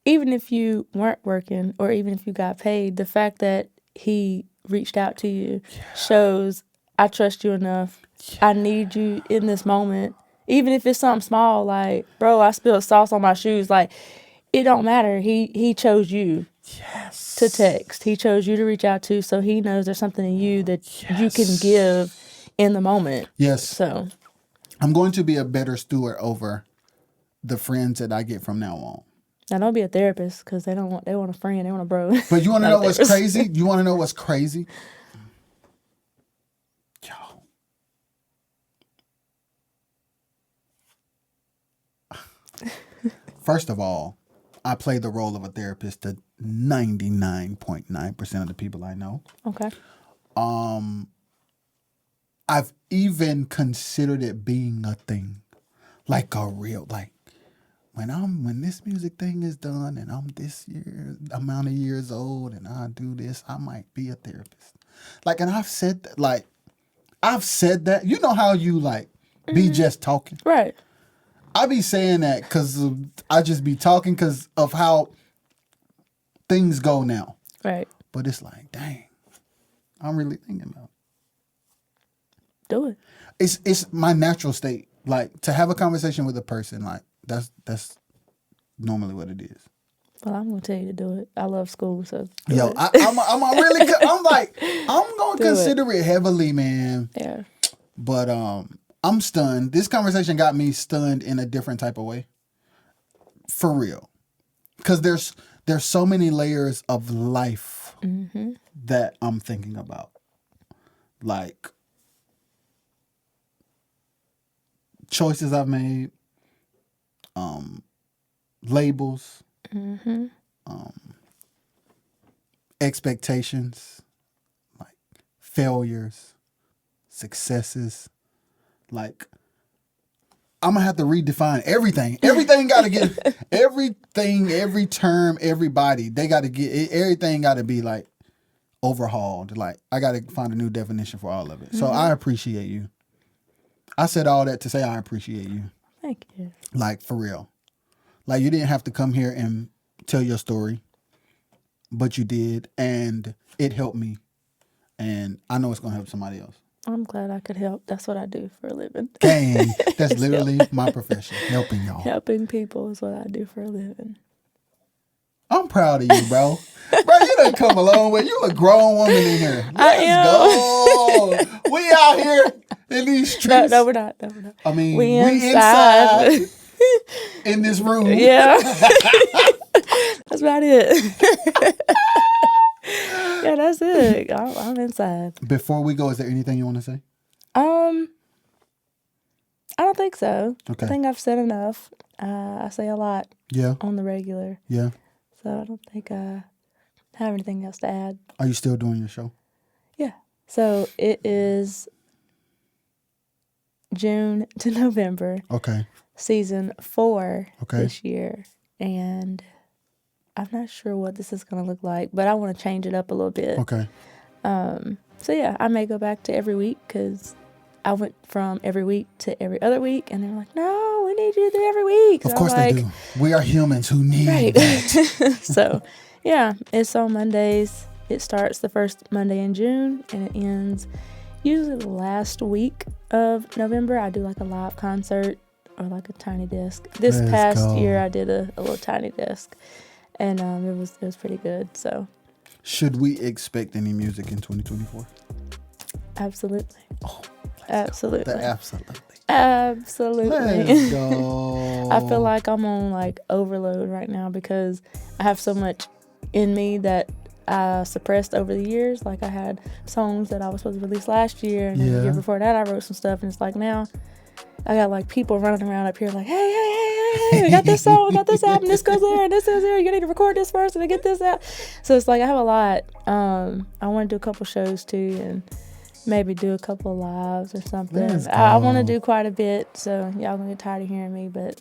S1: even if you weren't working or even if you got paid, the fact that he reached out to you shows I trust you enough. I need you in this moment. Even if it's something small, like, bro, I spilled sauce on my shoes. Like, it don't matter. He chose you to text. He chose you to reach out to, so he knows there's something in you that you can give in the moment.
S2: Yes.
S1: So
S2: I'm going to be a better steward over the friends that I get from now on.
S1: now don't be a therapist because they want a friend, they want a bro.
S2: But you want to
S1: Not a
S2: know what's
S1: therapist.
S2: crazy? You want to know what's crazy? Yo. First of all, I play the role of a therapist to 99.9% of the people I know.
S1: Okay.
S2: I've even considered it being a thing. Like a real, like when this music thing is done and I'm this amount of years old and I do this, I might be a therapist. Like, and I've said that, you know how you like be just talking.
S1: Right.
S2: I be saying that because I just be talking because of how things go now.
S1: Right.
S2: But it's like, dang, I'm really thinking about it.
S1: Do it.
S2: It's my natural state. Like to have a conversation with a person, like that's normally what it is.
S1: Well, I'm gonna tell you to do it. I love school, so
S2: Yo, I'm really I'm like I'm gonna consider it heavily, man.
S1: Yeah.
S2: But I'm stunned. This conversation got me stunned in a different type of way. For real. Because there's so many layers of life that I'm thinking about. Like choices I've made, labels,
S1: Mm-hmm.
S2: expectations, like failures, successes. Like, I'm gonna have to redefine everything. Everything got to get everything, every term, everybody. They got to get everything. Got to be like overhauled. Like, I got to find a new definition for all of it. So I appreciate you. I said all that to say I appreciate you.
S1: Thank you.
S2: Like, for real. Like, you didn't have to come here and tell your story, but you did, and it helped me, and I know it's gonna help somebody else.
S1: I'm glad I could help. That's what I do for a living.
S2: Dang, that's literally my profession, helping y'all.
S1: Helping people is what I do for a living.
S2: I'm proud of you, bro. Bro, you done come a long way. You a grown woman in here. Let's go. We out here in these streets.
S1: No, we're not. No, we're not.
S2: I mean,
S1: we
S2: inside in this room.
S1: Yeah. That's about it. Yeah, that's it. I'm inside.
S2: Before we go, is there anything you want to say?
S1: I don't think so.
S2: Okay.
S1: I think I've said enough. I say a lot on the regular.
S2: Yeah.
S1: So I don't think I have anything else to add.
S2: Are you still doing your show?
S1: Yeah. So it is June to November.
S2: Okay.
S1: Season 4
S2: Okay.
S1: this year. And I'm not sure what this is going to look like, but I want to change it up a little bit.
S2: Okay.
S1: So yeah, I may go back to every week because I went from every week to every other week, and they're like, "No, we need you to do every week." So
S2: Of course
S1: I'm
S2: they do. We are humans who need that.
S1: So yeah, it's on Mondays. It starts the first Monday in June, and it ends usually the last week of November. I do like a live concert or like a tiny desk. This
S2: Let's
S1: past
S2: go.
S1: year, I did a little tiny desk, and it was pretty good. So
S2: Should we expect any music in 2024?
S1: absolutely,
S2: Oh,
S1: absolutely.
S2: absolutely.
S1: Absolutely.
S2: Let's go.
S1: I feel like I'm on like overload right now because I have so much in me that I suppressed over the years. Like I had songs that I was supposed to release last year, and then the year before that I wrote some stuff, and it's like now I got like people running around up here like, hey, we got this song, we got this album, this goes there, and this goes there, you need to record this first and then get this out. So it's like I have a lot. I want to do a couple shows too, and maybe do a couple of lives or something.
S2: Let's
S1: I want to
S2: go.
S1: do quite a bit, so y'all gonna get tired of hearing me, but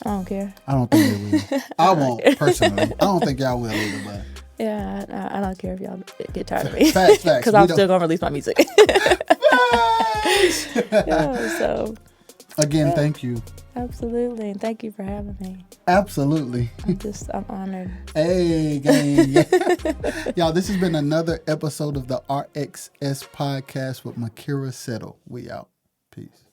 S1: I don't care.
S2: I don't think they will. I won't, personally. I don't think y'all will either, but.
S1: Yeah, I don't care if y'all get tired of me.
S2: Facts.
S1: Because I'm still gonna release my music. Yeah, so
S2: Again, thank you.
S1: absolutely, and thank you for having me.
S2: Absolutely.
S1: I'm honored.
S2: Hey, gang. Y'all, this has been another episode of the RXS podcast with MaKira Settle. We out. Peace.